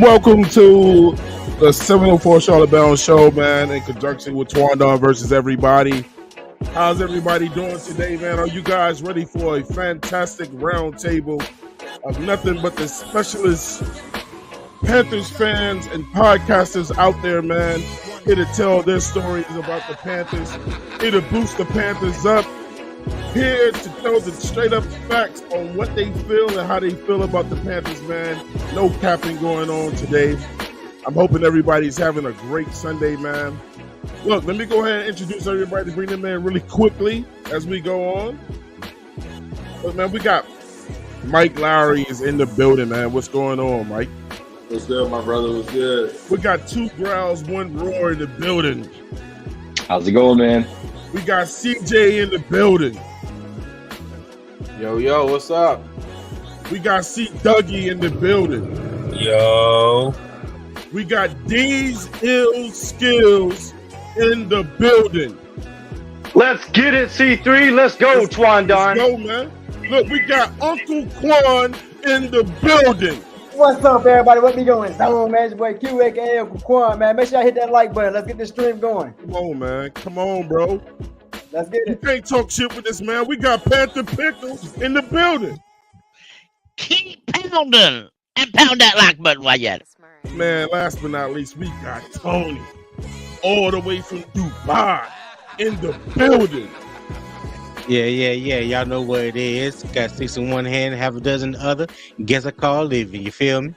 Welcome to the 704 Charlotte Bound Show, man, in conjunction with Tuandon versus everybody. How's everybody doing today, man? Are you guys ready for a fantastic roundtable of nothing but the specialist Panthers fans and podcasters out there, man? Here to tell their stories about the Panthers, here to boost the Panthers up, here to tell the straight up facts on what they feel and how they feel about the Panthers, man. No capping going on today. I'm hoping everybody's having a great Sunday, man. Look, let me go ahead and introduce everybody, bring them in really quickly as we go on. Look, man, we got Mike Lowry is in the building, man. What's going on, Mike? What's good, my brother? What's good? We got Two Growls, One Roar in the building. How's it going, man? We got CJ in the building. Yo, what's up? We got C Dougie in the building. Yo. We got D's Ill Skills in the building. Let's get it, C3. Let's go, Tuandon. Let's go, man. Look, we got Uncle Quan in the building. What's up, everybody? What we going? Zone, man. It's your boy Q, a.k.a. Uncle Quan, man. Make sure y'all hit that like button. Let's get this stream going. Come on, man. Come on, bro. Let's get You it. can't talk shit with this, man. We got Panther Pickles in the building. Keep pounding and pound that like button while you're at it. Man, last but not least, we got Tony all the way from Dubai in the building. Yeah. Y'all know what it is. Got 6 in one hand, half a dozen in the other. Guess I call living. You feel me?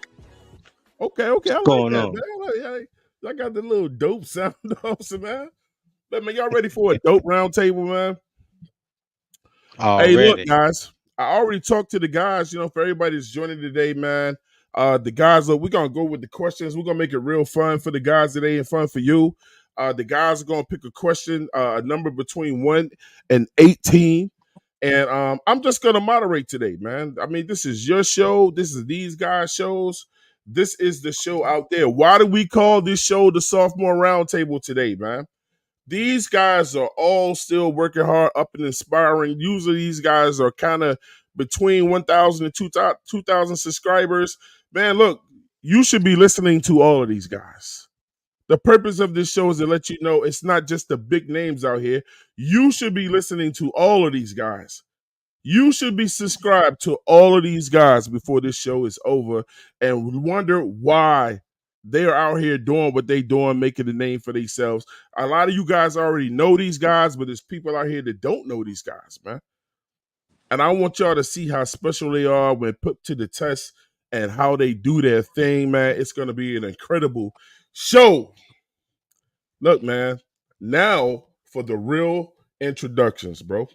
Okay. What's going on? Man. I got the little dope sound also, man. But man, y'all ready for a dope round table, man? Already. Hey, look, guys. I already talked to the guys, for everybody that's joining today, man. The guys, look, we're going to go with the questions. We're going to make it real fun for the guys today and fun for you. The guys are going to pick a question, a number between 1 and 18. And I'm just going to moderate today, man. I mean, this is your show. This is these guys' shows. This is the show out there. Why do we call this show the Sophomore Roundtable today, man? These guys are all still working hard, up and inspiring. Usually these guys are kind of between 1,000 and 2,000 subscribers. Man, look, you should be listening to all of these guys. The purpose of this show is to let you know it's not just the big names out here. You should be listening to all of these guys. You should be subscribed to all of these guys before this show is over and wonder why they're out here doing what they're doing, making a name for themselves. A lot of you guys already know these guys, but there's people out here that don't know these guys, man. And I want y'all to see how special they are when put to the test and how they do their thing, man. It's going to be an incredible show. Look, man, now for the real introductions, bro.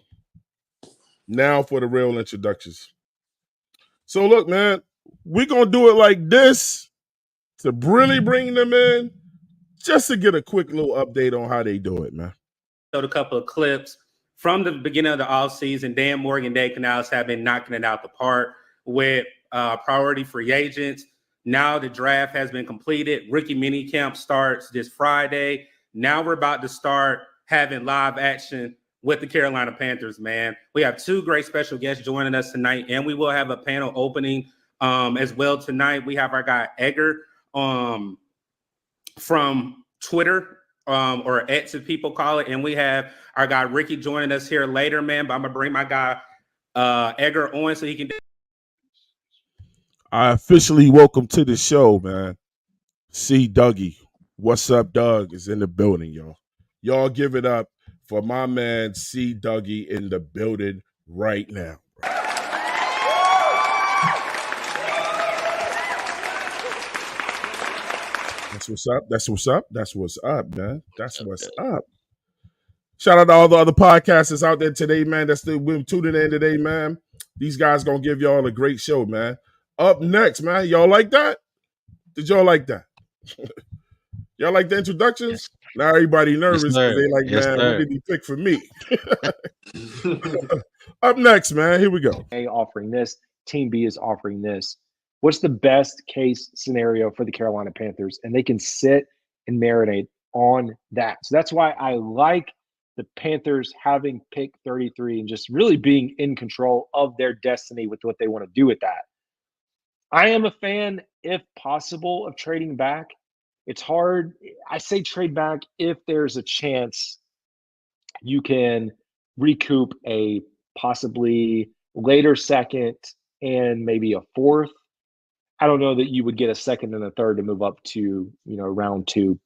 Now for the real introductions. So look, man, we're going to do it like this to really bring them in just to get a quick little update on how they do it, man. Showed a couple of clips from the beginning of the offseason. Dan Morgan, Dave Canales have been knocking it out the park with priority free agents. Now the draft has been completed. Rookie minicamp starts this Friday. Now we're about to start having live action with the Carolina Panthers, man. We have two great special guests joining us tonight, and we will have a panel opening as well tonight. We have our guy Edgar from Twitter, or X if people call it, and we have our guy Ricky joining us here later, man. But I'm gonna bring my guy Edgar on so he can. I officially welcome to the show, man. C. Dougie. What's up, Doug? Is in the building, y'all. Y'all give it up for my man C. Dougie in the building right now. That's what's up. That's what's up. That's what's up, man. That's what's up. Shout out to all the other podcasters out there today, man. That's still tuning in today, man. These guys gonna give y'all a great show, man. Up next, man. Y'all like that? Did y'all like that? Y'all like the introductions? Now everybody nervous because they like, man, what did he pick for me? Up next, man. Here we go. A offering this, Team B is offering this. What's the best case scenario for the Carolina Panthers? And they can sit and marinate on that. So that's why I like the Panthers having pick 33 and just really being in control of their destiny with what they want to do with that. I am a fan, if possible, of trading back. It's hard. I say trade back if there's a chance you can recoup a possibly later second and maybe a fourth. I don't know that you would get a second and a third to move up to, round 2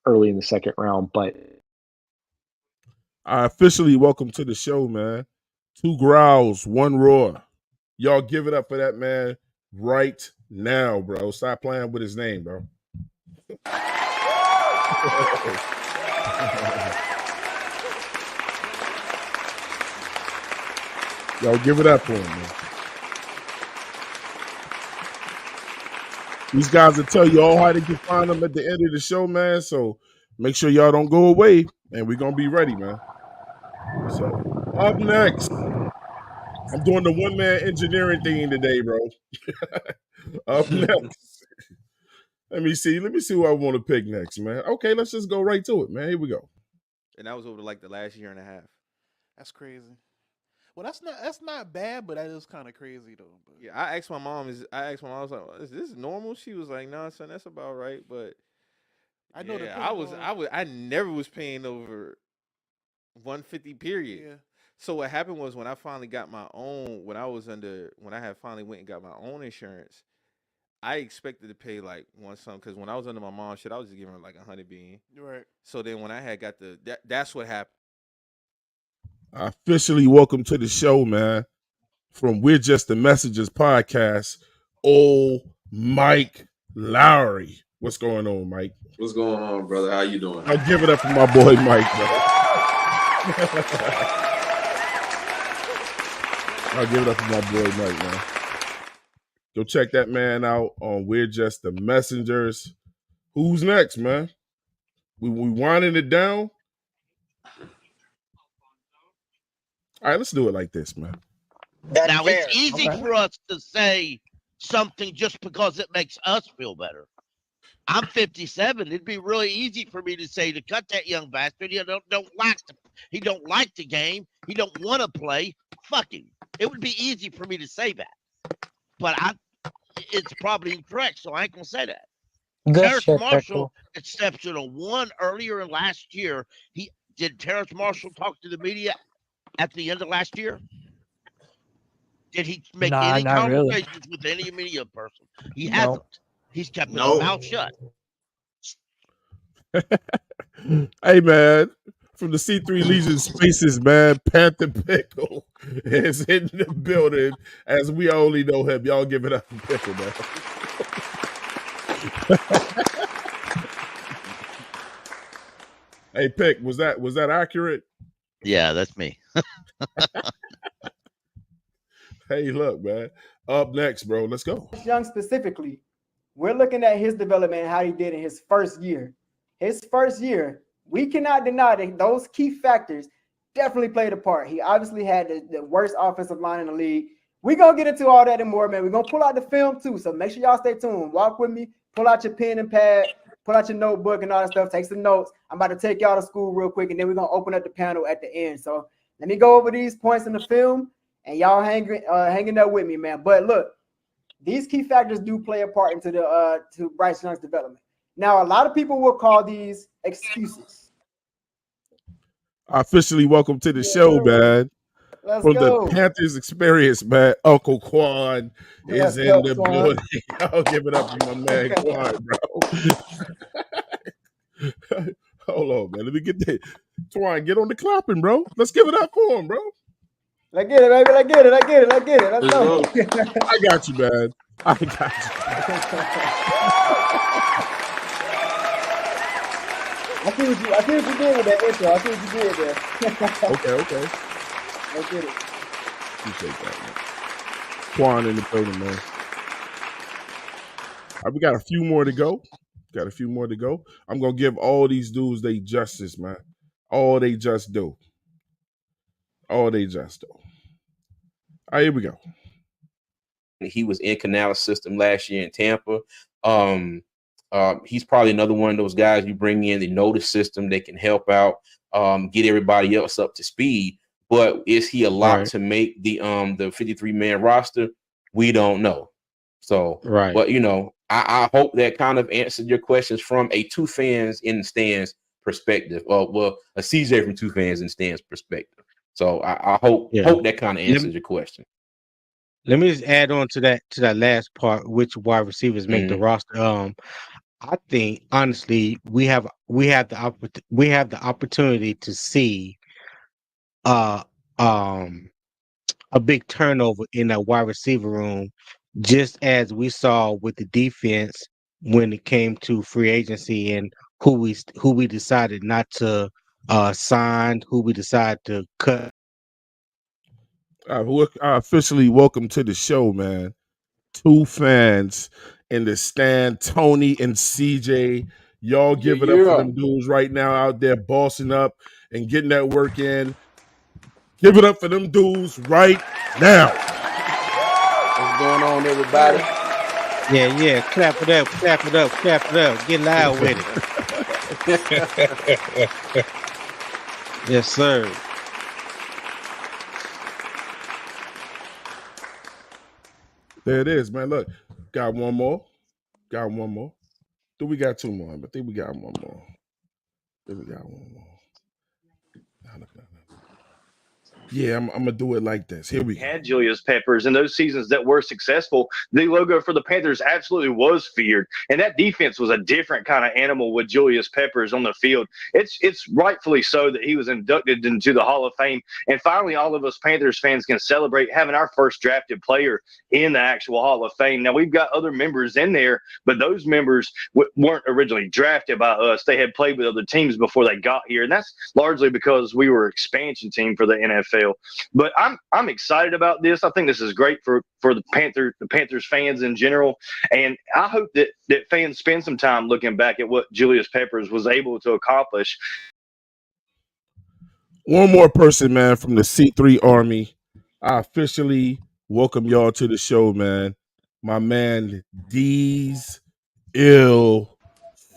early in the second round, but I officially welcome to the show, man. 2 growls, 1 roar. Y'all give it up for that man right now, bro. Stop playing with his name, bro. Y'all give it up for him, man. These guys will tell you all how to find them at the end of the show, man. So make sure y'all don't go away, and we're going to be ready, man. So up next, I'm doing the one-man engineering thing today, bro. Up next. Let me see who I want to pick next, man. Okay, let's just go right to it, man. Here we go. And that was over like the last year and a half. That's crazy. Well, that's not bad, but that is kind of crazy though. But. Yeah, I asked my mom, I was like, is this normal? She was like, no, son, that's about right. But I know I never was paying over 150 period. Yeah. So what happened was when I finally got my own, when I had finally went and got my own insurance, I expected to pay like one something because when I was under my mom's shit, I was just giving her like 100 bean. Right. So then when I had got that's what happened. I officially welcome to the show, man. From We're Just the Messengers podcast, old Mike Lowry. What's going on, Mike? What's going on, brother? How you doing? I give it up for my boy Mike, bro. I'll give it up for my boy Mike, man. Go check that man out on We're Just the Messengers. Who's next, man? We winding it down? All right, let's do it like this, man. Now, it's easy for us to say something just because it makes us feel better. I'm 57. It'd be really easy for me to say to cut that young bastard. He don't like the game. He don't want to play. Fuck him. It would be easy for me to say that, but it's probably incorrect. So I ain't gonna say that. Harris Marshall, exceptional, won earlier in last year. Did Terrace Marshall talk to the media at the end of last year? Did he make any not really. conversations with any media person? He No. hasn't. He's kept his mouth shut. Hey, man, from the C3 Legion Spaces, man, Panther Pickle is in the building as we only know him. Y'all give it up for Pickle, man. Hey, Pick, was that accurate? Yeah, that's me. Hey, look, man. Up next, bro. Let's go. Young specifically, we're looking at his development and how he did in his first year. His first year, we cannot deny that those key factors definitely played a part. He obviously had the worst offensive line in the league. We're going to get into all that and more, man. We're going to pull out the film, too, so make sure y'all stay tuned. Walk with me. Pull out your pen and pad. Pull out your notebook and all that stuff. Take some notes. I'm about to take y'all to school real quick, and then we're going to open up the panel at the end. So let me go over these points in the film, and y'all hanging there with me, man. But look, these key factors do play a part into to Bryce Young's development. Now, a lot of people will call these excuses. Officially welcome to the show, man. Let's From go. the Panthers experience, man, Uncle Quan is in the building. Y'all give it up for my man Quan, bro. Hold on, man. Let me get that. Twan, get on the clapping, bro. Let's give it up for him, bro. Let's get it, baby. Let's get it. Let's get it. Let's get it. Let's go. I got you, man. I got you. I see what you did with that intro. I see what you did there. Okay. Let's get it. Appreciate that, man. Quan in the building, man. All right, we got a few more to go. I'm going to give all these dudes they justice, man. All they just do. All right, here we go. He was in Canales' system last year in Tampa. He's probably another one of those guys you bring in, they know the system, they can help out, get everybody else up to speed. But is he a lot to make the 53-man roster? We don't know. So, but I hope that kind of answered your questions from a two fans in the stands perspective. Well, a CJ from two fans in the stands perspective. So I hope that kind of answers your question. Let me just add on to that last part, which wide receivers make the roster. I think honestly, we have the opportunity to see a big turnover in that wide receiver room, just as we saw with the defense when it came to free agency and who we decided not to sign, who we decided to cut. Officially welcome to the show, man. Two fans in the stand, Tony and CJ. Y'all give it up for them dudes right now out there bossing up and getting that work in. Give it up for them dudes right now. What's going on, everybody? Yeah. Clap it up. Get loud with it. Yes, sir. There it is, man. Look, got one more. Do we got two more? I think we got one more. Yeah, I'm gonna do it like this. Here we go. Had Julius Peppers in those seasons that were successful, the logo for the Panthers absolutely was feared, and that defense was a different kind of animal with Julius Peppers on the field. It's rightfully so that he was inducted into the Hall of Fame, and finally, all of us Panthers fans can celebrate having our first drafted player in the actual Hall of Fame. Now we've got other members in there, but those members weren't originally drafted by us. They had played with other teams before they got here, and that's largely because we were an expansion team for the NFL. But I'm excited about this. I think this is great for the Panthers fans in general, and I hope that fans spend some time looking back at what Julius Peppers was able to accomplish. One more person, man, from the C3 Army. I officially welcome y'all to the show, man. My man, D's Ill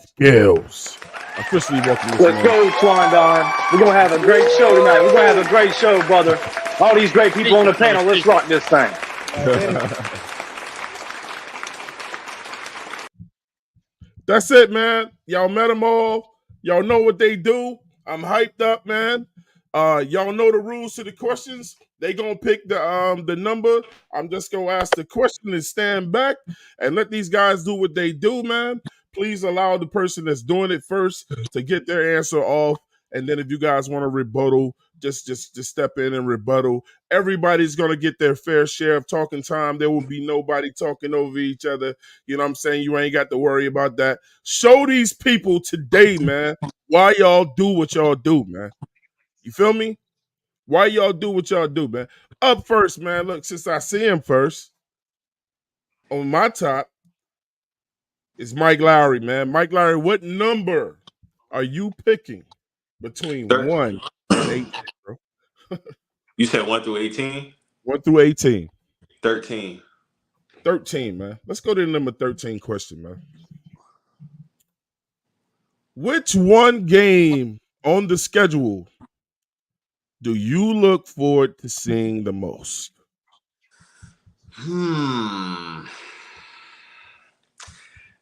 Skills. Officially welcome this Let's go, Tuandon. We're going to have a great show tonight. We're going to have a great show, brother. All these great people on the panel. Let's rock this thing. That's it, man. Y'all met them all. Y'all know what they do. I'm hyped up, man. Y'all know the rules to the questions. They gonna pick the number. I'm just gonna ask the question and stand back and let these guys do what they do, man. Please allow the person that's doing it first to get their answer off, and then if you guys want to rebuttal, just step in and rebuttal. Everybody's gonna get their fair share of talking time. There will be nobody talking over each other. You know what I'm saying? You ain't got to worry about that. Show these people today, man, why y'all do what y'all do, man. You feel me? Why y'all do what y'all do, man? Up first, man. Look, since I see him first, on my top is Mike Lowry, man. Mike Lowry, what number are you picking between 1 and 18, bro? You said 1 through 18? 1 through 18. 13. 13, man. Let's go to the number 13 question, man. Which one game on the schedule do you look forward to seeing the most?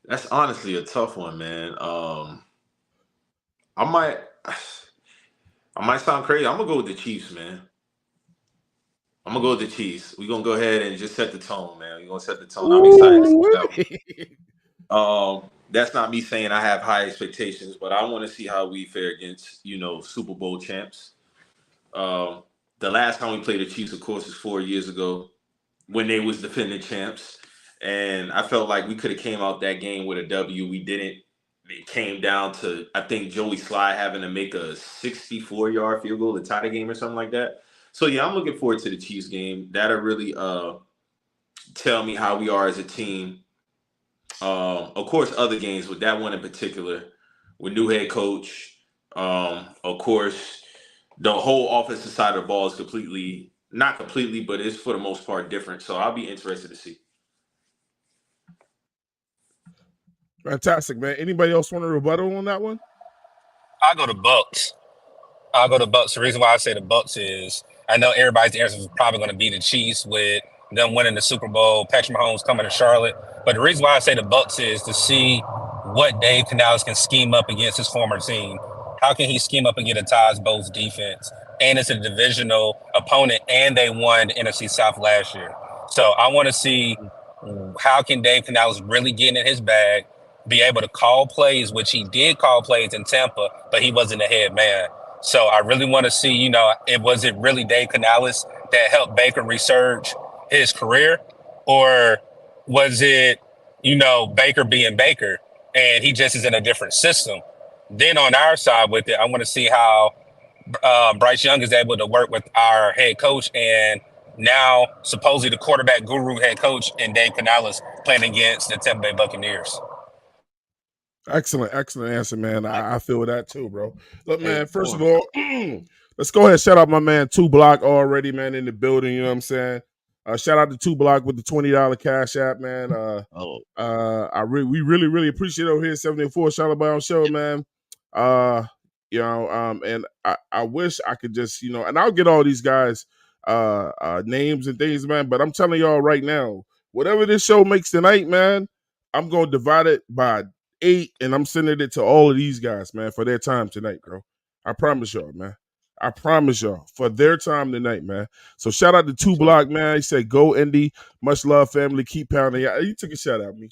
That's honestly a tough one, man. I might sound crazy. I'm gonna go with the Chiefs, man. I'm gonna go with the Chiefs. We're gonna go ahead and just set the tone, man. We're gonna set the tone. I'm excited about that. That's not me saying I have high expectations, but I want to see how we fare against, Super Bowl champs. The last time we played the Chiefs, of course, is 4 years ago when they was defending champs. And I felt like we could have came out that game with a W. We didn't. It came down to, I think, Joey Sly having to make a 64-yard field goal to tie the game or something like that. So, yeah, I'm looking forward to the Chiefs game. That'll really tell me how we are as a team. Of course, other games, with that one in particular, with new head coach. Of course, the whole offensive side of the ball is not completely, but it's for the most part different. So I'll be interested to see. Fantastic, man. Anybody else want to rebuttal on that one? I'll go to Bucks. The reason why I say the Bucks is I know everybody's answer is probably going to be the Chiefs with them winning the Super Bowl, Patrick Mahomes coming to Charlotte. But the reason why I say the Bucks is to see what Dave Canales can scheme up against his former team. How can he scheme up against a Ties Bowles defense? And it's a divisional opponent, and they won the NFC South last year. So I want to see how can Dave Canales really get in his bag, be able to call plays, which he did call plays in Tampa, but he wasn't the head man. So I really want to see, was it really Dave Canales that helped Baker resurge his career? Or was it, Baker being Baker and he just is in a different system? Then on our side with it, I want to see how Bryce Young is able to work with our head coach and now supposedly the quarterback guru head coach and Dave Canales playing against the Tampa Bay Buccaneers. Excellent answer, man. I feel that too, bro. Look, man, first of all, let's go ahead and shout out my man 2 Block already, man, in the building. You know what I'm saying? Shout out to 2 Block with the $20 cash app, man. We really appreciate it over here, 74 Charlotte Brown Show, man. And I wish I could just, and I'll get all these guys names and things, man. But I'm telling y'all right now, whatever this show makes tonight, man, I'm gonna divide it by 8, and I'm sending it to all of these guys, man, for their time tonight, bro. I promise y'all, man. I promise y'all for their time tonight, man. So shout out to 2 Block, man. He said, "Go Indy, much love, family. Keep pounding." Yeah, he took a shot at me.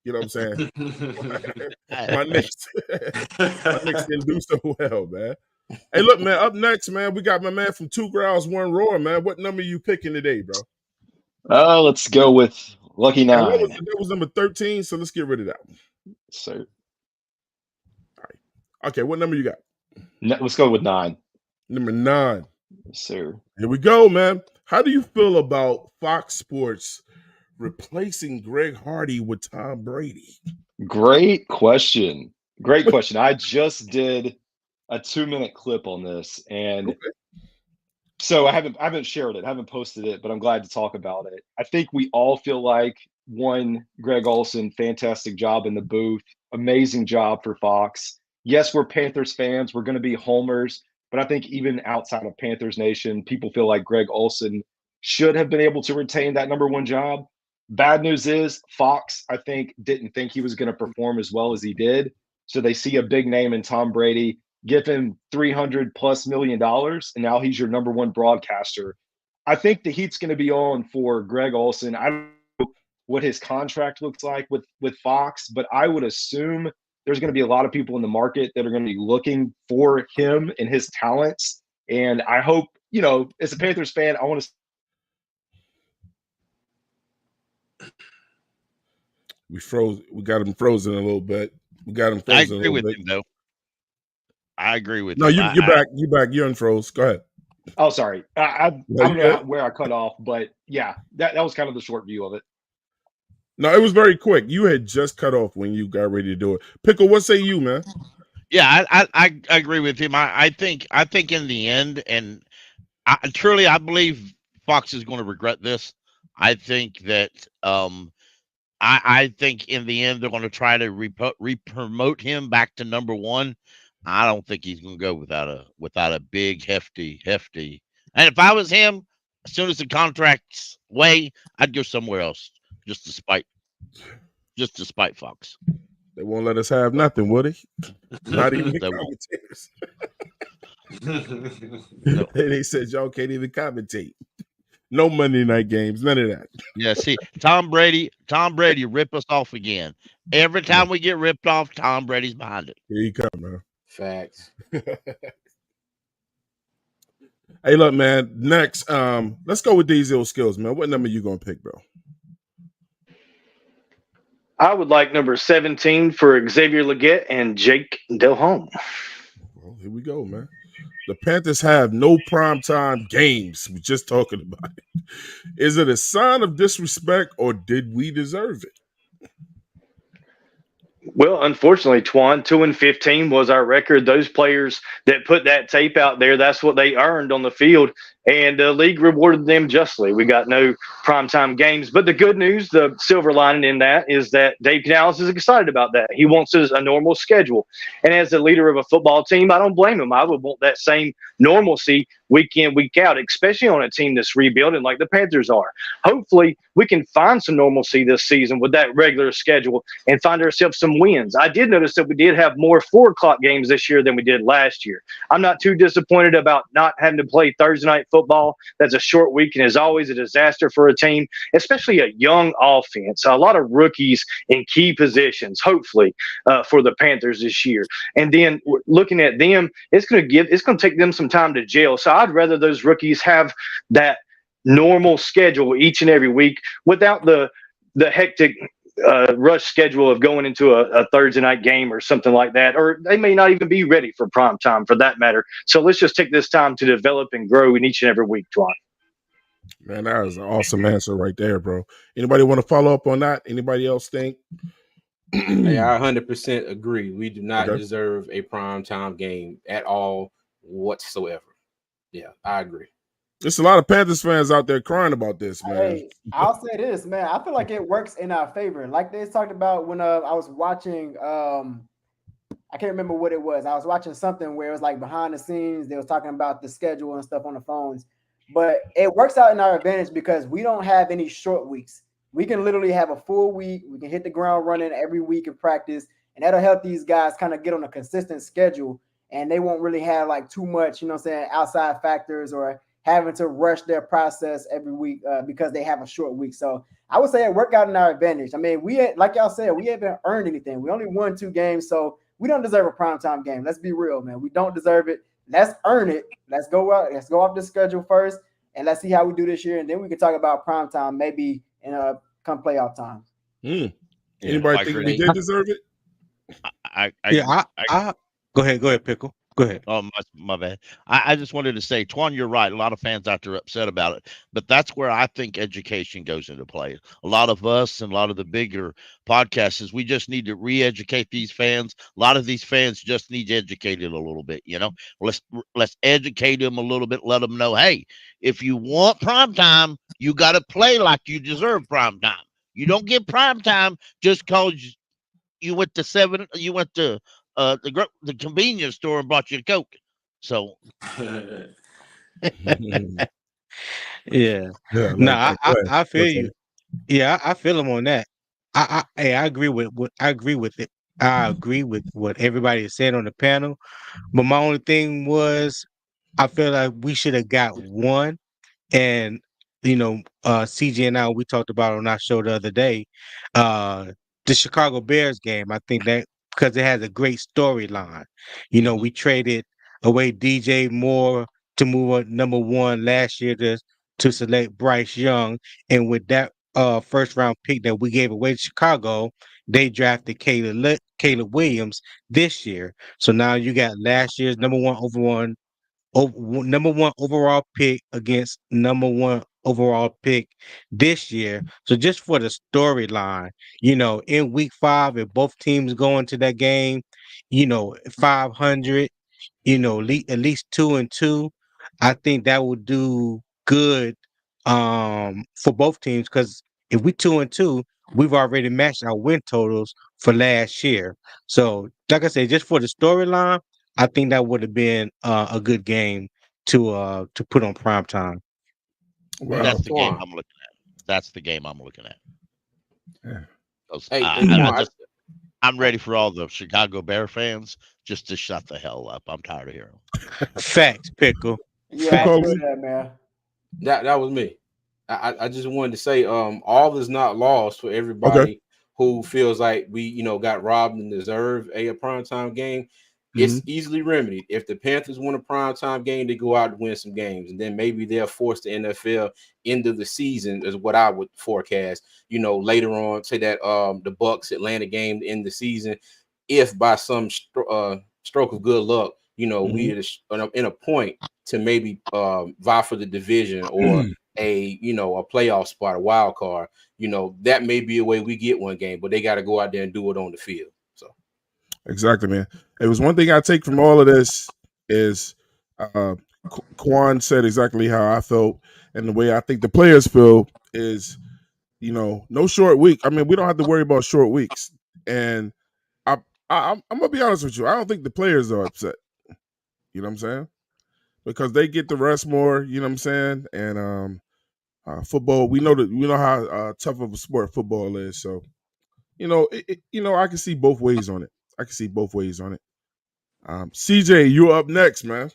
You know what I'm saying? my Knicks didn't do so well, man. Hey, look, man. Up next, man, we got my man from 2 Growls, 1 Roar, man. What number you picking today, bro? Let's go with Lucky 9. That was number 13, so let's get rid of that one. So, all right. Okay, what number you got? Let's go with 9. Number 9. Yes, sir. Here we go, man. How do you feel about Fox Sports replacing Greg Hardy with Tom Brady? Great question. I just did a 2-minute clip on this, and so I haven't shared it, I haven't posted it, but I'm glad to talk about it. I think we all feel like Greg Olson, fantastic job in the booth, amazing job for Fox. Yes, we're Panthers fans, we're going to be homers, but I think even outside of Panthers Nation, people feel like Greg Olson should have been able to retain that number 1 job. Bad news is Fox, I think, didn't think he was going to perform as well as he did. So they see a big name in Tom Brady. give him $300+ million, and now he's your number one broadcaster. I think the heat's going to be on for Greg Olsen. I don't know what his contract looks like with Fox, but I would assume there's going to be a lot of people in the market that are going to be looking for him and his talents. And I hope, as a Panthers fan, I want to. We got him frozen a little bit. I agree with him, though. I agree with him. No, you're back. You're back. You're unfroze. Go ahead. Oh, sorry. I don't know where I cut off, but yeah, that was kind of the short view of it. No, it was very quick. You had just cut off when you got ready to do it. Pickle, what say you, man? Yeah, I agree with him. I think in the end, and I believe Fox is going to regret this. I think that I think in the end they're going to try to re-promote him back to number one. I don't think he's going to go without a big hefty. And if I was him, as soon as the contract's way, I'd go somewhere else just to spite Fox. They won't let us have nothing, would they? Not even the commentators. No. They said y'all can't even commentate. No Monday night games, none of that. Yeah, see, Tom Brady rip us off again. Every time we get ripped off, Tom Brady's behind it. Here you come, man. Facts. Hey, look, man. Next, let's go with these ill skills, man. What number you gonna pick, bro? I would like number 17 for Xavier Legette and Jake Delhomme. Well, here we go, man. The Panthers have no primetime games. We're just talking about it. Is it a sign of disrespect or did we deserve it? Well, unfortunately, Twan, 2-15 was our record. Those players that put that tape out there, that's what they earned on the field. And the league rewarded them justly. We got no primetime games. But the good news, the silver lining in that, is that Dave Canales is excited about that. He wants a normal schedule. And as the leader of a football team, I don't blame him. I would want that same normalcy week in, week out, especially on a team that's rebuilding like the Panthers are. Hopefully, we can find some normalcy this season with that regular schedule and find ourselves some wins. I did notice that we did have more 4 o'clock games this year than we did last year. I'm not too disappointed about not having to play Thursday night football. That's a short week and is always a disaster for a team, especially a young offense. A lot of rookies in key positions, hopefully, for the Panthers this year. And then looking at them, it's going to take them some time to gel. So I'd rather those rookies have that normal schedule each and every week without the hectic rush schedule of going into a Thursday night game or something like that, or they may not even be ready for prime time for that matter. So let's just take this time to develop and grow in each and every week, Twan. Man, that was an awesome answer right there, bro. Anybody want to follow up on that? Anybody else think? Hey, I 100% agree. We do not deserve a prime time game at all whatsoever. Yeah, I agree. There's a lot of Panthers fans out there crying about this, man. Hey, I'll say this, man. I feel like it works in our favor. Like they talked about when I was watching, I can't remember what it was. I was watching something where it was like behind the scenes. They was talking about the schedule and stuff on the phones. But it works out in our advantage because we don't have any short weeks. We can literally have a full week. We can hit the ground running every week in practice. And that'll help these guys kind of get on a consistent schedule. And they won't really have like too much, outside factors or having to rush their process every week because they have a short week. So I would say it worked out in our advantage. I mean, like y'all said, we haven't earned anything. We only won 2 games, so we don't deserve a primetime game. Let's be real, man. We don't deserve it. Let's earn it. Let's go out. Let's go off the schedule first, and let's see how we do this year, and then we can talk about primetime maybe in come playoff time. Anybody think we did deserve it? I go ahead, Pickle. Go ahead. Oh, my bad. I just wanted to say, Twan, you're right. A lot of fans out there are upset about it, but that's where I think education goes into play. A lot of us and a lot of the bigger podcasts, we just need to re-educate these fans. A lot of these fans just need educated a little bit. Let's educate them a little bit. Let them know, hey, if you want prime time, you got to play like you deserve prime time. You don't get prime time just because you went to the convenience store and bought you a Coke. So yeah. No, I feel you. Yeah, I feel him on that. I agree with it. I agree with what everybody is saying on the panel, but my only thing was I feel like we should have got one. And CJ and I, we talked about on our show the other day, the Chicago Bears game. I think that because it has a great storyline. We traded away DJ Moore to move on number one last year to select Bryce Young, and with that first round pick that we gave away to Chicago, they drafted Caleb Williams this year. So now you got last year's number one overall pick against number one overall pick this year. So just for the storyline, in week 5, if both teams go into that game, 500, at least 2-2, I think that would do good for both teams because if we 2-2, we've already matched our win totals for last year. So, like I said, just for the storyline, I think that would have been a good game to put on prime time. Wow. That's the game I'm looking at. That's the game I'm looking at. Hey, I'm ready for all the Chicago Bear fans just to shut the hell up. I'm tired of hearing them. Facts, Pickle. Yeah, I feel that, man. That was me. I just wanted to say, all is not lost for everybody who feels like we, got robbed and deserve a primetime game. It's easily remedied. If the Panthers win a primetime game, they go out to win some games, and then maybe they'll force the NFL into the season, is what I would forecast. Later on, say that the Bucks Atlanta game to end the season, if by some stroke of good luck, we are in a point to maybe vie for the division or a playoff spot, a wild card. That may be a way we get one game, but they got to go out there and do it on the field. So exactly, man. It was one thing I take from all of this is Quan said exactly how I felt, and the way I think the players feel is, no short week. I mean, we don't have to worry about short weeks, and I'm gonna be honest with you. I don't think the players are upset. You know what I'm saying? Because they get to rest more. You know what I'm saying? And football, we know how tough of a sport football is. So, I can see both ways on it. CJ, you're up next, man.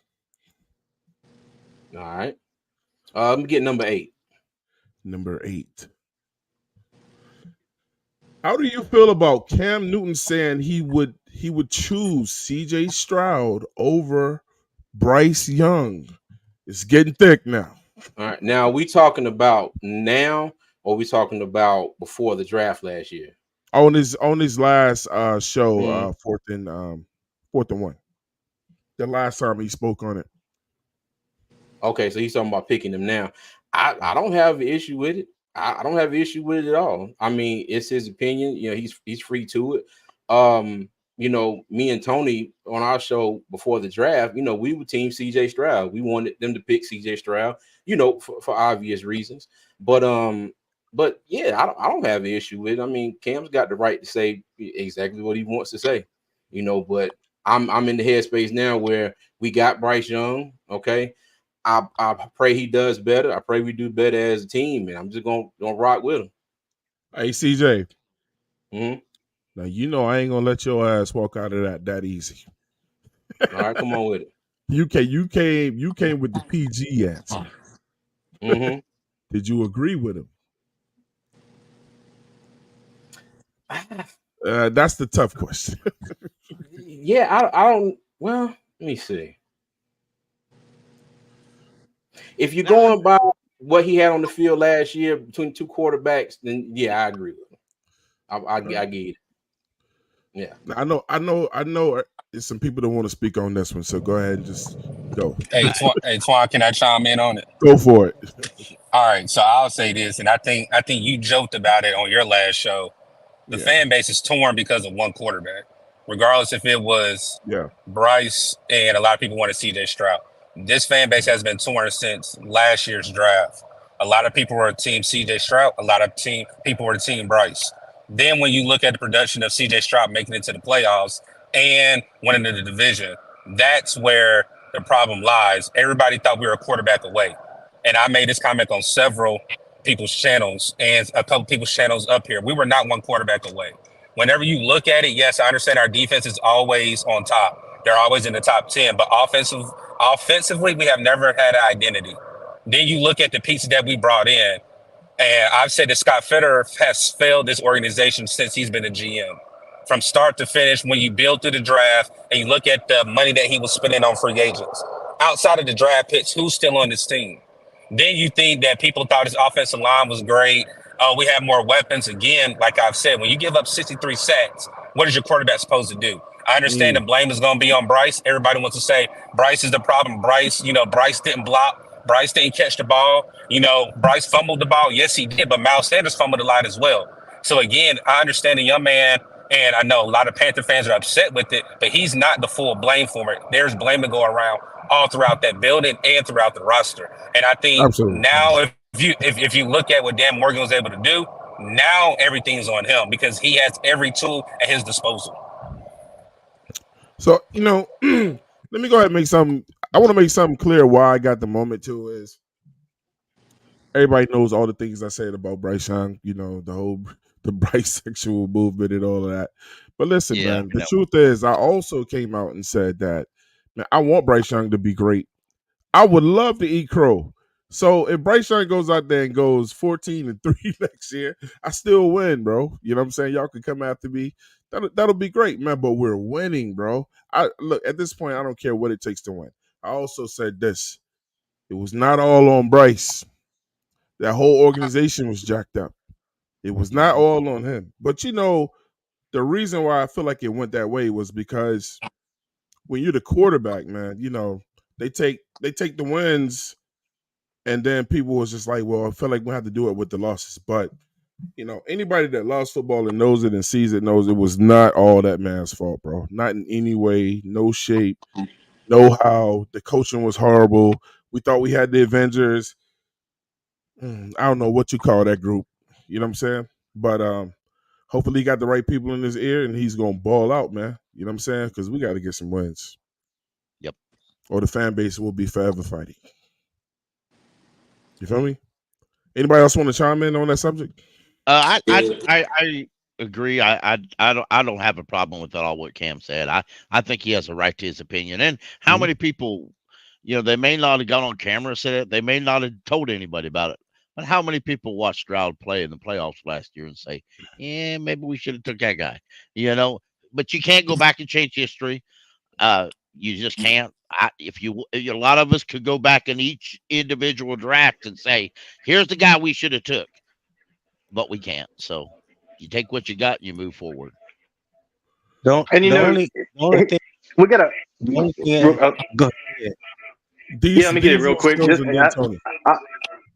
All right. Let me get number 8. Number 8. How do you feel about Cam Newton saying he would choose CJ Stroud over Bryce Young? It's getting thick now. All right. Now, are we talking about now, or are we talking about before the draft last year? On his last show, 4th and 1. The last time he spoke on it. Okay, so he's talking about picking him now. I don't have an issue with it. I don't have an issue with it at all. I mean, it's his opinion. He's free to it. Me and Tony on our show before the draft, we were team CJ Stroud. We wanted them to pick CJ Stroud, for obvious reasons. But yeah, I don't have an issue with it. I mean, Cam's got the right to say exactly what he wants to say, but I'm in the headspace now where we got Bryce Young. Okay. I pray he does better. I pray we do better as a team, and I'm just gonna rock with him. Hey, CJ. Now I ain't gonna let your ass walk out of that easy. All right, come on with it. You came with the PG answer. Did you agree with him? That's the tough question. Yeah, I don't. Well, let me see. If you're going by what he had on the field last year between two quarterbacks, then yeah, I agree with him. I get it. Yeah, I know. There's some people that want to speak on this one, so go ahead and just go. Hey, Twan, can I chime in on it? Go for it. All right, so I'll say this, and I think you joked about it on your last show. The fan base is torn because of one quarterback, regardless if it was Bryce, and a lot of people want to CJ Stroud. This fan base has been torn since last year's draft. A lot of people were team CJ Stroud. A lot of people were team Bryce. Then when you look at the production of CJ Stroud making it to the playoffs and winning the division, that's where the problem lies. Everybody thought we were a quarterback away. And I made this comment on several people's channels and a couple people's channels up here. We were not one quarterback away. whenever you look at it, yes, I understand our defense is always on top. They're always in the top 10, but offensively, we have never had an identity. Then you look at the pieces that we brought in, and I've said that Scott Fitterer has failed this organization since he's been a GM. From start to finish, when you build through the draft and you look at the money that he was spending on free agents, outside of the draft picks, who's still on this team? Then you think that people thought his offensive line was great. Oh, we have more weapons. Again, like I've said, when you give up 63 sacks, what is your quarterback supposed to do? I understand the blame is going to be on Bryce. Everybody wants to say Bryce is the problem. Bryce didn't block. Bryce didn't catch the ball. Bryce fumbled the ball. Yes, he did, but Miles Sanders fumbled a lot as well. So again, I understand the young man, and I know a lot of Panther fans are upset with it, but he's not the full blame for it. There's blame to go around all throughout that building and throughout the roster. And I think now if you look at what Dan Morgan was able to do, now everything's on him because he has every tool at his disposal. So, let me go ahead and make something. I want to make something clear why I got the moment too is everybody knows all the things I said about Bryce Young, the Bryce sexual movement and all of that. But listen, man, the truth is I also came out and said that, man, I want Bryce Young to be great. I would love to eat crow. So if Bryce Young goes out there and goes 14-3 next year, I still win, bro. You know what I'm saying? Y'all can come after me. That'll be great, man. But we're winning, bro. Look, at this point, I don't care what it takes to win. I also said this. It was not all on Bryce. That whole organization was jacked up. It was not all on him. But the reason why I feel like it went that way was because when you're the quarterback, man, they take the wins. And then people was just like, well, I feel like we have to do it with the losses. But, anybody that loves football and knows it and sees it knows it was not all that man's fault, bro. Not in any way, no shape, no how. The coaching was horrible. We thought we had the Avengers. I don't know what you call that group. You know what I'm saying? But hopefully he got the right people in his ear and he's going to ball out, man. You know what I'm saying? Because we got to get some wins. Yep. Or the fan base will be forever fighting. You feel me? Anybody else want to chime in on that subject? I agree. I don't have a problem with all what Cam said. I think he has a right to his opinion. And how many people, they may not have gone on camera and said it. They may not have told anybody about it. But how many people watched Stroud play in the playoffs last year and say, yeah, maybe we should have took that guy, But you can't go back and change history. You just can't. A lot of us could go back in each individual draft and say, here's the guy we should have took, but we can't. So you take what you got and you move forward. Go ahead. Yeah, Let me get it real quick.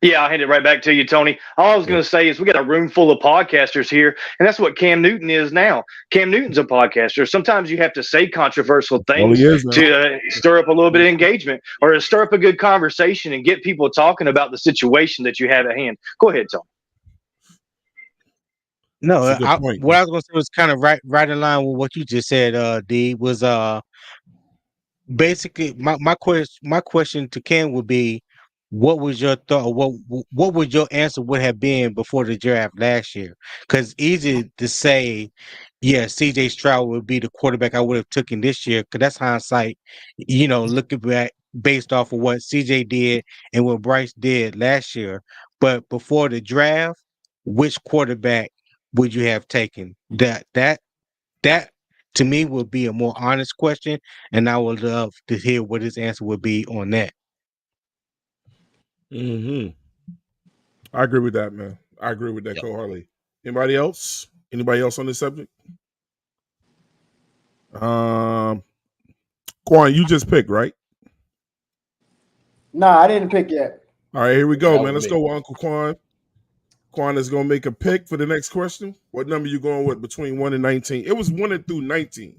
I'll hand it right back to you, Tony. All I was going to say is we got a room full of podcasters here, and that's what Cam Newton is now. Cam Newton's a podcaster. Sometimes you have to say controversial things to stir up a little bit of engagement or to stir up a good conversation and get people talking about the situation that you have at hand. Go ahead, Tony. No, what I was going to say was kind of right in line with what you just said, D, was basically my question to Cam would be, what was your thought? What would your answer would have been before the draft last year? Because easy to say, yeah, CJ Stroud would be the quarterback I would have taken this year. Because that's hindsight, looking back based off of what CJ did and what Bryce did last year. But before the draft, which quarterback would you have taken? That to me would be a more honest question, and I would love to hear what his answer would be on that. I agree with that, man. I agree with that wholeheartedly. Anybody else? Anybody else on this subject? Quan, you just picked, right? No, I didn't pick yet. All right, here we go, man. Let's go with Uncle Quan. Quan is going to make a pick for the next question. What number you going with between 1 and 19? It was 1 through 19.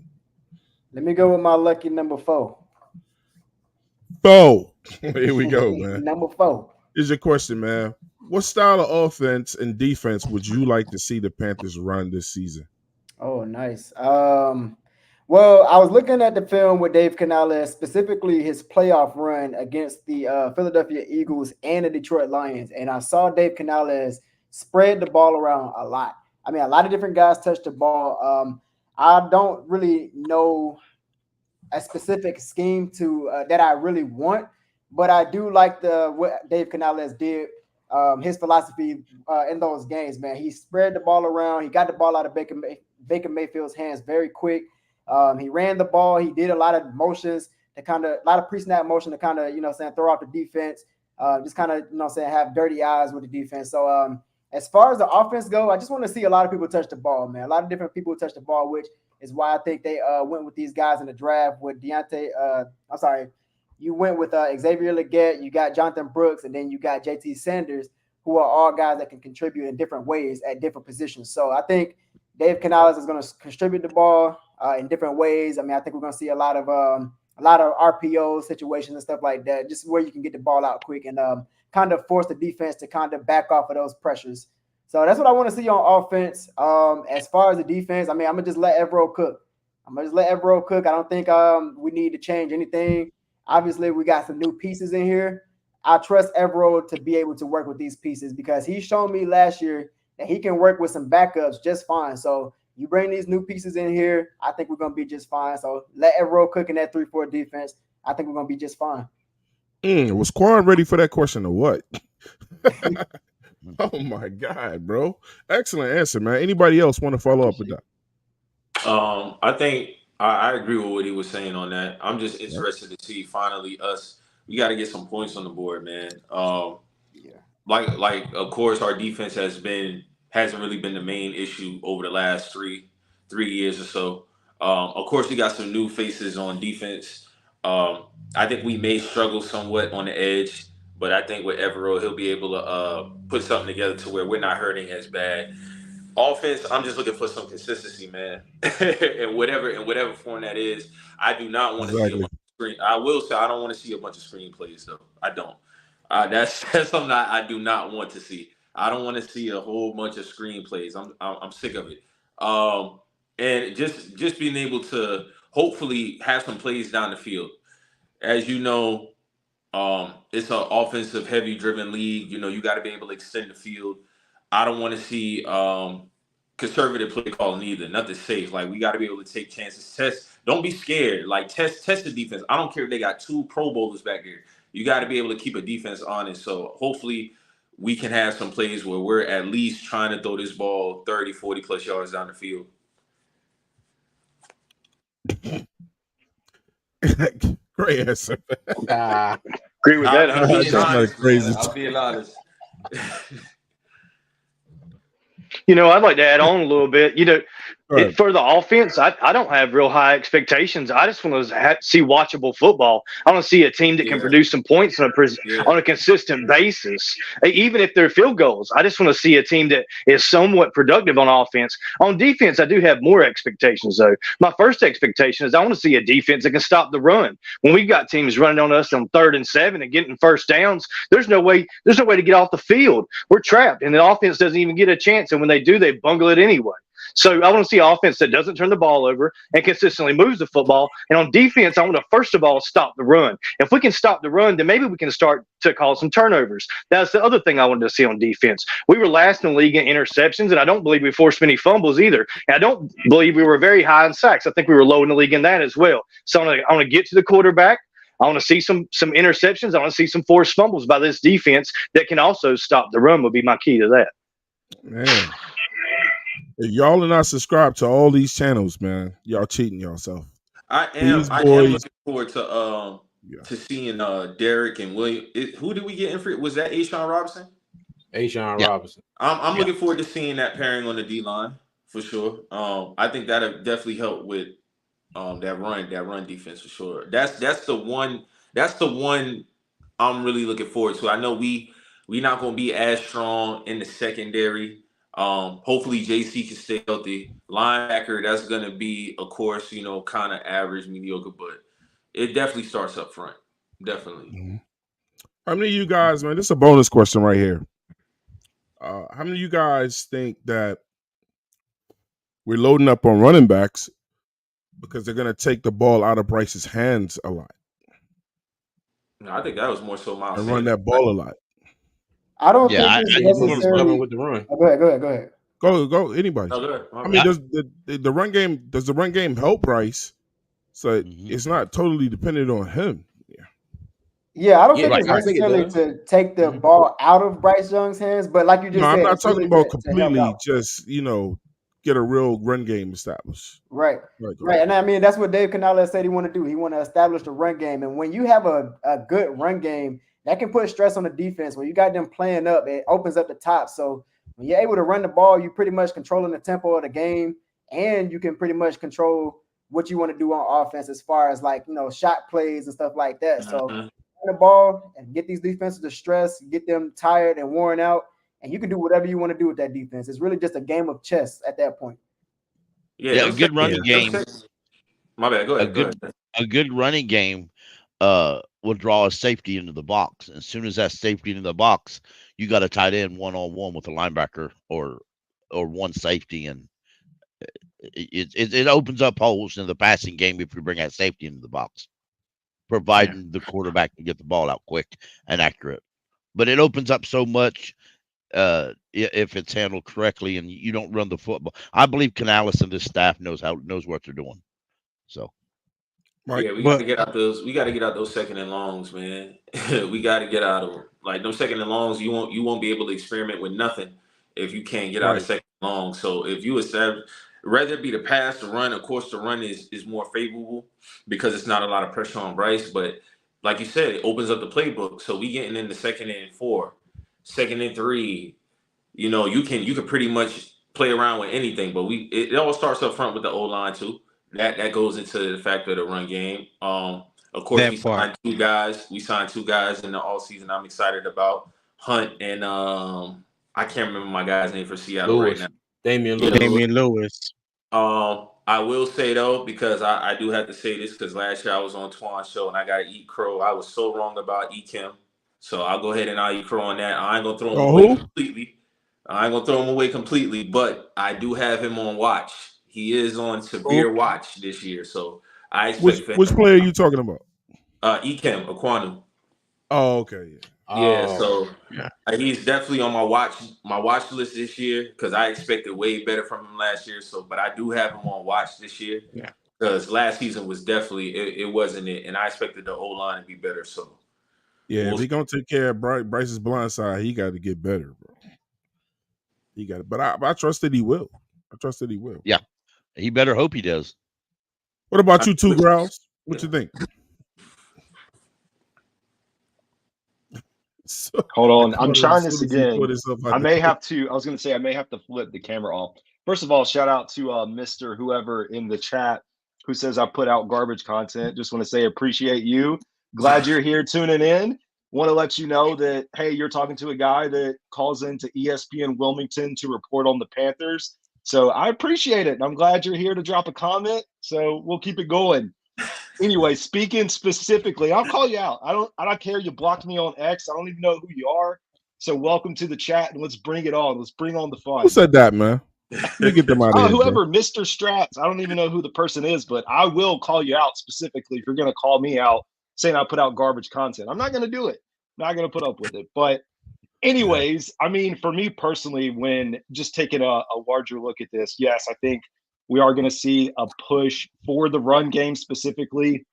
Let me go with my lucky number 4. 4. Here we go, man. Number 4. Here's your question, man. What style of offense and defense would you like to see the Panthers run this season? Oh, nice. Well, I was looking at the film with Dave Canales, specifically his playoff run against the Philadelphia Eagles and the Detroit Lions, and I saw Dave Canales spread the ball around a lot. I mean, a lot of different guys touch the ball. I don't really know a specific scheme to that I really want, but I do like what Dave Canales did. His philosophy in those games, man. He spread the ball around. He got the ball out of Baker Mayfield's hands very quick. He ran the ball. He did a lot of motions to a lot of pre-snap motion to throw off the defense. Just have dirty eyes with the defense. So as far as the offense go, I just want to see a lot of people touch the ball, man. A lot of different people touch the ball, which is why I think they went with these guys in the draft with you went with Xavier Legette, you got Jonathan Brooks, and then you got JT Sanders, who are all guys that can contribute in different ways at different positions. So I think Dave Canales is going to contribute the ball in different ways. I mean, I think we're going to see a lot of RPO situations and stuff like that, just where you can get the ball out quick and kind of force the defense to kind of back off of those pressures. So that's what I want to see on offense. As far as the defense, I mean, I'm going to just let Evero cook. I don't think we need to change anything. Obviously, we got some new pieces in here. I trust Evero to be able to work with these pieces because he's shown me last year that he can work with some backups just fine. So you bring these new pieces in here, I think we're going to be just fine. So let Evero cook in that 3-4 defense. I think we're going to be just fine. Was Quan ready for that question or what? Oh, my God, bro. Excellent answer, man. Anybody else want to follow up with that? I think I agree with what he was saying on that. I'm just interested to see finally us. We got to get some points on the board, man. Like of course our defense hasn't really been the main issue over the last three years or so. Of course we got some new faces on defense. I think we may struggle somewhat on the edge, but I think with Evero he'll be able to put something together to where we're not hurting as bad. Offense, I'm just looking for some consistency, man. in whatever form that is. I do not want to see a bunch of screen. I will say I don't want to see a bunch of screen plays though. I don't. That's something I do not want to see. I don't want to see a whole bunch of screen plays. I'm sick of it. And just being able to hopefully have some plays down the field. As you know, it's an offensive heavy driven league. You know, you got to be able to extend the field. I don't want to see conservative play calling either. Nothing safe. Like we got to be able to take chances. Test. Don't be scared. Like test the defense. I don't care if they got 2 Pro Bowlers back here. You got to be able to keep a defense honest. So hopefully we can have some plays where we're at least trying to throw this ball 30, 40 plus yards down the field. Great answer. Agree with that. I'll be honest. You know, I'd like to add on a little bit. You know, for the offense, I don't have real high expectations. I just want to see watchable football. I want to see a team that can produce some points on a consistent basis, even if they're field goals. I just want to see a team that is somewhat productive on offense. On defense, I do have more expectations, though. My first expectation is I want to see a defense that can stop the run. When we've got teams running on us on 3rd and 7 and getting first downs, there's no way to get off the field. We're trapped, and the offense doesn't even get a chance. And when they do, they bungle it anyway. So I want to see an offense that doesn't turn the ball over and consistently moves the football. And on defense, I want to, first of all, stop the run. If we can stop the run, then maybe we can start to call some turnovers. That's the other thing I wanted to see on defense. We were last in the league in interceptions, and I don't believe we forced many fumbles either. And I don't believe we were very high in sacks. I think we were low in the league in that as well. So I want to get to the quarterback. I want to see some interceptions. I want to see some forced fumbles by this defense that can also stop the run would be my key to that. Man. If y'all are not subscribed to all these channels, man, y'all cheating yourself. I am looking forward to seeing Derek and William. Who did we get in for? Was that Ashawn Robinson? Ashawn Robinson. I'm looking forward to seeing that pairing on the D line for sure. I think that'll definitely help with that run defense for sure. That's the one I'm really looking forward to. I know we not going to be as strong in the secondary. Hopefully JC can stay healthy. Linebacker, that's going to be, of course, kind of average, mediocre, but it definitely starts up front. Definitely. Mm-hmm. How many of you guys, man, this is a bonus question right here. How many of you guys think that we're loading up on running backs because they're going to take the ball out of Bryce's hands a lot? No, I think that was more so Miles and run that ball a lot. I don't think it's necessarily with the run. Go ahead. Go, anybody. No, good. I mean, does the run game help Bryce? So it's not totally dependent on him. Yeah, I don't Yeah, think it's I think it necessarily does. to take the ball out of Bryce Young's hands, but like you No, just I'm said, not it's talking really about to help completely out. just, get a real run game established. Right. Right. And I mean, that's what Dave Canales said he want to do. He want to establish the run game. And when you have a good run game, that can put stress on the defense. When you got them playing up, it opens up the top. So when you're able to run the ball, you're pretty much controlling the tempo of the game, and you can pretty much control what you want to do on offense as far as shot plays and stuff like that. So run the ball and get these defenses to stress, get them tired and worn out, and you can do whatever you want to do with that defense. It's really just a game of chess at that point. Yeah, a good running game. My bad. Go ahead. A good running game will draw a safety into the box. As soon as that safety into the box, you got a tight end 1-on-1 with a linebacker or one safety, and it opens up holes in the passing game if you bring that safety into the box, providing the quarterback can get the ball out quick and accurate. But it opens up so much if it's handled correctly and you don't run the football. I believe Canales and this staff knows what they're doing. So. Yeah, we got to get out those. We got to get out those second and longs, man. We got to get out of them. Like those second and longs, you won't be able to experiment with nothing if you can't get out of second and long. So if you establish, rather it be the pass to run, of course the run is more favorable because it's not a lot of pressure on Bryce. But like you said, it opens up the playbook. So we getting into 2nd and 4, 2nd and 3. You can pretty much play around with anything. But it all starts up front with the O-line too. That goes into the factor of the run game. Of course, we signed 2 guys. We signed 2 guys in the offseason I'm excited about. Hunt and I can't remember my guy's name for Seattle right now. Damian Lewis. I will say though, because I do have to say this because last year I was on Tuandon's show and I got to eat crow. I was so wrong about Ekim. So I'll go ahead and I'll eat crow on that. I ain't gonna throw him away completely. But I do have him on watch. He is on severe watch this year, so I expect. Which player are you talking about? Ekem Aquanu. Oh, okay. So he's definitely on my watch list this year because I expected way better from him last year. So, but I do have him on watch this year because last season was definitely it wasn't it, and I expected the O-line to be better. So, if he gonna take care of Bryce's blind side, he got to get better, bro. He got it, but I trust that he will. Yeah, he better hope he does. What about you 2 Growls? What you think? Hold on, I'm trying this again. I was going to say I may have to flip the camera off. First of all, shout out to Mr. Whoever in the chat who says I put out garbage content. Just want to say appreciate you. Glad you're here tuning in. Want to let you know that, hey, you're talking to a guy that calls into ESPN Wilmington to report on the Panthers. So I appreciate it. I'm glad you're here to drop a comment. So we'll keep it going. Anyway, speaking specifically, I'll call you out. I don't care. You blocked me on X. I don't even know who you are. So welcome to the chat and let's bring it on. Let's bring on the fun. Who said that, man? Let me get them out of here. Whoever, Mr. Strats. I don't even know who the person is, but I will call you out specifically if you're going to call me out saying I put out garbage content. I'm not going to do it. I'm not going to put up with it. But anyways, I mean, for me personally, when just taking a larger look at this, yes, I think we are going to see a push for the run game specifically,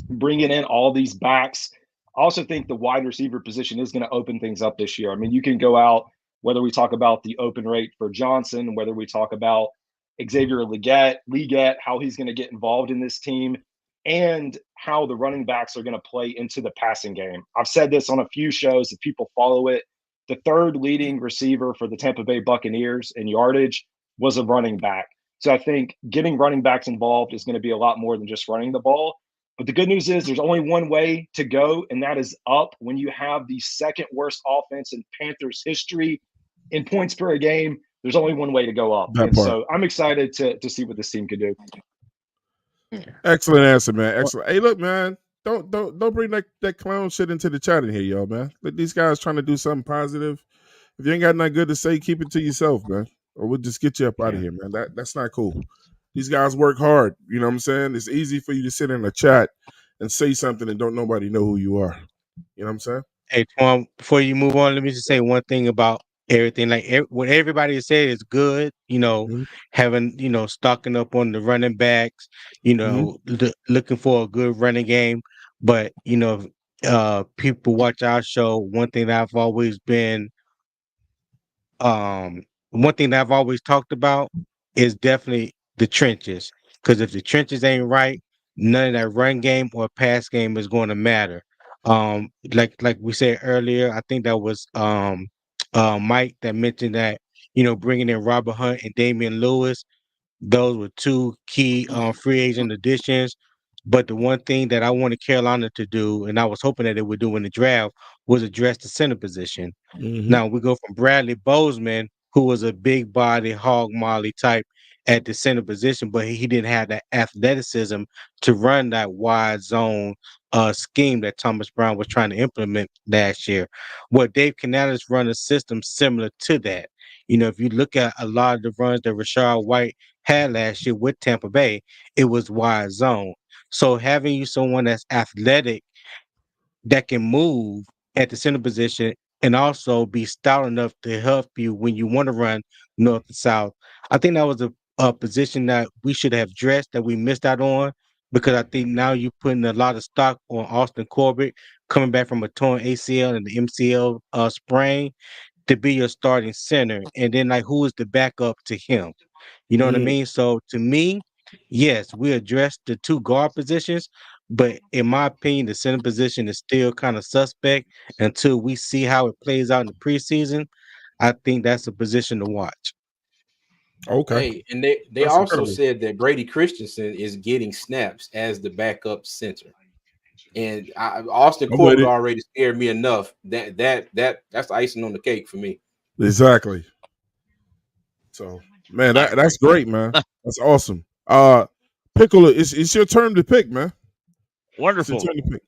bringing in all these backs. I also think the wide receiver position is going to open things up this year. I mean, you can go out, whether we talk about the open rate for Johnson, whether we talk about Xavier Legette, how he's going to get involved in this team, and how the running backs are going to play into the passing game. I've said this on a few shows if people follow it. The 3rd leading receiver for the Tampa Bay Buccaneers in yardage was a running back. So I think getting running backs involved is going to be a lot more than just running the ball. But the good news is there's only one way to go, and that is up. When you have the 2nd worst offense in Panthers history in points per game, there's only one way to go up. So I'm excited to see what this team can do. Excellent answer, man. Excellent. Hey, look, man. Don't bring that clown shit into the chat in here, y'all, man. Let these guys trying to do something positive. If you ain't got nothing good to say, keep it to yourself, man. Or we'll just get you up out of here, man. That's not cool. These guys work hard. You know what I'm saying? It's easy for you to sit in a chat and say something and don't nobody know who you are. You know what I'm saying? Hey, Twan, before you move on, let me just say one thing about everything. Like what everybody said is good. Having stocking up on the running backs. Looking for a good running game. But people watch our show. One thing that I've always talked about is definitely the trenches. Because if the trenches ain't right, none of that run game or pass game is going to matter. Like we said earlier, I think that was Mike that mentioned that bringing in Robert Hunt and Damian Lewis, those were two key free agent additions. But the one thing that I wanted Carolina to do, and I was hoping that they would do in the draft, was address the center position. Now we go from Bradley Bozeman, who was a big body hog molly type at the center position, but he didn't have that athleticism to run that wide zone scheme that Thomas Brown was trying to implement last year. Well, Dave Canales run a system similar to that. If you look at a lot of the runs that Rashad White had last year with Tampa Bay, it was wide zone. So having you someone that's athletic that can move at the center position and also be stout enough to help you when you want to run north and south. I think that was a position that we should have addressed that we missed out on, because I think now you're putting a lot of stock on Austin Corbett coming back from a torn ACL and the MCL sprain to be your starting center. And then like who is the backup to him? You know what I mean? So to me, yes, we addressed the two guard positions, but in my opinion, the center position is still kind of suspect until we see how it plays out in the preseason. I think that's a position to watch. Okay. Hey, and they That's also incredible. said that Brady Christensen is getting snaps as the backup center. And Austin I'm with Corbett it. already scared me enough. That's icing on the cake for me. Exactly. So, man, that's great, man. That's awesome. Pickle, it's your turn to pick, man. Wonderful. It's your turn to pick.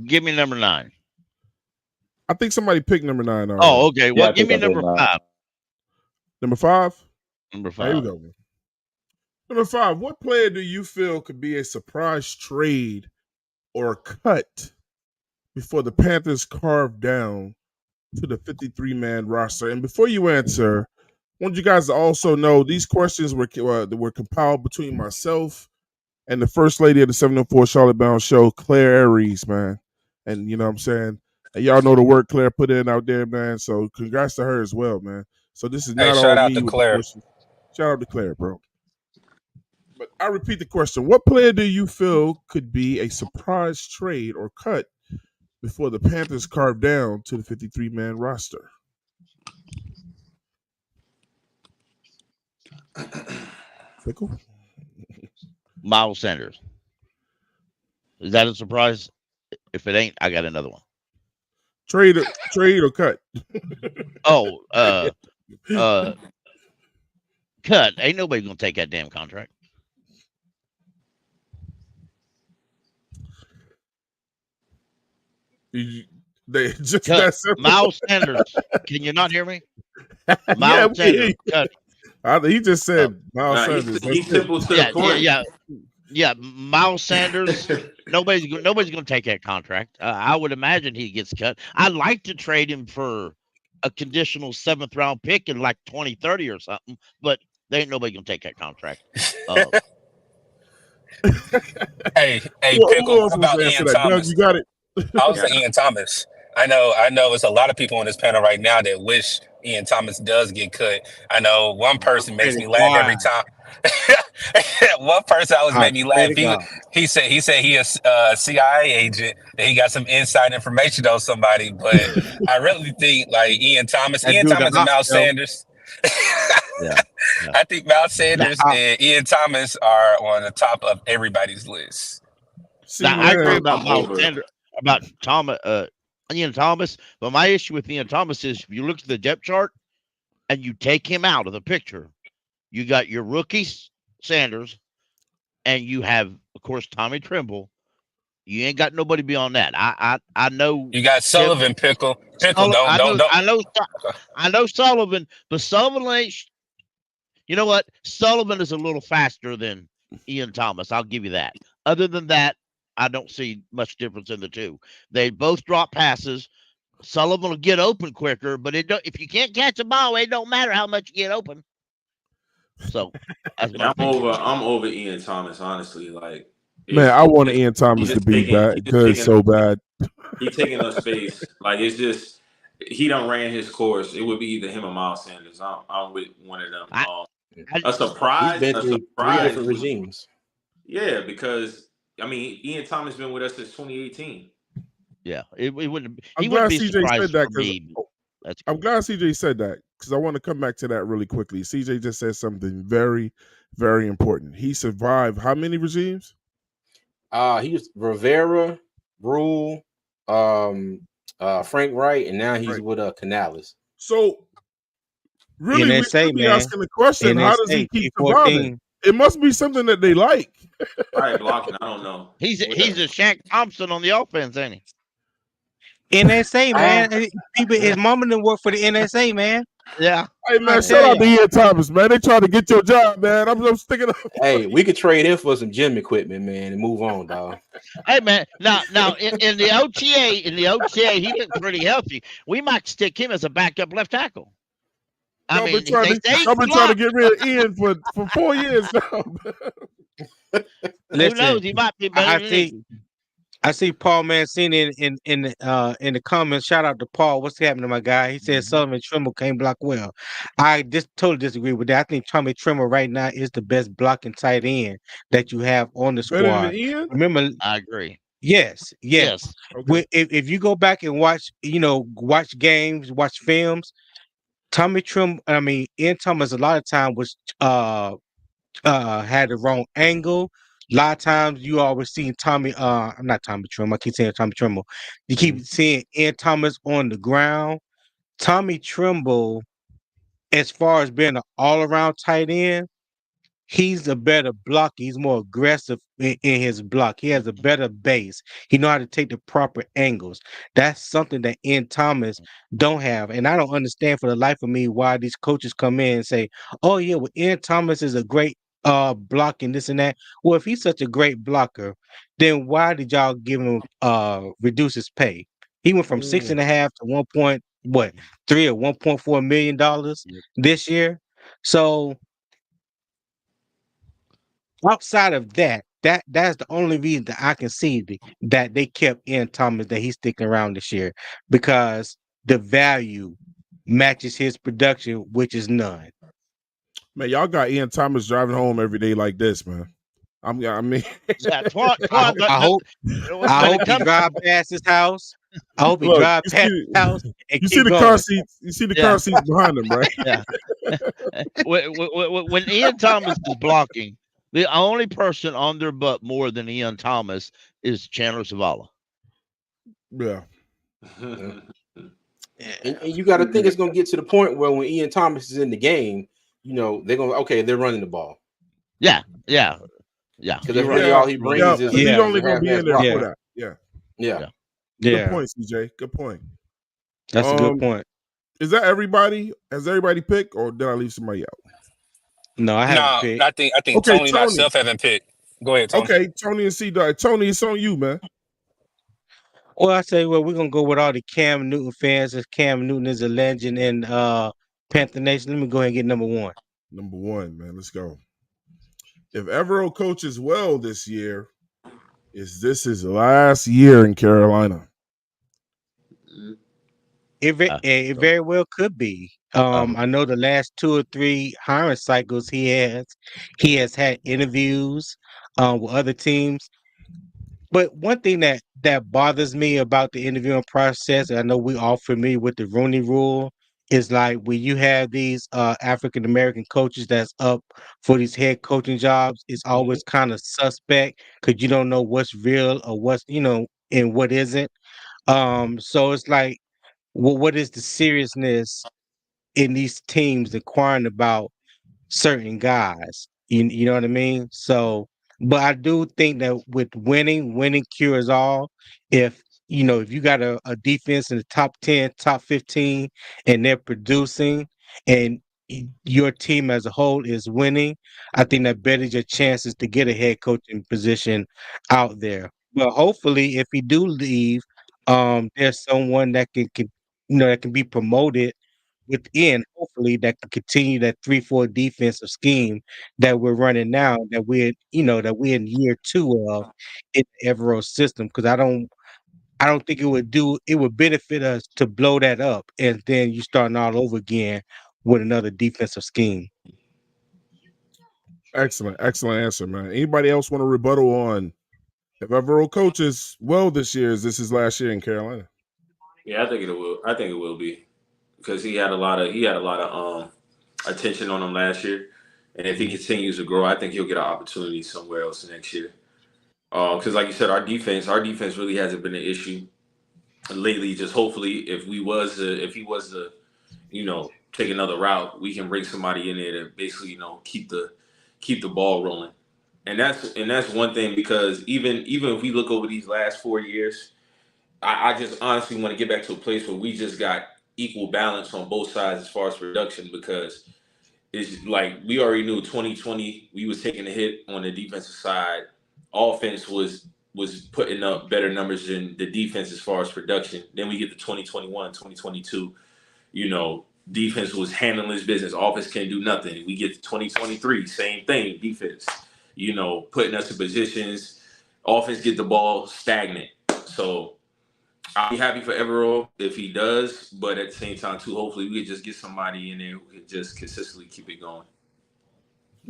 Give me number 9. I think somebody picked number 9 already. Oh, okay. Well, give me number 5. Number 5? Number 5. Here we go, man. Number 5. What player do you feel could be a surprise trade or cut before the Panthers carve down to the 53-man roster? And before you answer, I want you guys to also know these questions were compiled between myself and the first lady of the 704 Charlotte Bound show, Claire Aries, man. And you know what I'm saying? And y'all know the work Claire put in out there, man. So congrats to her as well, man. So this is not shout all out me to with Claire. the questions. Shout out to Claire, bro. But I repeat the question. What player do you feel could be a surprise trade or cut before the Panthers carve down to the 53-man roster? Pickle? Miles Sanders. Is that a surprise? If it ain't, I got another one. Trade or cut? Cut. Ain't nobody gonna take that damn contract. They just cut. that simple. Miles Sanders. Can you not hear me? Miles Sanders. Cut. He just said Miles Sanders. He's simple to the point. Yeah. Miles Sanders. nobody's gonna take that contract. I would imagine he gets cut. I'd like to trade him for a conditional 7th round pick in like 2030 or something, but there ain't nobody gonna take that contract. Hey, Pickle, what about Ian Thomas? Doug, you got it. I was saying Ian Thomas. I know it's a lot of people on this panel right now that wish Ian Thomas does get cut. I know one person makes me laugh every time. One person always made me laugh. He said he is a CIA agent, that he got some inside information on somebody, but I really think like Ian Thomas and Miles Sanders. I think Miles Sanders and Ian Thomas are on the top of everybody's list. I agree about Miles Sanders, about Ian Thomas, but my issue with Ian Thomas is if you look at the depth chart and you take him out of the picture, you got your rookies Sanders, and you have, of course, Tommy Tremble. You ain't got nobody beyond that. I know you got Sullivan. Pickle. I know Sullivan, but Sullivan ain't. You know what? Sullivan is a little faster than Ian Thomas. I'll give you that. Other than that, I don't see much difference in the two. They both drop passes. Sullivan will get open quicker, but if you can't catch a ball, it don't matter how much you get open. So that's my opinion. I'm over Ian Thomas, honestly. Like, Man, I want Ian Thomas to be good so bad. He's taking up space. Like, it's just he done ran his course. It would be either him or Miles Sanders. I'm with one of them. A surprise. He's been through 3 different regimes. Yeah, because I mean, Ian Thomas been with us since 2018. Yeah, it wouldn't. I'm glad CJ said that because I'm glad CJ said that because I want to come back to that really quickly. CJ just said something very, very important. He survived how many regimes? He was Rivera, Rule, Frank Wright, and now he's with Canales. So really, we should be asking the question: how does he keep 14. surviving? It must be something that they like. Probably blocking. I don't know. He's a Shaq Thompson on the offense, ain't he? NSA, man. People, his mama didn't work for the NSA, man. Yeah. Hey, man, shout out to Ian Thomas, man. They trying to get your job, man. I'm sticking up. Hey, we could trade him for some gym equipment, man, and move on, dog. Hey, man. Now, in the OTA, he looks pretty healthy. We might stick him as a backup left tackle. I've been trying to get rid of Ian for 4 years now. Listen, who knows? He might be better. I see Paul Mancini in the comments. Shout out to Paul. What's happening, my guy? He says Sullivan Trimble can't block well. I just totally disagree with that. I think Tommy Trimble right now is the best blocking tight end that you have on the squad. Better than Ian? Remember, I agree. Yes. Okay. If you go back and watch games, watch films, Ian Thomas a lot of time was had the wrong angle. A lot of times you always see not Tommy Trimble. I keep saying Tommy Trimble. You keep seeing Ian Thomas on the ground. Tommy Trimble, as far as being an all-around tight end, he's a better blocker. He's more aggressive in his block. He has a better base. He know how to take the proper angles. That's something that Ian Thomas don't have. And I don't understand for the life of me why these coaches come in and say, oh, yeah, well, Ian Thomas is a great blocking this and that. Well, if he's such a great blocker, then why did y'all give him reduce his pay? He went from 6.5 to 1.3 or $1.4 million this year. So outside of that's the only reason that I can see that they kept Ian Thomas, that he's sticking around this year, because the value matches his production, which is none. Man, y'all got Ian Thomas driving home every day like this, man. I hope he drive past his house. I hope he drive past his house. You see the car seats. You see the car seats behind him, right? Yeah. When Ian Thomas is blocking, the only person on their butt more than Ian Thomas is Chandler Zavala. Yeah. And you got to think it's going to get to the point where when Ian Thomas is in the game, they're going they're running the ball. Yeah. Because that's really all he brings is he's only going to be in there for that. Yeah. Good point, CJ. Good point. That's a good point. Is that everybody? Has everybody picked, or did I leave somebody out? No, I haven't picked. I think Tony and myself haven't picked. Go ahead, Tony. Okay, Tony and C-Dog. Tony, it's on you, man. Well, I say, we're going to go with all the Cam Newton fans, as Cam Newton is a legend in Panther Nation. Let me go ahead and get number one. Number one, man. Let's go. If Evero coaches well this year, is this his last year in Carolina? It very well could be. I know the last 2 or 3 hiring cycles he has had interviews with other teams. But one thing that bothers me about the interviewing process, and I know we all familiar with the Rooney Rule, is like when you have these African American coaches that's up for these head coaching jobs, it's always kind of suspect because you don't know what's real or what's and what isn't. So it's like, what is the seriousness in these teams inquiring about certain guys? You know what I mean? So, but I do think that with winning cures all. If you got a defense in the top 10, top 15, and they're producing, and your team as a whole is winning, I think that betters your chances to get a head coaching position out there. But hopefully, if he do leave, there's someone that can that can be promoted within, hopefully, that can continue that 3-4 defensive scheme that we're running now, that we're in year 2 of in the Evero system. Because I don't think it would benefit us to blow that up and then you starting all over again with another defensive scheme. Excellent answer, man. Anybody else want to rebuttal on if Evero coaches well this year? Is this his last year in Carolina? Yeah, I think it will. I think it will be because he had a lot of attention on him last year, and if he continues to grow, I think he'll get an opportunity somewhere else next year. Because like you said, our defense really hasn't been an issue lately. Just hopefully, if he was to, take another route, we can bring somebody in there to basically, keep the ball rolling. And that's one thing, because even if we look over these last 4 years, I just honestly want to get back to a place where we just got equal balance on both sides as far as production, because it's like we already knew 2020 we was taking a hit on the defensive side. Offense was putting up better numbers than the defense as far as production. Then we get to 2021, 2022, defense was handling his business. Offense can't do nothing. We get to 2023, same thing. Defense, putting us in positions. Offense get the ball stagnant. So I'll be happy for Evero if he does, but at the same time too, hopefully we could just get somebody in there who can just consistently keep it going.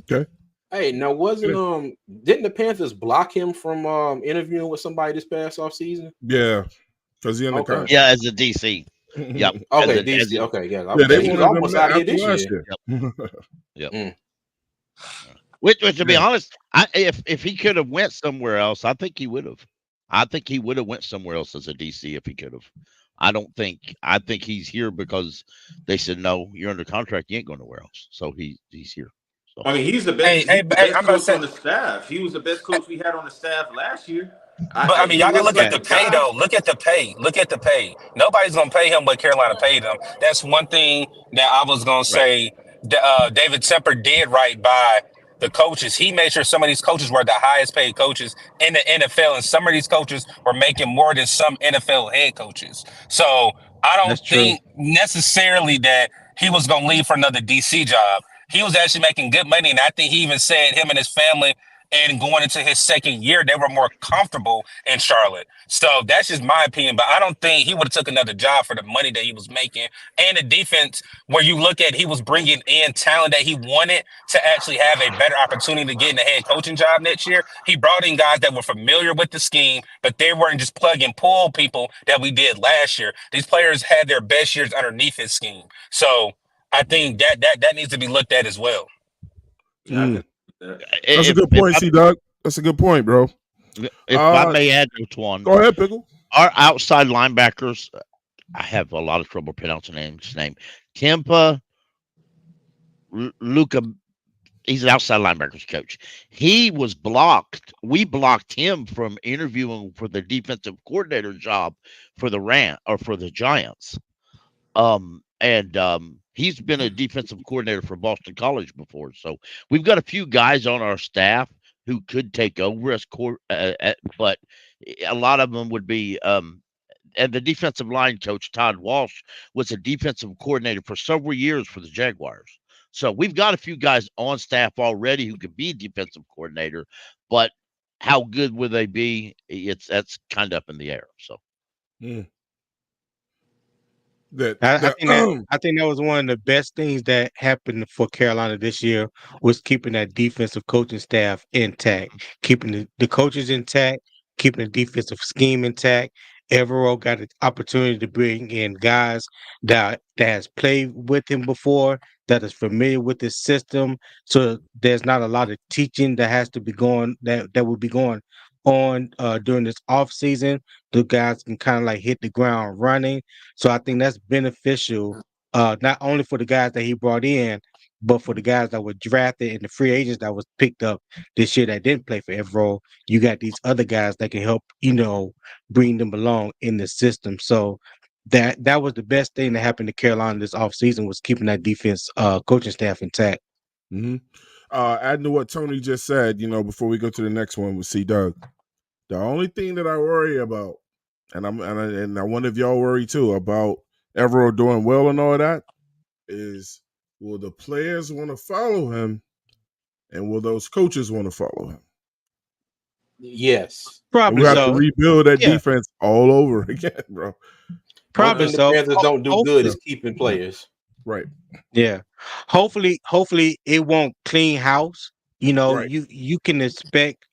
Okay. Hey, now didn't the Panthers block him from interviewing with somebody this past offseason? Yeah, because he in the contract. Yeah, as a DC. Yep. Okay, DC. Okay, yeah. Yeah, they He was wanted almost him out here after this last year. Yep. Which to be honest, if he could have went somewhere else, I think he would have. I think he would have went somewhere else as a DC if he could have. I think he's here because they said, no, you're under contract, you ain't going nowhere else. So he's here. So. I mean, he's the best, coach on the staff. He was the best coach we had on the staff last year. But I mean, y'all gotta look at the pay though. Look at the pay. Nobody's gonna pay him what Carolina paid him. That's one thing that I was gonna say. David Temper did right by the coaches. He made sure some of these coaches were the highest paid coaches in the NFL, and some of these coaches were making more than some NFL head coaches. So I don't think necessarily that he was gonna leave for another DC job. He was actually making good money, and I think he even said him and his family, and going into his second year, they were more comfortable in Charlotte. So that's just my opinion. But I don't think he would have took another job for the money that he was making. And the defense, where you look at, he was bringing in talent that he wanted to actually have a better opportunity to get in the head coaching job next year. He brought in guys that were familiar with the scheme, but they weren't just plug and pull people that we did last year. These players had their best years underneath his scheme. So I think that needs to be looked at as well. That's a good point, C-Doug. That's a good point, bro. If I may add to one. Go ahead, Pickle. Our outside linebackers, I have a lot of trouble pronouncing his name. Timpa Luca, he's an outside linebackers coach. He was blocked. We blocked him from interviewing for the defensive coordinator job for the Giants. He's been a defensive coordinator for Boston College before. So we've got a few guys on our staff who could take over as but a lot of them would be and the defensive line coach, Todd Walsh, was a defensive coordinator for several years for the Jaguars. So we've got a few guys on staff already who could be defensive coordinator, but how good will they be? That's kind of up in the air. So I think that was one of the best things that happened for Carolina this year was keeping that defensive coaching staff intact, keeping the coaches intact, keeping the defensive scheme intact. Evero got an opportunity to bring in guys that has played with him before, that is familiar with the system. So there's not a lot of teaching that has to be going that will be going on during this off season. The guys can kind of like hit the ground running. So I think that's beneficial, not only for the guys that he brought in, but for the guys that were drafted and the free agents that was picked up this year that didn't play for Evero. You got these other guys that can help, bring them along in the system. So that was the best thing that happened to Carolina this offseason was keeping that defense coaching staff intact. Adding to what Tony just said, before we go to the next one with C-Doug, the only thing that I worry about and I wonder if y'all worry too about Evero doing well and all of that. Is will the players want to follow him, and will those coaches want to follow him? Yes. And we have to rebuild that defense all over again, bro. One thing the Panthers don't do good is keeping players. Right. Yeah. Hopefully it won't clean house. You know, Right. you can expect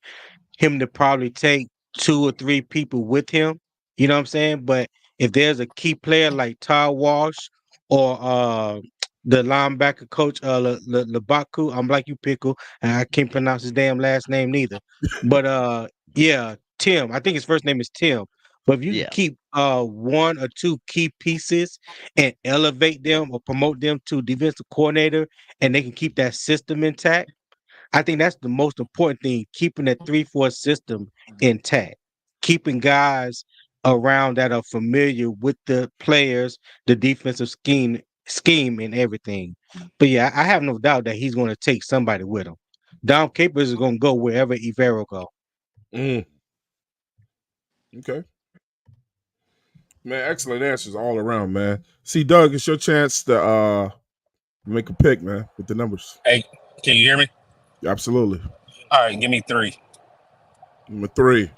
him to probably take 2 or 3 people with him. You know what I'm saying? But if there's a key player like Todd Walsh or the linebacker coach Labaku, I'm like you, Pickle, and I can't pronounce his damn last name neither. But yeah, Tim. I think his first name is Tim. But if you can keep 1 or 2 key pieces and elevate them or promote them to defensive coordinator, and they can keep that system intact, I think that's the most important thing, keeping that 3-4 system intact, keeping guys around that are familiar with the players, the defensive scheme and everything. But yeah, I have no doubt that he's going to take somebody with him. Dom Capers is going to go wherever Evero go. Okay. Man, excellent answers all around, man. See, Doug, it's your chance to make a pick, man, with the numbers. Hey, can you hear me? Absolutely. All right, give me 3. Number 3.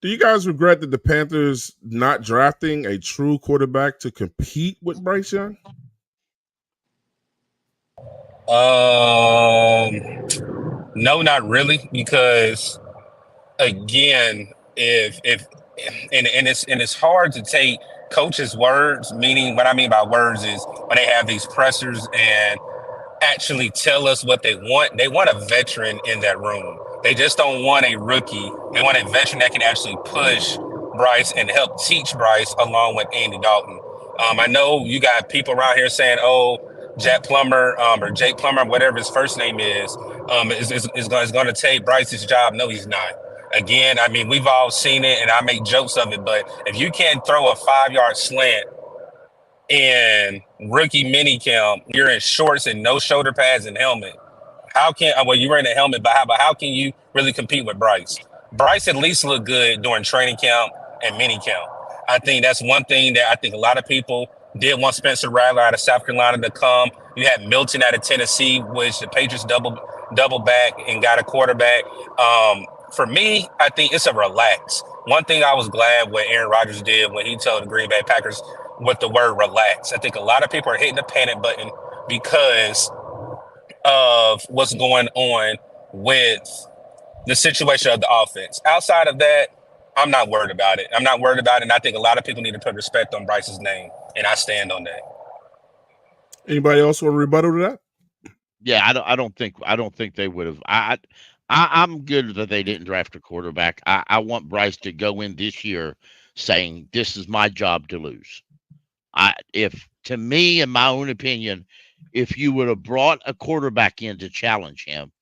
Do you guys regret that the Panthers not drafting a true quarterback to compete with Bryce Young? No, not really, because again, if and it's hard to take coaches' words. Meaning, what I mean by words is when they have these pressers and actually tell us what they want. They want a veteran in that room. They just don't want a rookie. They want a veteran that can actually push Bryce and help teach Bryce along with Andy Dalton. I know you got people around here saying, "Oh, Jack Plummer or Jake Plummer, whatever his first name is going to take Bryce's job." No, he's not. Again, I mean, we've all seen it, and I make jokes of it. But if you can't throw a 5-yard slant in rookie minicamp, you're in shorts and no shoulder pads and helmet. How can you wearing a helmet, but how can you really compete with Bryce? Bryce at least looked good during training camp and minicamp. I think that's one thing that I think a lot of people did want Spencer Rattler out of South Carolina to come. You had Milton out of Tennessee, which the Patriots double back and got a quarterback. For me, I think it's a relax. One thing I was glad what Aaron Rodgers did when he told the Green Bay Packers with the word relax. I think a lot of people are hitting the panic button because of what's going on with the situation of the offense. Outside of that, I'm not worried about it. I'm not worried about it, and I think a lot of people need to put respect on Bryce's name, and I stand on that. Anybody else want to rebuttal to that? Yeah, I don't think they would have. I'm good that they didn't draft a quarterback. I want Bryce to go in this year saying this is my job to lose. If to me, in my own opinion, if you would have brought a quarterback in to challenge him,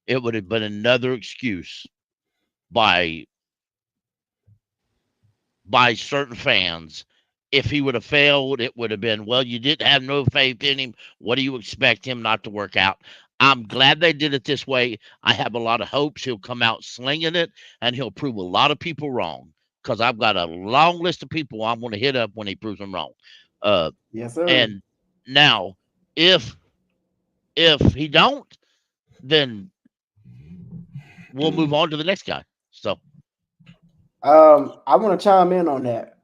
it would have been another excuse by certain fans. If he would have failed, it would have been, well, you didn't have no faith in him. What do you expect him not to work out? I'm glad they did it this way. I have a lot of hopes he'll come out slinging it, and he'll prove a lot of people wrong, because I've got a long list of people I'm going to hit up when he proves them wrong. Yes, sir. And now, if he don't, then we'll move on to the next guy. So, I want to chime in on that.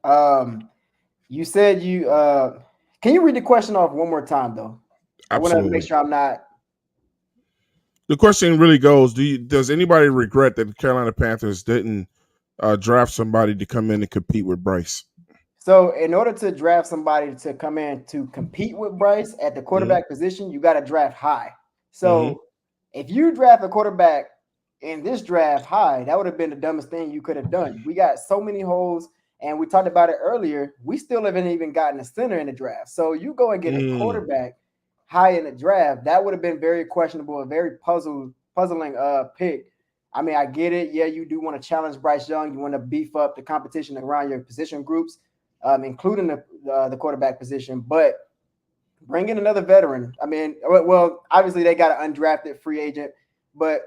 You said you can you read the question off one more time though? I want to make sure I'm not. The question really goes: does anybody regret that the Carolina Panthers didn't draft somebody to come in and compete with Bryce? So, in order to draft somebody to come in to compete with Bryce at the quarterback position, you got to draft high. So, if you draft a quarterback in this draft high, that would have been the dumbest thing you could have done. We got so many holes, and we talked about it earlier. We still haven't even gotten a center in the draft. So, you go and get a quarterback high in the draft. That would have been very questionable, a very puzzling pick. I mean, I get it. Yeah, you do want to challenge Bryce Young. You want to beef up the competition around your position groups, including the quarterback position. But bring in another veteran. I mean, well, obviously they got an undrafted free agent. But,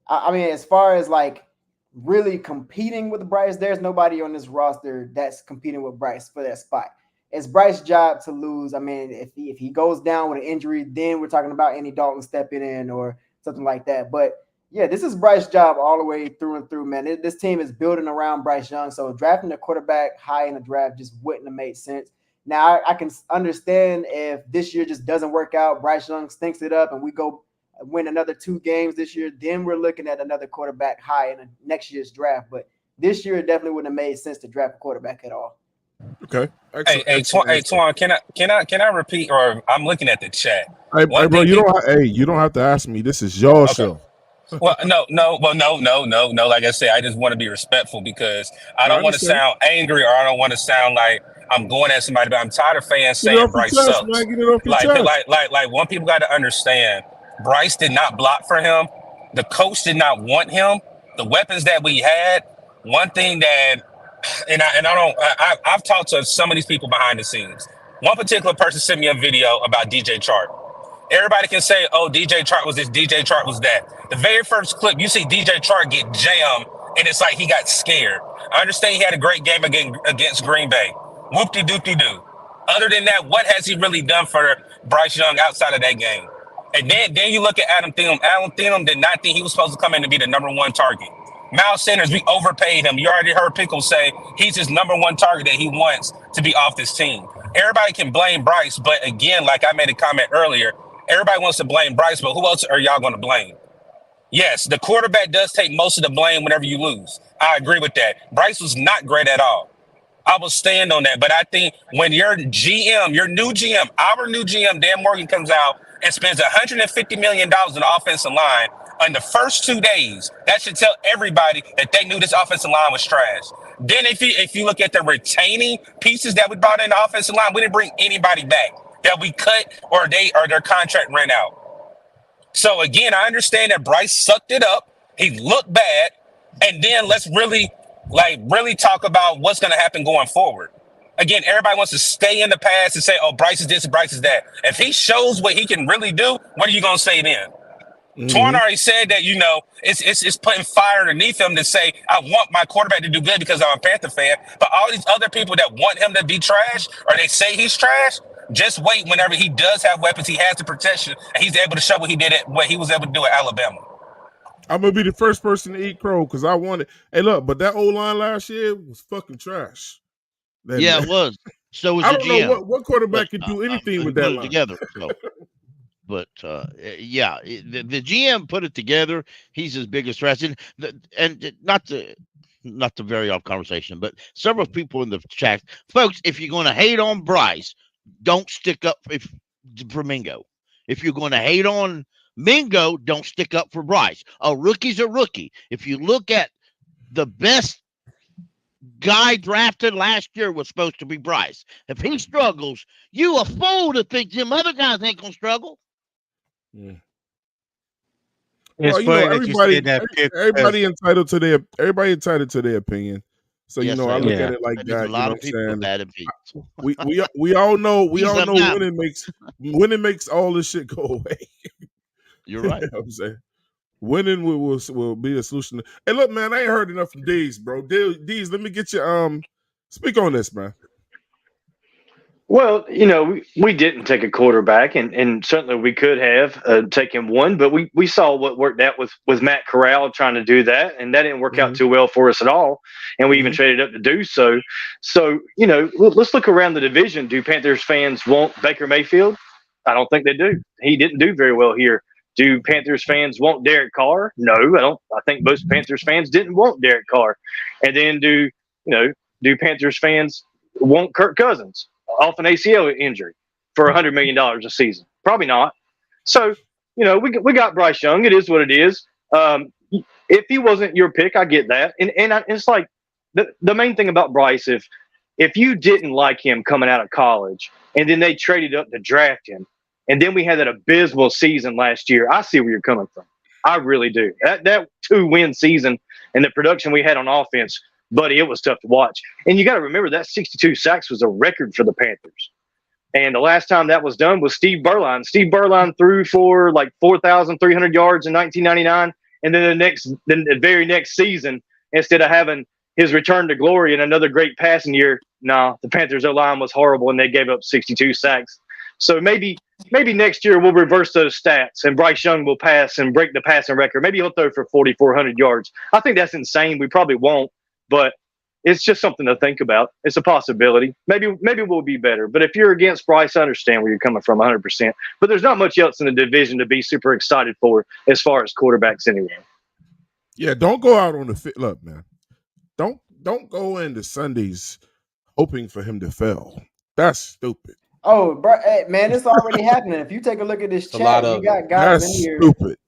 I mean, as far as like really competing with Bryce. There's nobody on this roster that's competing with Bryce for that spot. It's Bryce's job to lose. I mean, if he goes down with an injury, then we're talking about Andy Dalton stepping in or something like that. But yeah, this is Bryce's job all the way through and through, man. This team is building around Bryce Young, so drafting a quarterback high in the draft just wouldn't have made sense. Now, I can understand if this year just doesn't work out, Bryce Young stinks it up, and we go win another 2 games this year, then we're looking at another quarterback high in next year's draft. But this year, it definitely wouldn't have made sense to draft a quarterback at all. Okay. Hey, Twan, can I repeat? Or I'm looking at the chat. Hey, bro, you don't have to ask me. This is your show. Well, no. Like I said, I just want to be respectful because I don't want to sound angry or I don't want to sound like I'm going at somebody. But I'm tired of fans saying Bryce sucks. Like one people got to understand, Bryce did not block for him. The coach did not want him. The weapons that we had. One thing that, I've talked to some of these people behind the scenes. One particular person sent me a video about DJ Chark. Everybody can say, oh, DJ Chark was this, DJ Chark was that. The very first clip, you see DJ Chark get jammed, and it's like he got scared. I understand he had a great game against Green Bay. Whoop-de-doop-de-doo. Other than that, what has he really done for Bryce Young outside of that game? And then you look at Adam Thielen. Adam Thielen did not think he was supposed to come in to be the number 1 target. Miles Sanders, we overpaid him. You already heard Pickles say he's his number 1 target that he wants to be off this team. Everybody can blame Bryce, but again, like I made a comment earlier, everybody wants to blame Bryce, but who else are y'all going to blame? Yes, the quarterback does take most of the blame whenever you lose. I agree with that. Bryce was not great at all. I will stand on that. But I think when your GM, your new GM, our new GM, Dan Morgan, comes out and spends $150 million on the offensive line on the first 2 days, that should tell everybody that they knew this offensive line was trash. Then if you look at the retaining pieces that we brought in the offensive line, we didn't bring anybody back that we cut or their contract ran out. So again, I understand that Bryce sucked it up. He looked bad. And then let's really talk about what's going to happen going forward. Again, everybody wants to stay in the past and say, oh, Bryce is this, Bryce is that. If he shows what he can really do, what are you going to say then? Mm-hmm. Twan already said that, it's putting fire underneath him to say, I want my quarterback to do good because I'm a Panther fan. But all these other people that want him to be trash or they say he's trash, just wait. Whenever he does have weapons, he has the protection, and he's able to show what he was able to do at Alabama. I'm gonna be the first person to eat crow because I wanted. Hey, look, but that O-line last year was fucking trash. It was. So was I the don't GM. know what quarterback could do anything with that line together. So. But the GM put it together. He's his biggest threat, and not to vary off conversation, but several people in the chat, folks. If you're going to hate on Bryce, don't stick up for Mingo. If you're going to hate on Mingo, don't stick up for Bryce. A rookie's a rookie. If you look at the best guy drafted last year was supposed to be Bryce. If he struggles, you a fool to think them other guys ain't gonna struggle. Yeah. It's well, funny everybody entitled to their opinion. So yes, I look at it like that. A lot of people with bad opinions. We all know winning makes all this shit go away. You're right. You know what I'm saying? Winning will be a solution. Hey, look, man, I ain't heard enough from Deez, bro. Deez, let me get you speak on this, man. Well, we didn't take a quarterback, and certainly we could have taken one, but we saw what worked out with Matt Corral trying to do that, and that didn't work out too well for us at all, and we even traded up to do so. So, let's look around the division. Do Panthers fans want Baker Mayfield? I don't think they do. He didn't do very well here. Do Panthers fans want Derek Carr? No, I don't. I think most Panthers fans didn't want Derek Carr. And then do Panthers fans want Kirk Cousins off an ACL injury for $100 million a season? Probably not. So, we got Bryce Young. It is what it is. If he wasn't your pick, I get that. And it's like the main thing about Bryce, if you didn't like him coming out of college and then they traded up to draft him, and then we had that abysmal season last year, I see where you're coming from. I really do. That 2-win season and the production we had on offense, buddy, it was tough to watch. And you got to remember that 62 sacks was a record for the Panthers. And the last time that was done was Steve Berline. Steve Berline threw for like 4,300 yards in 1999. And then the very next season, instead of having his return to glory and another great passing year. No, the Panthers' O-line was horrible and they gave up 62 sacks. So maybe next year we'll reverse those stats and Bryce Young will pass and break the passing record. Maybe he'll throw for 4,400 yards. I think that's insane. We probably won't, but it's just something to think about. It's a possibility. Maybe we'll be better. But if you're against Bryce, I understand where you're coming from 100%. But there's not much else in the division to be super excited for as far as quarterbacks anyway. Yeah, don't go out on the fit. Look, man, don't go into Sundays hoping for him to fail. That's stupid. Oh, bro, hey, man, it's already happening. If you take a look at this chat, you got guys in here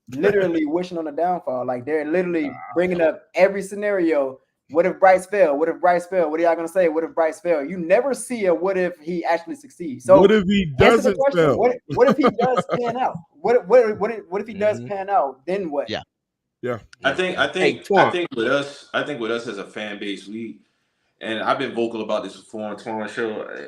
literally wishing on the downfall. Like they're literally bringing up every scenario. What if Bryce failed? What if Bryce failed? What are y'all gonna say? What if Bryce failed? You never see a what if he actually succeeds. So what if he doesn't fail? What if he does pan out? What if he does pan out? Then what? Yeah. I think with us as a fan base, and I've been vocal about this before on Twan Show.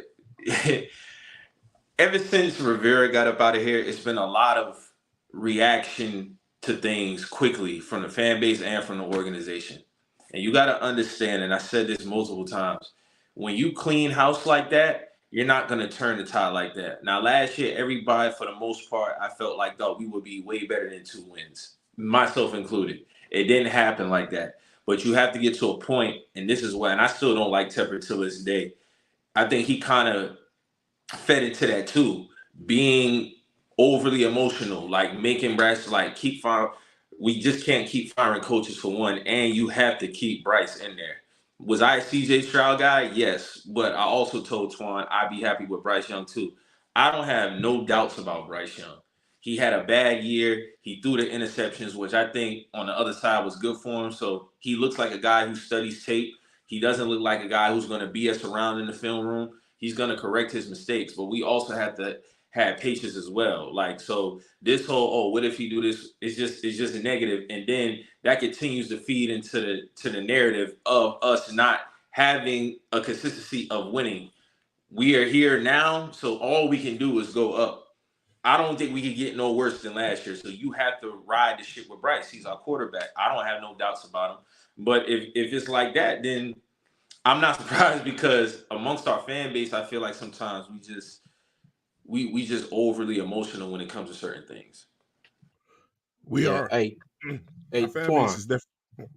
Ever since Rivera got up out of here, it's been a lot of reaction to things quickly from the fan base and from the organization. And you got to understand, and I said this multiple times, when you clean house like that, you're not going to turn the tide like that. Now, last year, everybody, for the most part, I felt like, we would be way better than 2 wins, myself included. It didn't happen like that. But you have to get to a point, and this is why, and I still don't like Tepper till this day. I think he kind of fed into that too, being overly emotional, like making Bryce keep firing. We just can't keep firing coaches for one, and you have to keep Bryce in there. Was I a CJ Stroud guy? Yes, but I also told Twan I'd be happy with Bryce Young too. I don't have no doubts about Bryce Young. He had a bad year. He threw the interceptions, which I think on the other side was good for him. So he looks like a guy who studies tape. He doesn't look like a guy who's going to BS around in the film room. He's going to correct his mistakes, but we also have to have patience as well. So this whole, what if he do this? It's just a negative. And then that continues to feed into the narrative of us not having a consistency of winning. We are here now, so all we can do is go up. I don't think we can get no worse than last year. So you have to ride the shit with Bryce. He's our quarterback. I don't have no doubts about him. But if it's like that, then I'm not surprised, because amongst our fan base, I feel like sometimes we just overly emotional when it comes to certain things. We are. Hey, our fan base is different.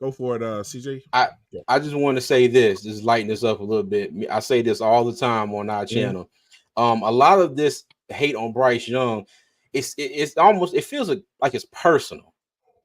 Go for it, CJ. I just want to say this. Just lighten this up a little bit. I say this all the time on our channel. A lot of this hate on Bryce Young, it's almost, it feels like it's personal.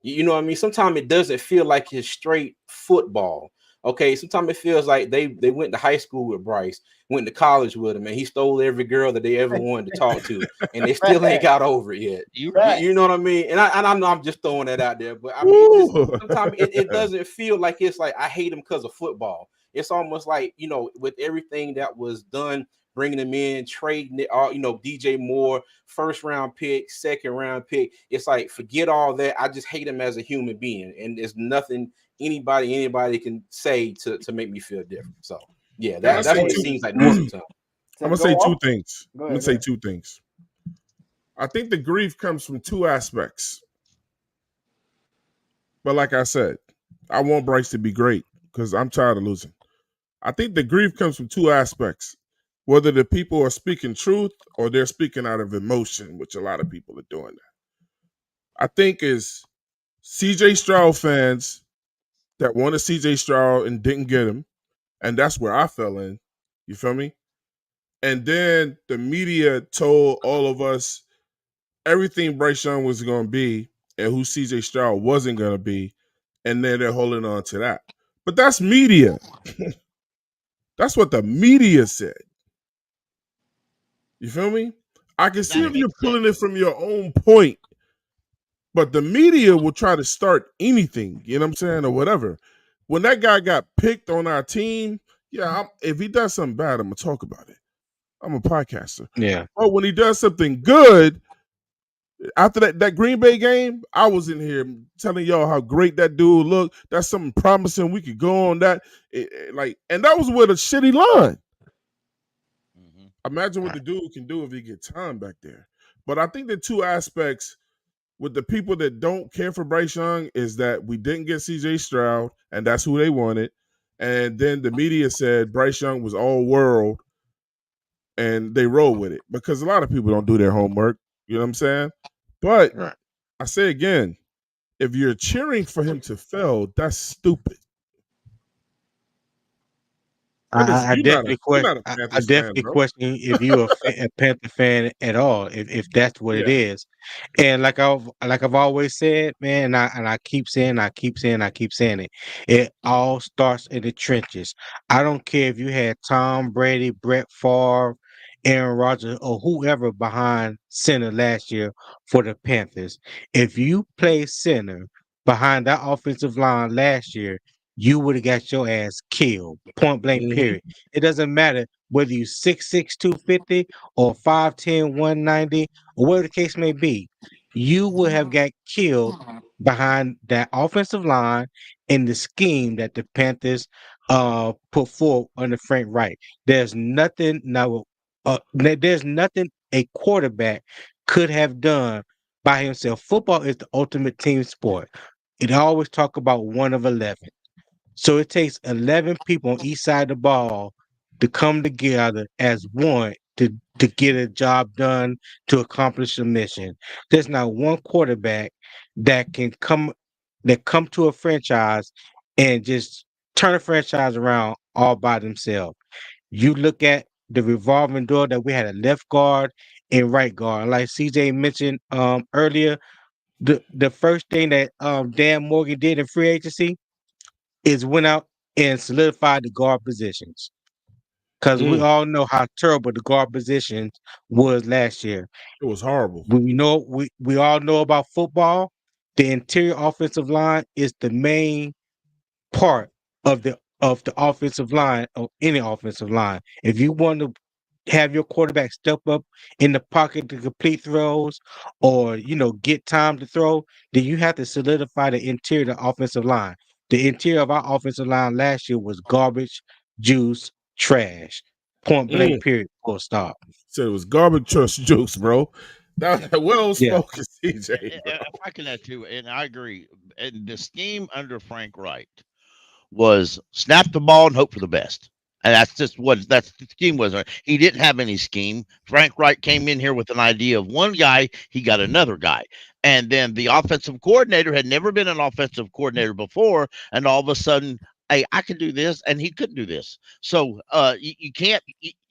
You know what I mean? Sometimes it doesn't feel like it's straight football. Okay, sometimes it feels like they went to high school with Bryce, went to college with him, and he stole every girl that they ever wanted to talk to, and they still ain't got over it yet. You know what I mean? And I know I'm just throwing that out there, but I mean, sometimes it doesn't feel like it's like I hate him because of football. It's almost like, with everything that was done, bringing him in, trading it all, DJ Moore, first round pick, second round pick. It's like, forget all that. I just hate him as a human being, and there's nothing anybody can say to make me feel different. So yeah, that's what it seems like most of the time. I'm gonna say two things. I'm gonna say two things. I think the grief comes from two aspects. But like I said, I want Bryce to be great because I'm tired of losing. I think the grief comes from two aspects. Whether the people are speaking truth or they're speaking out of emotion, which a lot of people are doing that. I think is CJ Stroud fans that wanted CJ Stroud and didn't get him. And that's where I fell in. You feel me? And then the media told all of us everything Bryce Young was going to be and who CJ Stroud wasn't going to be. And then they're holding on to that. But that's media. That's what the media said. You feel me? I can see if you're pulling it from your own point. But the media will try to start anything, you know what I'm saying, or whatever. When that guy got picked on our team, if he does something bad, I'm going to talk about it. I'm a podcaster. Yeah. But when he does something good, after that Green Bay game, I was in here telling y'all how great that dude looked. That's something promising. We could go on that. And that was with a shitty line. Imagine what the dude can do if he gets time back there. But I think the two aspects with the people that don't care for Bryce Young is that we didn't get CJ Stroud, and that's who they wanted. And then the media said Bryce Young was all world, and they roll with it because a lot of people don't do their homework. You know what I'm saying? But I say again, if you're cheering for him to fail, that's stupid. I definitely You're not question. a I Panthers fan, definitely bro. question if you're a Panther fan at all, if that's what it is. And like I've always said, man, and I keep saying, it. It all starts in the trenches. I don't care if you had Tom Brady, Brett Favre, Aaron Rodgers, or whoever behind center last year for the Panthers. If you play center behind that offensive line last year, you would have got your ass killed. Point blank, period. It doesn't matter whether you 6'6", 250 or 5'10", 190, or whatever the case may be. You would have got killed behind that offensive line in the scheme that the Panthers put forward under Frank Wright. There's nothing a quarterback could have done by himself. Football is the ultimate team sport. It always talk about 1 of 11. So it takes 11 people on each side of the ball to come together as one to get a job done, to accomplish a mission. There's not one quarterback that can come to a franchise and just turn a franchise around all by themselves. You look at the revolving door that we had a left guard and right guard. Like CJ mentioned earlier, the first thing that Dan Morgan did in free agency is went out and solidified the guard positions. Because we all know how terrible the guard positions was last year. It was horrible. We all know about football. The interior offensive line is the main part of the offensive line, or any offensive line. If you want to have your quarterback step up in the pocket to complete throws, or get time to throw, then you have to solidify the interior of the offensive line. The interior of our offensive line last year was garbage, juice, trash. Point blank, period, full stop. Said it was garbage juice, bro. That well spoken, CJ. If I can add too, and I agree. And the scheme under Frank Wright was snap the ball and hope for the best. And that's just what the scheme was. He didn't have any scheme. Frank Wright came in here with an idea of one guy, he got another guy. And then the offensive coordinator had never been an offensive coordinator before. And all of a sudden, hey, I can do this, and he couldn't do this. So you can't.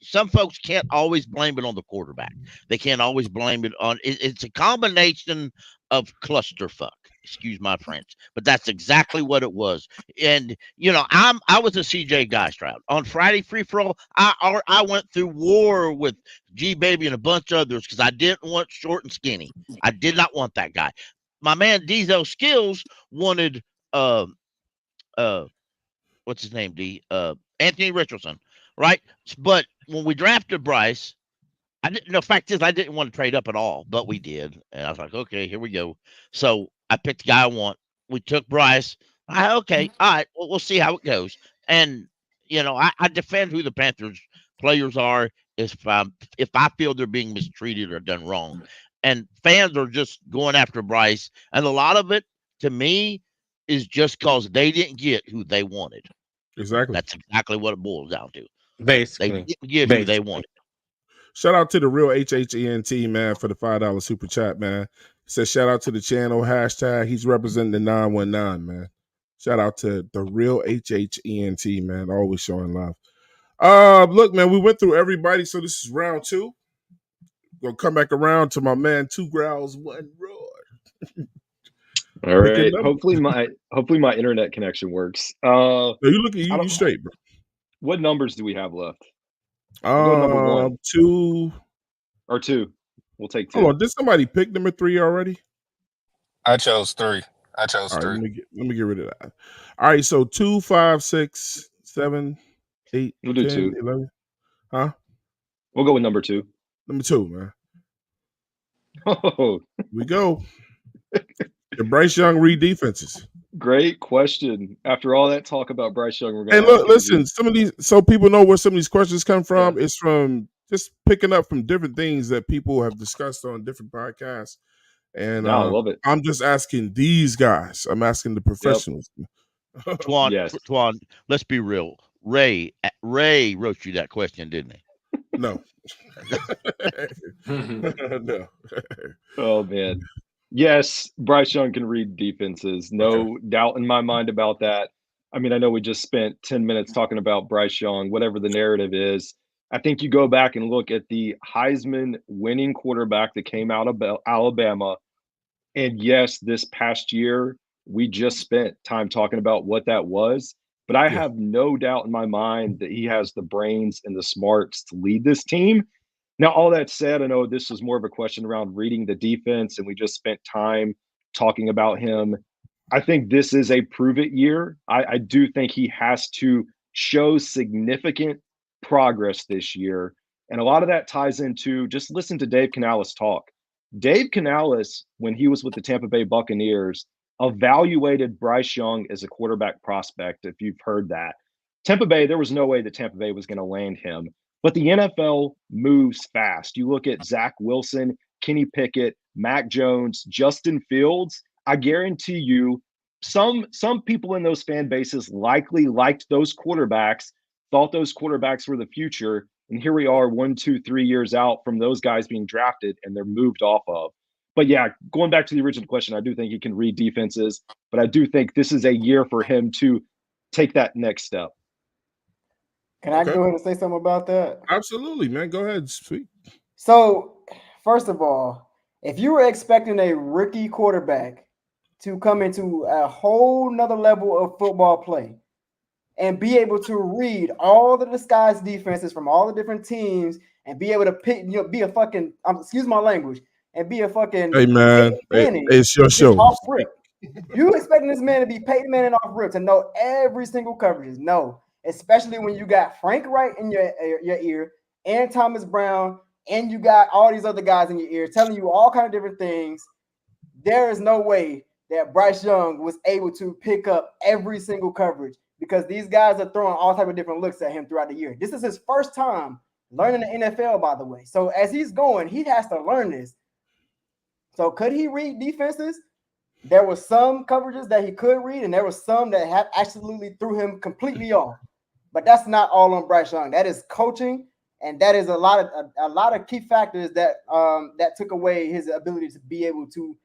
Some folks can't always blame it on the quarterback. They can't always blame it on. It's a combination of clusterfuck. Excuse my French, but that's exactly what it was. And I was a CJ guy, Stroud. On Friday Free For All, I went through war with G Baby and a bunch of others because I didn't want short and skinny. I did not want that guy. My man Diesel Skills wanted what's his name? Anthony Richardson, right? But when we drafted Bryce, I didn't. The fact is, I didn't want to trade up at all, but we did, and I was like, okay, here we go. So I picked the guy I want. We took Bryce. Okay, all right. Well, we'll see how it goes. And I defend who the Panthers players are if I feel they're being mistreated or done wrong, and fans are just going after Bryce, and a lot of it, to me, is just because they didn't get who they wanted. Exactly. That's exactly what it boils down to. Basically, they didn't get who they wanted. Shout out to the real HHENT, man, for the $5 super chat, man. He says, shout out to the channel, hashtag, he's representing the 919, man. Shout out to the real HHENT, man, always showing love. Look, man, we went through everybody, so this is round 2. Gonna come back around to my man, 2 growls, 1 roar. All right. Hopefully my internet connection works. No, you straight, bro. What numbers do we have left? We'll go number 1. 2 or 2. We'll take 2. Hold on, did somebody pick number 3 already? I chose 3. All right, let me get rid of that. All right, so 2, 5, 6, 7, 8, we'll do 10, 2. 11. Huh? We'll go with number 2. Number 2, man. Oh, we go. The Bryce Young read defenses. Great question. After all that talk about Bryce Young, we're going. Hey, look, listen. Some of these, so people know where some of these questions come from. Yeah. It's from just picking up from different things that people have discussed on different podcasts. And No, I love it. I'm just asking these guys. I'm asking the professionals. Tuan, let's be real. Ray wrote you that question, didn't he? No. No. Oh man. Yes, Bryce Young can read defenses. No doubt in my mind about that. I mean, I know we just spent 10 minutes talking about Bryce Young, whatever the narrative is. I think you go back and look at the Heisman winning quarterback that came out of Alabama. And yes, this past year, we just spent time talking about what that was. But I have no doubt in my mind that he has the brains and the smarts to lead this team. Now, all that said, I know this was more of a question around reading the defense, and we just spent time talking about him. I think this is a prove it year. I do think he has to show significant progress this year. And a lot of that ties into just listen to Dave Canales talk. Dave Canales, when he was with the Tampa Bay Buccaneers, evaluated Bryce Young as a quarterback prospect, if you've heard that. Tampa Bay, there was no way that Tampa Bay was going to land him. But the NFL moves fast. You look at Zach Wilson, Kenny Pickett, Mac Jones, Justin Fields. I guarantee you, some people in those fan bases likely liked those quarterbacks, thought those quarterbacks were the future. And here we are 1, 2, 3 years out from those guys being drafted and they're moved off of. But yeah, going back to the original question, I do think he can read defenses, but I do think this is a year for him to take that next step. Can I go ahead and say something about that? Absolutely, man. Go ahead, speak. So, first of all, if you were expecting a rookie quarterback to come into a whole nother level of football play and be able to read all the disguised defenses from all the different teams and be able to pick, be a fucking, excuse my language, and be a fucking hey man, it's your show. Off rip. You expecting this man to be Peyton Manning off rip to know every single coverages? No, especially when you got Frank Wright in your ear and Thomas Brown, and you got all these other guys in your ear telling you all kind of different things. There is no way that Bryce Young was able to pick up every single coverage because these guys are throwing all type of different looks at him throughout the year. This is his first time learning the NFL, by the way. So as he's going, he has to learn this. So could he read defenses? There were some coverages that he could read, and there were some that had absolutely threw him completely off. But that's not all on Bryce Young. That is coaching, and that is a lot of key factors that that took away his ability to be able to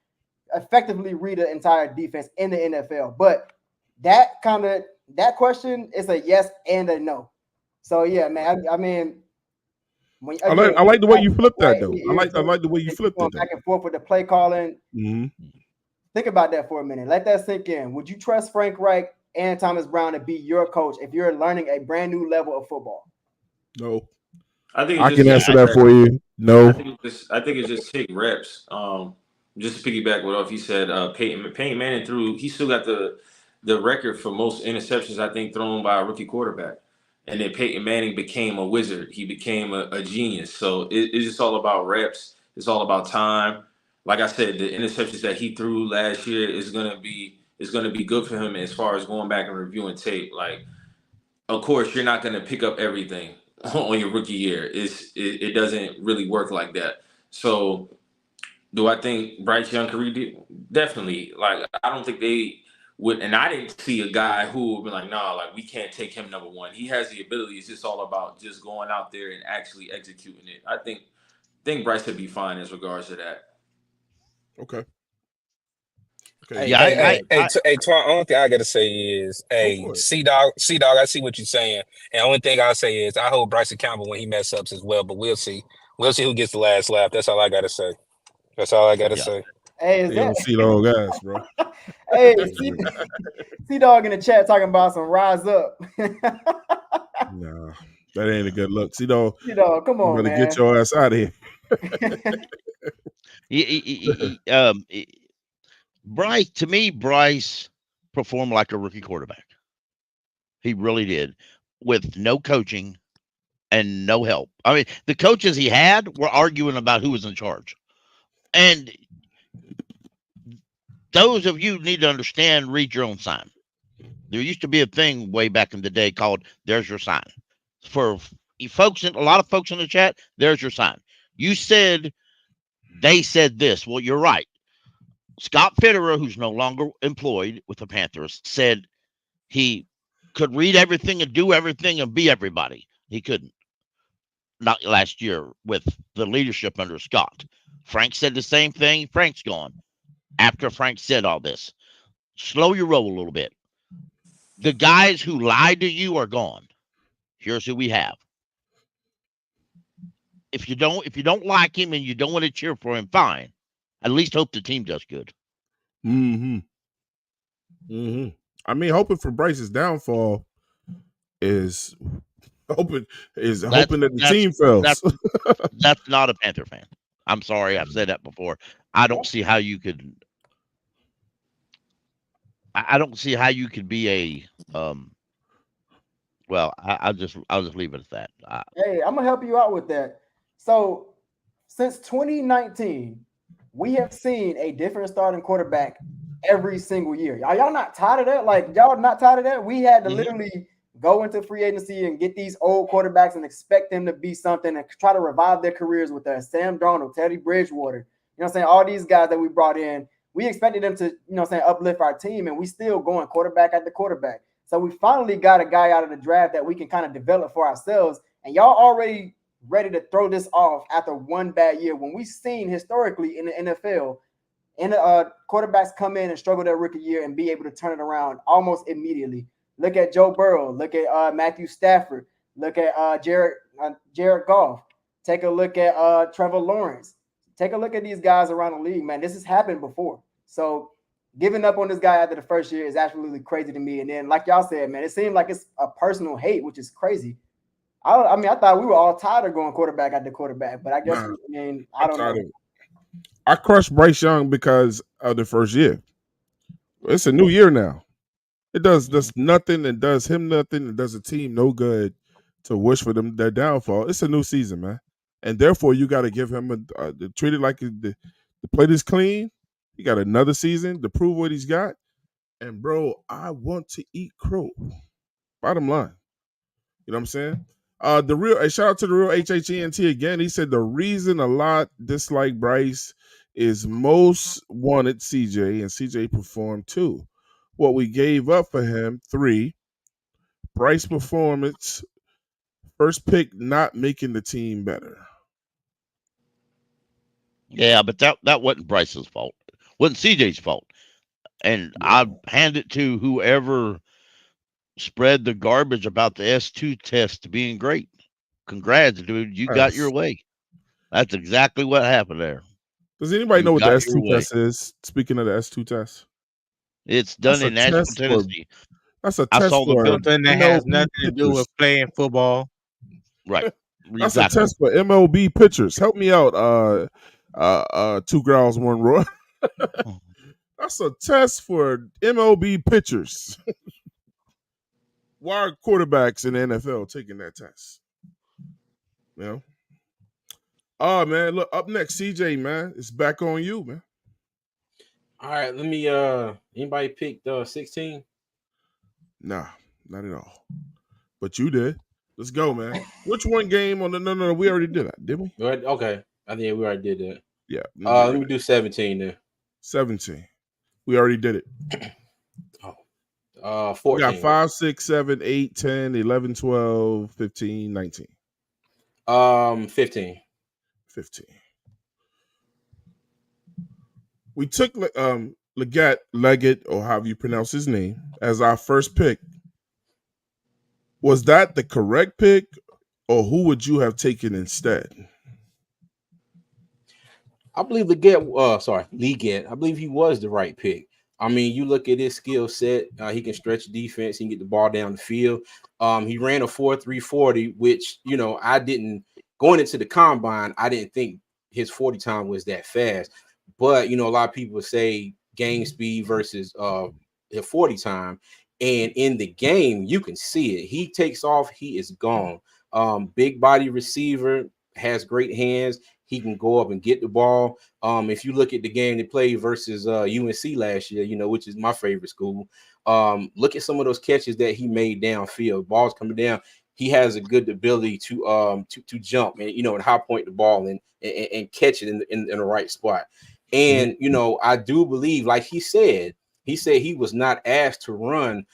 effectively read an entire defense in the NFL. But that question is a yes and a no. So yeah, man. I mean, I like the way you flipped that though. I like the way you flipped it. Back and forth with the play calling. Mm-hmm. Think about that for a minute. Let that sink in. Would you trust Frank Reich and Thomas Brown to be your coach if you're learning a brand new level of football? No. I think I can answer that for you. No. I think it's just take reps. Just to piggyback what he said, Peyton Manning he still got the record for most interceptions, I think, thrown by a rookie quarterback. And then Peyton Manning became a wizard. He became a genius. So it's just all about reps. It's all about time. Like I said, the interceptions that he threw last year is gonna be good for him as far as going back and reviewing tape. Like, of course, you're not gonna pick up everything on your rookie year. It doesn't really work like that. So, do I think Bryce Young can read it? Definitely. Like, I don't think they would, and I didn't see a guy who would be like, nah, like we can't take him number one. He has the ability. It's just all about just going out there and actually executing it. I think Bryce would be fine as regards to that. Okay. Hey, Twan, only thing I gotta say is, C-Dog, I see what you're saying. And the only thing I'll say is I hold Bryce accountable when he mess ups as well, but we'll see. We'll see who gets the last laugh. That's all I gotta say. Hey, is that C-Dog ass, bro? Hey, C-Dog in the chat talking about some rise up. Nah, that ain't a good look. C-Dog, come on, man. Man. Get your ass out of here. Bryce performed like a rookie quarterback. He really did, with no coaching and no help. I mean, the coaches he had were arguing about who was in charge. And those of you need to understand, read your own sign. There used to be a thing way back in the day called "There's your sign." For folks, a lot of folks in the chat, there's your sign. You said they said this. Well, you're right. Scott Fitterer, who's no longer employed with the Panthers, said he could read everything and do everything and be everybody. He couldn't. Not last year with the leadership under Scott. Frank said the same thing. Frank's gone. After Frank said all this, slow your roll a little bit. The guys who lied to you are gone. Here's who we have. If you don't like him and you don't want to cheer for him, fine. At least hope the team does good. I mean, hoping for Bryce's downfall is hoping that the team fails. That's not a Panther fan. I'm sorry, I've said that before. I don't see how you could. I don't see how you could be a. Well, I'll just leave it at that. Hey, I'm gonna help you out with that. So, since 2019, we have seen a different starting quarterback every single year. Are y'all not tired of that? Like, y'all not tired of that? We had to literally go into free agency and get these old quarterbacks and expect them to be something and try to revive their careers with us. Sam Darnold, Teddy Bridgewater, you know what I'm saying? All these guys that we brought in, we expected them to, you know what I'm saying, uplift our team, and we still going quarterback after quarterback. So we finally got a guy out of the draft that we can kind of develop for ourselves, and y'all already ready to throw this off after one bad year when we've seen historically in the NFL, quarterbacks come in and struggle their rookie year and be able to turn it around almost immediately. Look at Joe Burrow. Look at Matthew Stafford. Look at Jared Goff. Take a look at Trevor Lawrence. Take a look at these guys around the league, man. This has happened before. So giving up on this guy after the first year is absolutely crazy to me. And then, like y'all said, man, it seemed like it's a personal hate, which is crazy. I mean, I thought we were all tired of going quarterback after quarterback, but I guess I don't know. I crushed Bryce Young because of the first year. It's a new year now. It does nothing and does him nothing and does the team no good to wish for them their downfall. It's a new season, man, and therefore you got to give him treat it like the plate is clean. He got another season to prove what he's got, and bro, I want to eat crow. Bottom line, you know what I'm saying? Shout out to the real HHENT again. He said the reason a lot dislike Bryce is most wanted CJ, and CJ performed too. What we gave up for him, 3. Bryce performance, first pick not making the team better. Yeah, but that wasn't Bryce's fault. It wasn't CJ's fault. And I hand it to whoever spread the garbage about the S2 test being great. Congrats, dude. You got your way. That's exactly what happened there. Does anybody know what the S2 test is? Speaking of the S2 test. It's done in Nashville, Tennessee. That's a test for something that has nothing to do with playing football. Right. That's a test for MLB pitchers. Help me out, 2 Growls, 1 Roy. That's a test for MLB pitchers. Why are quarterbacks in the NFL taking that test? You know? Oh man, look, up next, CJ, man. It's back on you, man. All right, let me anybody pick 16? Nah, not at all. But you did. Let's go, man. Which one game on the no, we already did that, didn't we? Okay. I think we already did that. Yeah. Let me do 17 then. 17. We already did it. 14. We got 5, 6, 7, 8, 10, 11, 12, 15, 19. 15. 15. We took Leggett, or however you pronounce his name, as our first pick. Was that the correct pick, or who would you have taken instead? I believe Leggett. I believe he was the right pick. I mean, you look at his skill set. He can stretch defense. He can get the ball down the field. He ran a 4.3 40, which, you know, going into the combine, I didn't think his 40 time was that fast. But, you know, a lot of people say game speed versus his 40 time. And in the game, you can see it. He takes off. He is gone. Big body receiver, has great hands. He can go up and get the ball. If you look at the game they played versus UNC last year, you know, which is my favorite school, look at some of those catches that he made downfield. Balls coming down. He has a good ability to jump and, you know, and high point the ball and catch it in the right spot. And I do believe, like he said he was not asked to run,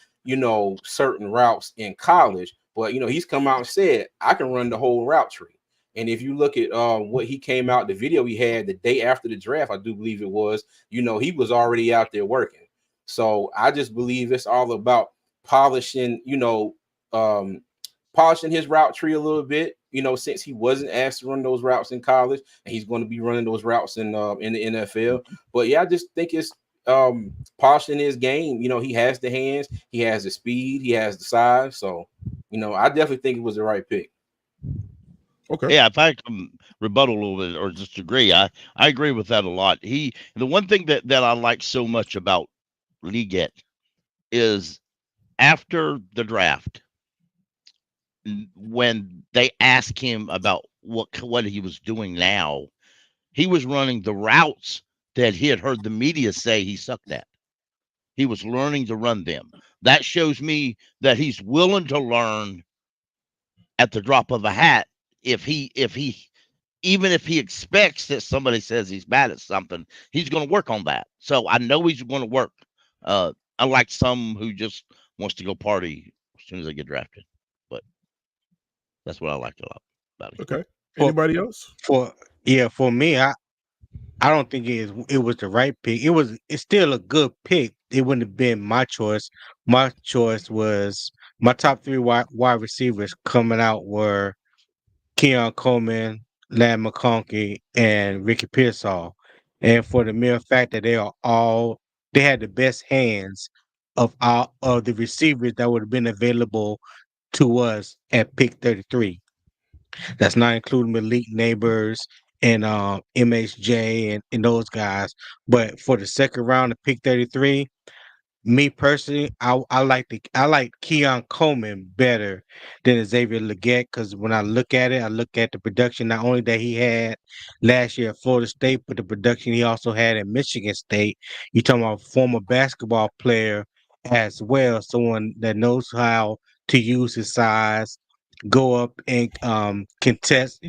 certain routes in college, but he's come out and said, I can run the whole route tree. And if you look at what he came out, the video he had the day after the draft, I do believe it was, he was already out there working. So I just believe it's all about polishing, polishing his route tree a little bit, since he wasn't asked to run those routes in college, and he's going to be running those routes in the NFL. But yeah, I just think it's polishing his game. He has the hands, he has the speed, he has the size. So, I definitely think it was the right pick. Okay. Yeah, if I can rebuttal a little bit or just agree, I agree with that a lot. The one thing that I like so much about Liggett is after the draft, when they asked him about what he was doing now, he was running the routes that he had heard the media say he sucked at. He was learning to run them. That shows me that he's willing to learn at the drop of a hat. If he even if he expects that somebody says he's bad at something, he's going to work on that. So I know he's going to work. Unlike some who just wants to go party as soon as they get drafted. But that's what I liked a lot about him. Okay. Anybody else? For me, I don't think it was the right pick. It's still a good pick. It wouldn't have been my choice. My choice was my top 3 wide receivers coming out were Keon Coleman, Lad McConkey, and Ricky Pearsall. And for the mere fact that they had the best hands of all of the receivers that would have been available to us at pick 33. That's not including Malik Neighbors and MHJ and those guys. But for the second round of pick 33, me personally, I like Keon Coleman better than Xavier Legette, because when I look at it, I look at the production not only that he had last year at Florida State, but the production he also had at Michigan State. You're talking about a former basketball player as well, someone that knows how to use his size, go up and contest,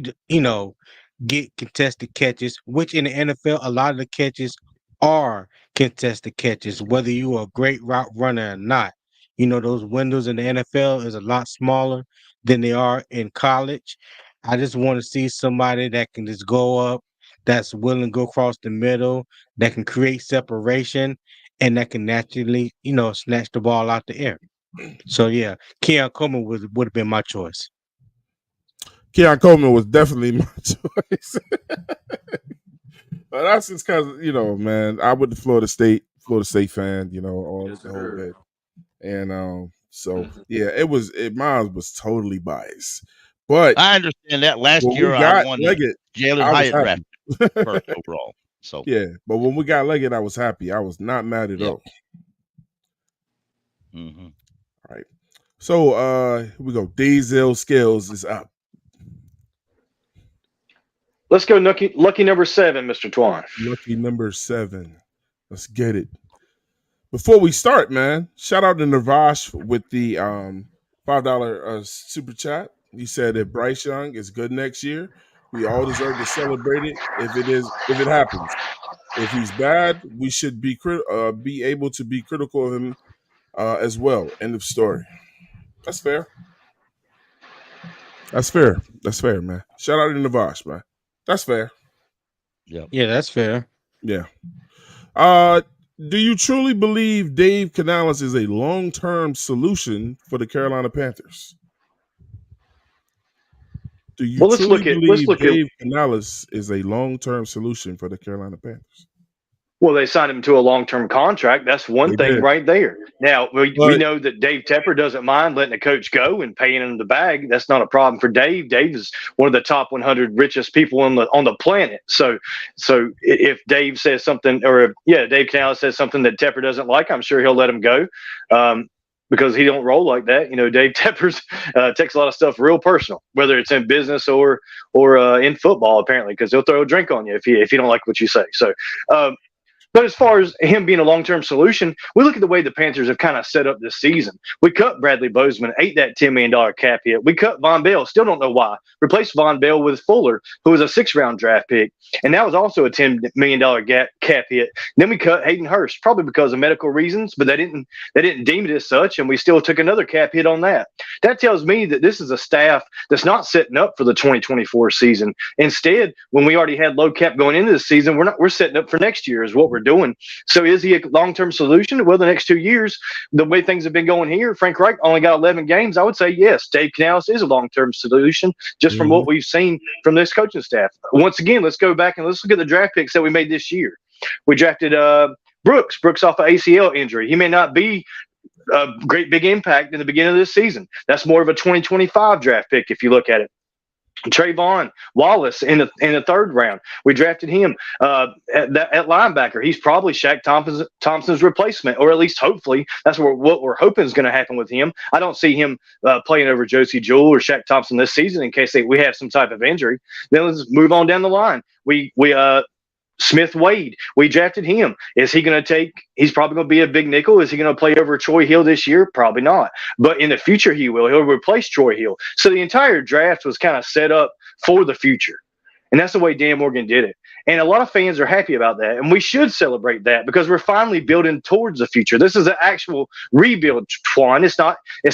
get contested catches, which in the NFL, a lot of the catches are contested catches, whether you are a great route runner or not. Those windows in the NFL is a lot smaller than they are in college. I just want to see somebody that can just go up, that's willing to go across the middle, that can create separation, and that can naturally, snatch the ball out the air. So yeah, Keon Coleman would have been my choice. Keon Coleman was definitely my choice. But that's just because, man, I went to Florida State fan, all the whole bit. And so yeah, mine was totally biased. But I understand that. Last year I won Jalen Hyatt draft first overall. So yeah, but when we got Leggett, I was happy. I was not mad at all. Mm-hmm. All right. So here we go. Diesel Skills is up. Let's go lucky number 7, Mr. Twan. Lucky number 7. Let's get it. Before we start, man, shout out to Navash with the $5 super chat. He said if Bryce Young is good next year, we all deserve to celebrate it if it happens. If he's bad, we should be able to be critical of him as well. End of story. That's fair. That's fair, man. Shout out to Navash, man. That's fair. Yeah, that's fair. Yeah. Do you truly believe Dave Canales is a long-term solution for the Carolina Panthers? Do you truly believe Dave Canales is a long-term solution for the Carolina Panthers? Well, they signed him to a long-term contract. That's one thing right there. Now, we know that Dave Tepper doesn't mind letting a coach go and paying him the bag. That's not a problem for Dave. Dave is one of the top 100 richest people on the planet. So if Dave says something, or Dave Canales says something that Tepper doesn't like, I'm sure he'll let him go. Because he don't roll like that. Dave Tepper's takes a lot of stuff real personal, whether it's in business or in football, apparently, because he'll throw a drink on you if you don't like what you say. So But as far as him being a long-term solution, we look at the way the Panthers have kind of set up this season. We cut Bradley Bozeman, ate that $10 million cap hit. We cut Von Bell, still don't know why. Replaced Von Bell with Fuller, who was a 6th-round draft pick, and that was also a $10 million cap hit. Then we cut Hayden Hurst, probably because of medical reasons, but they didn't deem it as such, and we still took another cap hit on that. That tells me that this is a staff that's not setting up for the 2024 season. Instead, when we already had low cap going into the season, we're setting up for next year is what we're doing. So is he a long-term solution? Well, the next 2 years, the way things have been going here, Frank Reich only got 11 games. I would say yes, Dave Canales is a long-term solution just from what we've seen from this coaching staff. Once again, let's go back and let's look at the draft picks that we made this year. We drafted Brooks off an ACL injury. He may not be a great big impact in the beginning of this season. That's more of a 2025 draft pick if you look at it. Trayvon Wallace in the 3rd round. We drafted him at linebacker. He's probably Shaq Thompson's replacement, or at least hopefully that's what we're hoping is going to happen with him. I don't see him playing over Josie Jewell or Shaq Thompson this season in case we have some type of injury. Then let's move on down the line. We Smith Wade, we drafted him. Is he going to take? He's probably going to be a big nickel. Is he going to play over Troy Hill this year? Probably not. But in the future, he will. He'll replace Troy Hill. So the entire draft was kind of set up for the future. And that's the way Dan Morgan did it. And a lot of fans are happy about that. And we should celebrate that because we're finally building towards the future. This is an actual rebuild, Twan. It's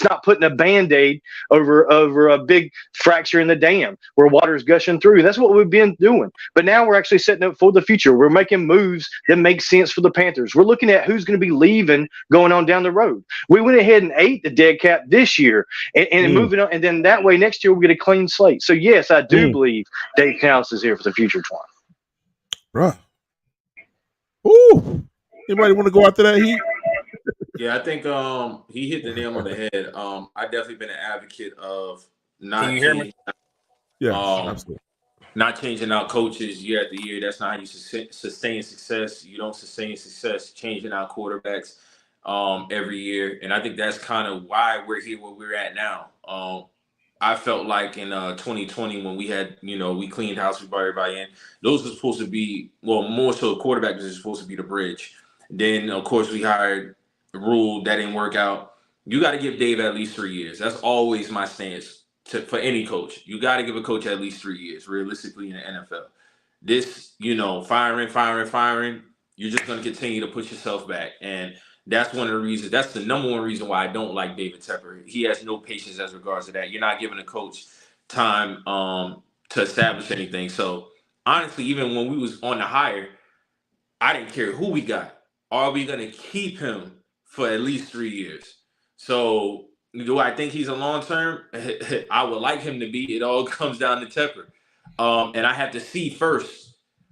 not putting a Band-Aid over a big fracture in the dam where water's gushing through. That's what we've been doing. But now we're actually setting up for the future. We're making moves that make sense for the Panthers. We're looking at who's going to be leaving going on down the road. We went ahead and ate the dead cap this year and moving on. And then that way next year we'll get a clean slate. So, yes, I do believe Dave Canales is here for the future, Twan. Bruh. Ooh. Anybody want to go after that heat? Yeah, I think he hit the nail on the head. I've definitely been an advocate of not Can you hear me? Absolutely. Not changing out coaches year after year. That's not how you sustain success. You don't sustain success changing out quarterbacks every year. And I think that's kind of why we're here where we're at now. I felt like in 2020 when we had, we cleaned house, we brought everybody in. Those were supposed to be, more so quarterback was supposed to be the bridge. Then, of course, we hired Rule. That didn't work out. You got to give Dave at least 3 years. That's always my stance for any coach. You got to give a coach at least 3 years, realistically, in the NFL. This, firing, you're just going to continue to push yourself back. And that's one of the reasons. That's the number one reason why I don't like David Tepper. He has no patience as regards to that. You're not giving a coach time to establish anything. So honestly, even when we was on the hire, I didn't care who we got. Are we going to keep him for at least 3 years? So do I think he's a long term? I would like him to be. It all comes down to Tepper, and I have to see first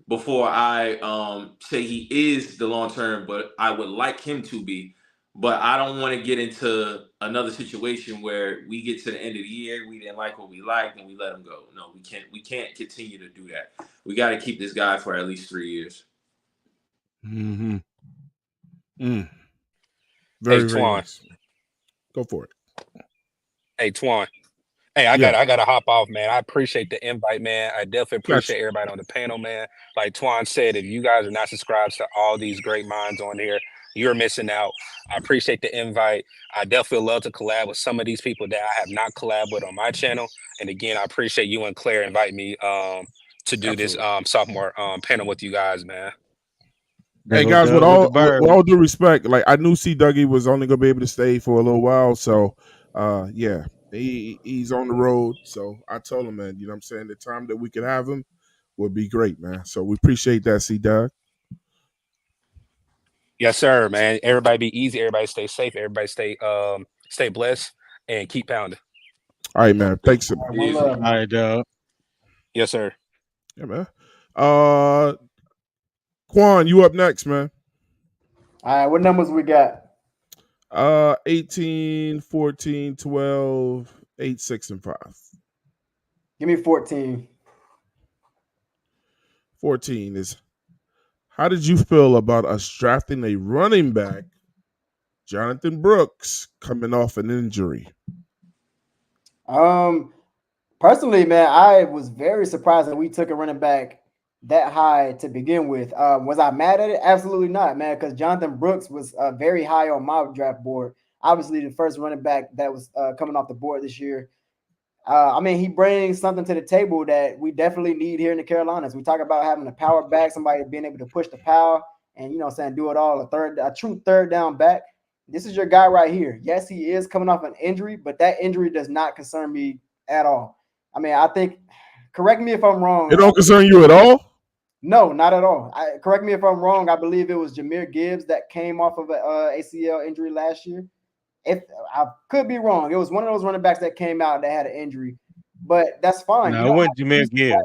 before I say he is the long term, but I would like him to be. But I don't want to get into another situation where we get to the end of the year, we didn't like what we liked, and we let him go. No, we can't. We can't continue to do that. We got to keep this guy for at least 3 years. Mm-hmm. Very, Hey, very Twan. nice. Go for it. Hey, Twan. Hey, I gotta hop off, man. I appreciate the invite, man. I definitely appreciate everybody on the panel, man. Like Twan said, if you guys are not subscribed to all these great minds on here, you're missing out. I appreciate the invite. I definitely love to collab with some of these people that I have not collabed with on my channel. And again, I appreciate you and Claire inviting me to do this sophomore panel with you guys, man. Hey guys, with all due respect, like I knew C. Dougie was only gonna be able to stay for a little while, so yeah, he's on the road. So I told him, man, you know what I'm saying, the time that we could have him would be great, man. So we appreciate that, C. Doug. Yes, sir, man. Everybody be easy. Everybody stay safe. Everybody stay blessed and keep pounding. All right, man. Thanks. All right, Doug. Yes, sir. Yeah, man. Quan, you up next, man. All right, what numbers we got? 18, 14, 12, 8, 6, and 5. Give me 14. 14 is, how did you feel about us drafting a running back, Jonathan Brooks, coming off an injury? Personally, man, I was very surprised that we took a running back that high to begin with. Was I mad at it? Absolutely not, man, because Jonathan Brooks was very high on my draft board. Obviously, the first running back that was coming off the board this year. I mean, he brings something to the table that we definitely need here in the Carolinas. We talk about having a power back, somebody being able to push the power and, you know, saying do it all, a true third down back. This is your guy right here. Yes, he is coming off an injury, but that injury does not concern me at all. I mean, I think, correct me if I'm wrong. It don't concern you at all? No, not at all. Correct me if I'm wrong. I believe it was Jahmyr Gibbs that came off of an ACL injury last year. If I could be wrong, it was one of those running backs that came out that had an injury, but that's fine. No, it wasn't Jahmyr Gibbs.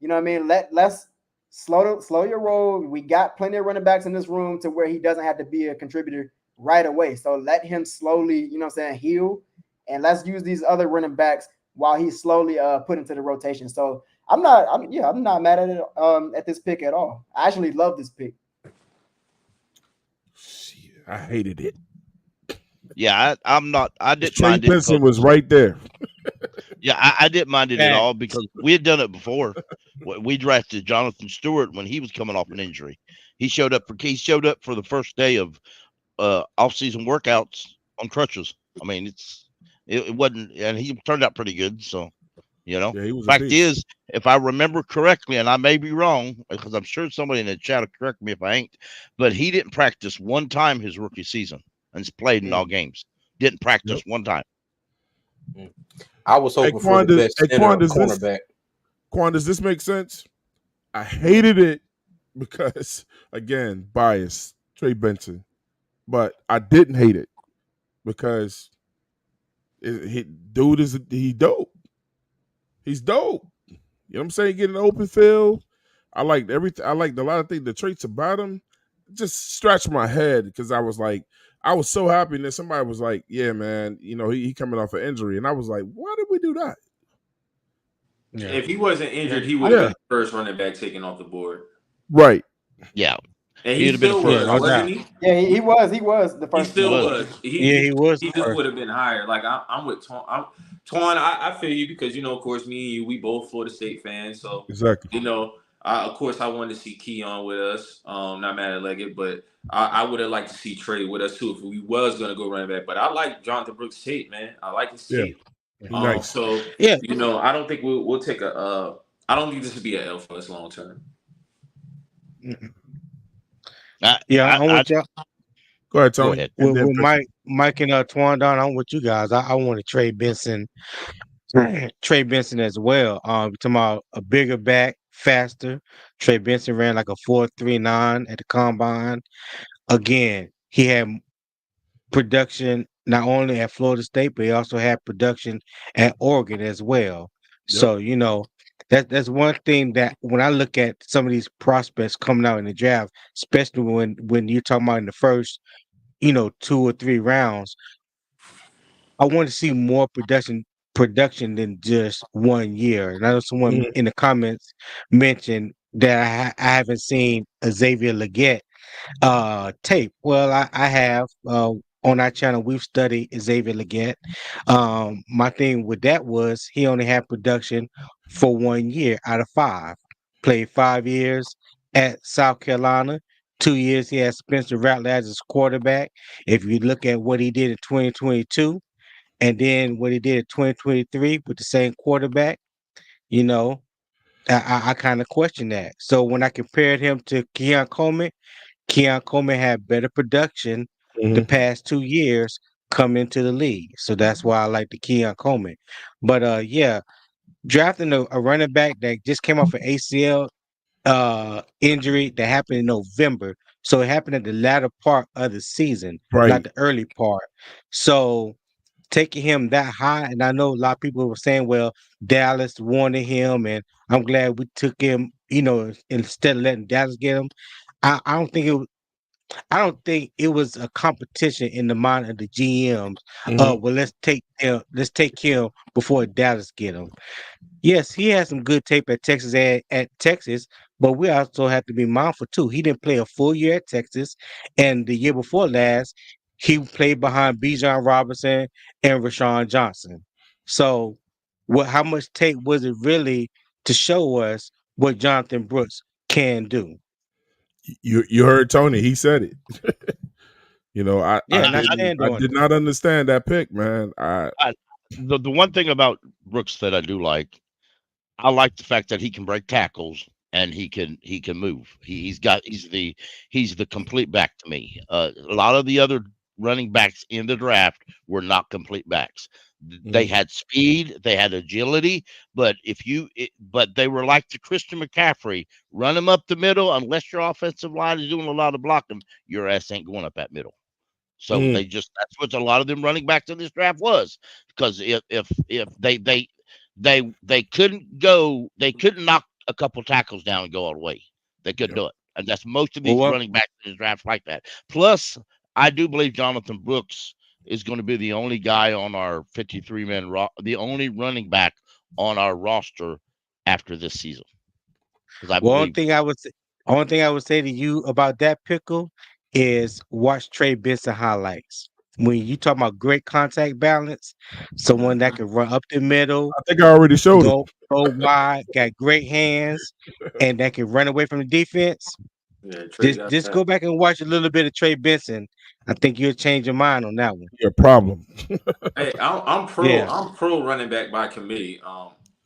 You know what I mean? Let's slow your roll. We got plenty of running backs in this room to where he doesn't have to be a contributor right away. So let him slowly, you know what I'm saying, heal, and let's use these other running backs while he's slowly put into the rotation. So I'm not mad at it at this pick at all. I actually love this pick. I hated it. Yeah, I'm not. I didn't Trey mind it. Benson was right there. Yeah, I didn't mind it at all because we had done it before. We drafted Jonathan Stewart when he was coming off an injury. He showed up for the first day of off-season workouts on crutches. I mean, it wasn't, and he turned out pretty good. So, you know, fact is, if I remember correctly, and I may be wrong because I'm sure somebody in the chat will correct me if I ain't, but he didn't practice one time his rookie season and he's played in all games. Didn't practice one time. I was hoping for the best cornerback. Quan, does this make sense? I hated it because, again, bias, Trey Benson. But I didn't hate it because dude is dope. He's dope. You know what I'm saying? Getting an open field. I liked everything. I liked a lot of things. The traits about him just scratched my head because I was so happy that somebody was like, yeah, man, you know, he coming off an injury. And I was like, why did we do that? Yeah. If he wasn't injured, he would have been the first running back taken off the board. Right. Yeah. And he still was, wasn't he? Yeah, he was. He was the first. He still was. He was. He just would have been higher. Like I'm with Twan. I feel you because, you know, of course, me and you, we both Florida State fans. So exactly. You know, of course, I wanted to see Keon with us. Not mad at Leggett, but I would have liked to see Trey with us too if we was gonna go running back. But I like Jonathan Brooks' tape, man. I like his tape. Nice. So yeah, you know, I don't think we'll take a. I don't think this would be an L for us long term. I'm with y'all. Go ahead, Tony. With Mike and Tuandon, I'm with you guys. I want to trade Benson. Trey Benson as well. Talking about a bigger back, faster. Trey Benson ran like a 4.39 at the combine. Again, he had production not only at Florida State, but he also had production at Oregon as well. Yep. So, you know, that's one thing that when I look at some of these prospects coming out in the draft, especially when you're talking about in the first, you know, 2 or 3 rounds, I want to see more production than just 1 year. And I know someone in the comments mentioned that I haven't seen Xavier Legette tape. Well, I have. On our channel, we've studied Xavier Legette. My thing with that was he only had production for 1 year out of 5. Played 5 years at South Carolina. 2 years he had Spencer Rattler as his quarterback. If you look at what he did in 2022, and then what he did in 2023 with the same quarterback, you know, I kind of question that. So when I compared him to Keon Coleman had better production the past 2 years come into the league. So that's why I like the Keon Coleman. But yeah, drafting a running back that just came off an ACL injury that happened in November. So it happened at the latter part of the season, not the early part. So taking him that high, and I know a lot of people were saying, well, Dallas wanted him, and I'm glad we took him, you know, instead of letting Dallas get him. I don't think it was a competition in the mind of the GMs. Well, let's take him before Dallas get him. Yes, he had some good tape at Texas, but we also have to be mindful too. He didn't play a full year at Texas, and the year before last, he played behind Bijan Robinson and Rashawn Johnson. So, how much tape was it really to show us what Jonathan Brooks can do. You heard Tony. He said it. I did not understand that pick, man. The one thing about Brooks that I do like, I like the fact that he can break tackles and he can move. He's the complete back to me. A lot of the other running backs in the draft were not complete backs. They had speed, they had agility, but but they were like the Christian McCaffrey, run them up the middle. Unless your offensive line is doing a lot of blocking, your ass ain't going up that middle. So that's what a lot of them running backs in this draft was, because if they couldn't knock a couple tackles down and go all the way. They couldn't do it. And that's most of these running backs in this draft like that. Plus, I do believe Jonathan Brooks is going to be the only guy on our 53-man the only running back on our roster after this season. One thing I would say to you about that pickle is watch Trey Benson highlights. When you talk about great contact balance, someone that can run up the middle. I think I already showed him. Go wide, got great hands, and that can run away from the defense. Yeah, just go back and watch a little bit of Trey Benson. I think you'll change your mind on that one. Your problem. Hey, I'm pro running back by committee.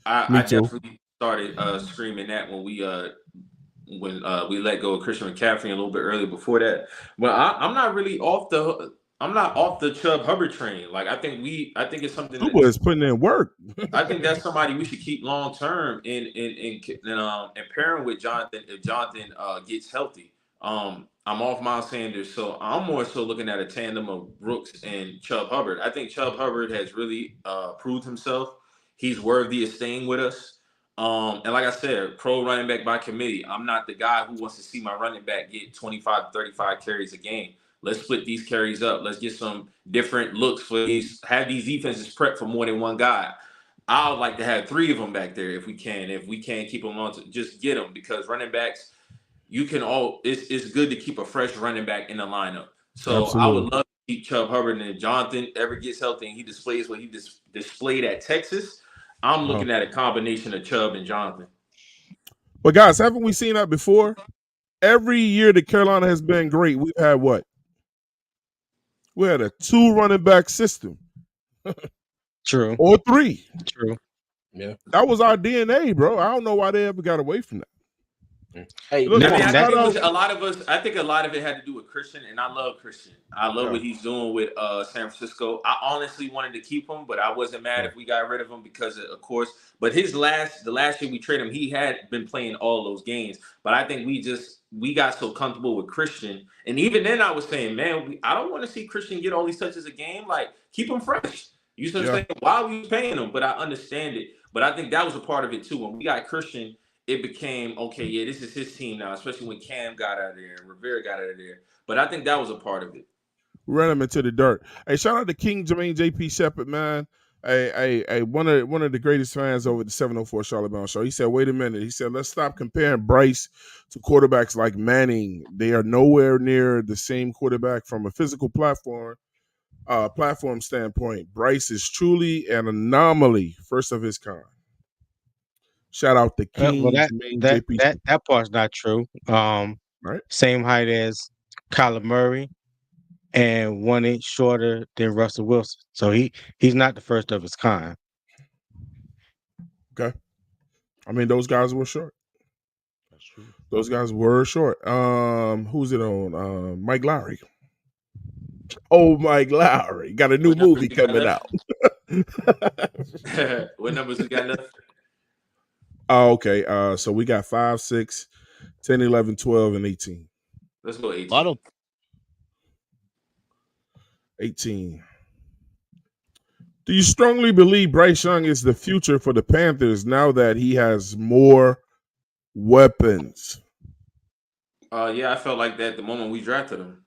I definitely started screaming that when we let go of Christian McCaffrey a little bit earlier before that. But I'm not really off the Chubb Hubbard train. Like I think it's something Super is putting in work. I think that's somebody we should keep long term and pairing with Jonathan if Jonathan gets healthy. I'm off Miles Sanders, so I'm more so looking at a tandem of Brooks and Chubb Hubbard. I think Chubb Hubbard has really proved himself. He's worthy of staying with us. And like I said, pro running back by committee. I'm not the guy who wants to see my running back get 25 to 35 carries a game. Let's split these carries up. Let's get some different looks for these. Have these defenses prep for more than one guy. I would like to have 3 of them back there if we can. If we can't keep them on, just get them, because running backs, it's good to keep a fresh running back in the lineup. So absolutely. I would love to keep Chubb Hubbard, and if Jonathan ever gets healthy and he displays what he displayed at Texas, I'm looking at a combination of Chubb and Jonathan. But guys, haven't we seen that before? Every year that Carolina has been great, we've had what? We had a 2 running back system. True. Or 3. True. Yeah. That was our DNA, bro. I don't know why they ever got away from that. Hey, look, I think a lot of it had to do with Christian, and I love Christian. I love what he's doing with San Francisco. I honestly wanted to keep him, but I wasn't mad if we got rid of him because of course. But the last year we traded him, he had been playing all those games. But I think we got so comfortable with Christian, and even then I was saying, man, I don't want to see Christian get all these touches a game. Like, keep him fresh. You understand why we paying him, but I understand it. But I think that was a part of it too. When we got Christian, it became, okay, yeah, this is his team now, especially when Cam got out of there and Rivera got out of there. But I think that was a part of it. Ran him into the dirt. Hey, shout out to King Jermaine JP Shepard, man. Hey, one of the greatest fans over the 704 Charlotte Bound Show. He said, wait a minute. He said, let's stop comparing Bryce to quarterbacks like Manning. They are nowhere near the same quarterback from a physical platform standpoint. Bryce is truly an anomaly, first of his kind. Shout out to King. Well, that part's not true. Right. Same height as Kyler Murray, and 1 inch shorter than Russell Wilson. So he's not the first of his kind. Okay. I mean, those guys were short. That's true. Those guys were short. Who's it on? Mike Lowry. Oh, Mike Lowry got a new movie coming out. What numbers we got left? Oh, okay. So we got 5, 6, 10, 11, 12, and 18. Let's go 18. 18. Do you strongly believe Bryce Young is the future for the Panthers now that he has more weapons? Yeah, I felt like that the moment we drafted him.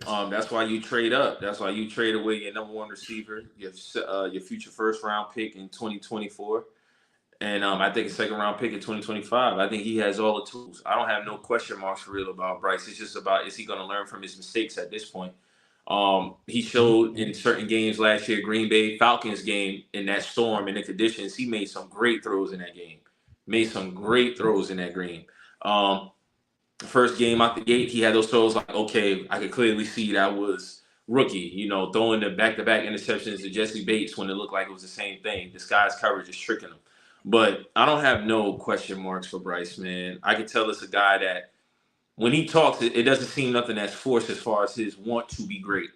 That's why you trade up. That's why you trade away your number 1 receiver, your future first round pick in 2024. And I think a second round pick in 2025. I think he has all the tools. I don't have no question marks for real about Bryce. It's just about, is he going to learn from his mistakes at this point? He showed in certain games last year, Green Bay Falcons game, in that storm and the conditions, he made some great throws in that game. The first game out the gate, he had those throws like, okay, I could clearly see that was rookie, throwing the back-to-back interceptions to Jesse Bates when it looked like it was the same thing. This guy's coverage is tricking him. But I don't have no question marks for Bryce, man. I can tell it's a guy that when he talks, it doesn't seem nothing that's forced as far as his want to be great.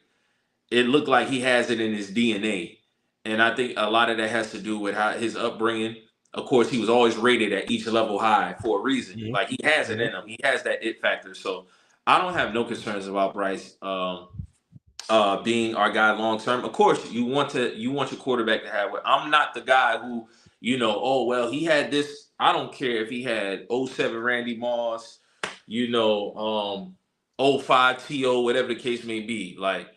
It looked like he has it in his DNA. And I think a lot of that has to do with how his upbringing. Of course, he was always rated at each level high for a reason. Mhm. Like, he has it in him. He has that it factor. So I don't have no concerns about Bryce being our guy long term. Of course, you want your quarterback to have it. I'm not the guy who, oh well, he had this. I don't care if he had 07 Randy Moss, 05 T.O., whatever the case may be. Like,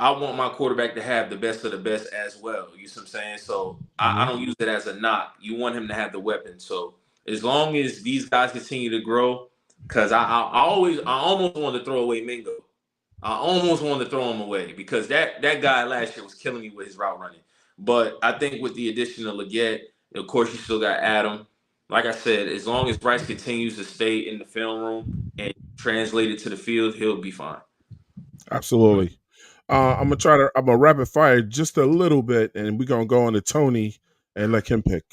I want my quarterback to have the best of the best as well. You see what I'm saying? So I don't use it as a knock. You want him to have the weapon. So as long as these guys continue to grow, because I almost wanted to throw away Mingo. I almost wanted to throw him away because that guy last year was killing me with his route running. But I think with the addition of Leggett, of course, you still got Adam. Like I said, as long as Bryce continues to stay in the film room and translate it to the field, he'll be fine. Absolutely. I'm gonna rapid fire just a little bit, and we're gonna go on to Tony and let him pick.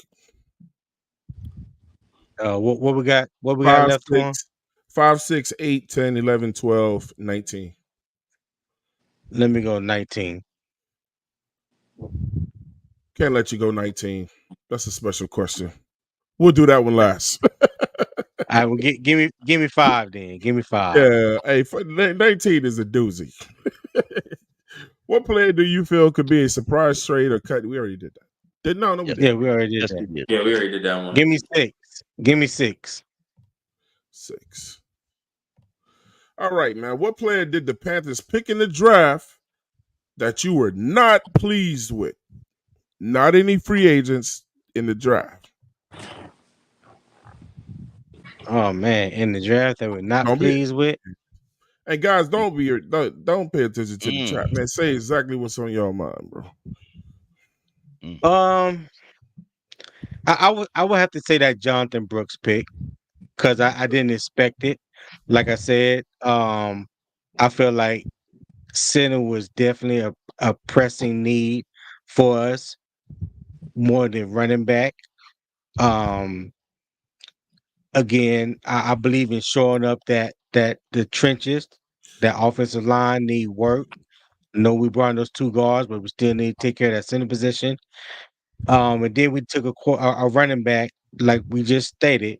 What we got? What we got left on? 5, 6, 8, 10, 11, 12, 19. Let me go 19. Can't let you go 19. That's a special question. We'll do that one last. I will give me 5 then. Give me 5. Yeah, hey, 19 is a doozy. What player do you feel could be a surprise trade or cut? We already did that. No, we didn't. Yeah, we already did that. Yeah, we already did that one. Give me 6. Give me 6. 6. All right, man. What player did the Panthers pick in the draft that you were not pleased with? Not any free agents in the draft. Oh man, in the draft that we're not pleased with. And guys, don't pay attention to the chat, man. Say exactly what's on your mind, bro. I would have to say that Jonathan Brooks pick because I didn't expect it. Like I said, I feel like center was definitely a pressing need for us more than running back. Again, I believe in showing up that the trenches, that offensive line need work. No, we brought in those 2 guards, but we still need to take care of that center position. And then we took a running back, like we just stated,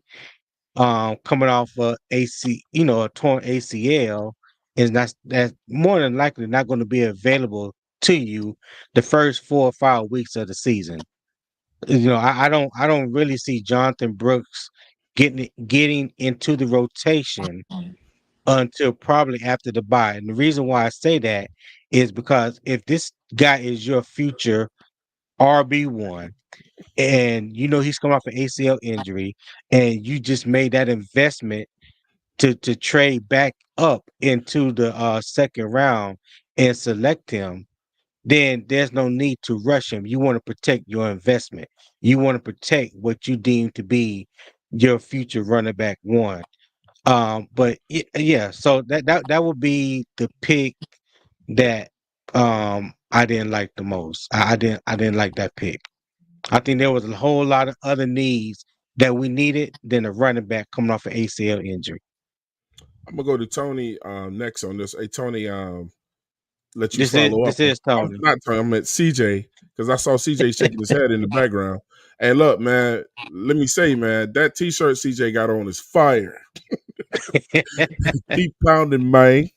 coming off a torn ACL, is that's more than likely not going to be available to you the first 4 or 5 weeks of the season. I don't really see Jonathan Brooks getting into the rotation until probably after the bye. And the reason why I say that is because if this guy is your future RB1 and he's coming off an ACL injury and you just made that investment to trade back up into the second round and select him, then there's no need to rush him. You want to protect your investment. You want to protect what you deem to be your future running back 1. But yeah, so that would be the pick that I didn't like the most. I didn't like that pick. I think there was a whole lot of other needs that we needed than a running back coming off an ACL injury. I'm gonna go to Tony next on this. Hey Tony, let you follow up. This is Tony. Not Tony. I'm at CJ because I saw CJ shaking his head in the background. And look, man, let me say, man, that T-shirt CJ got on is fire. Keep pounding, man.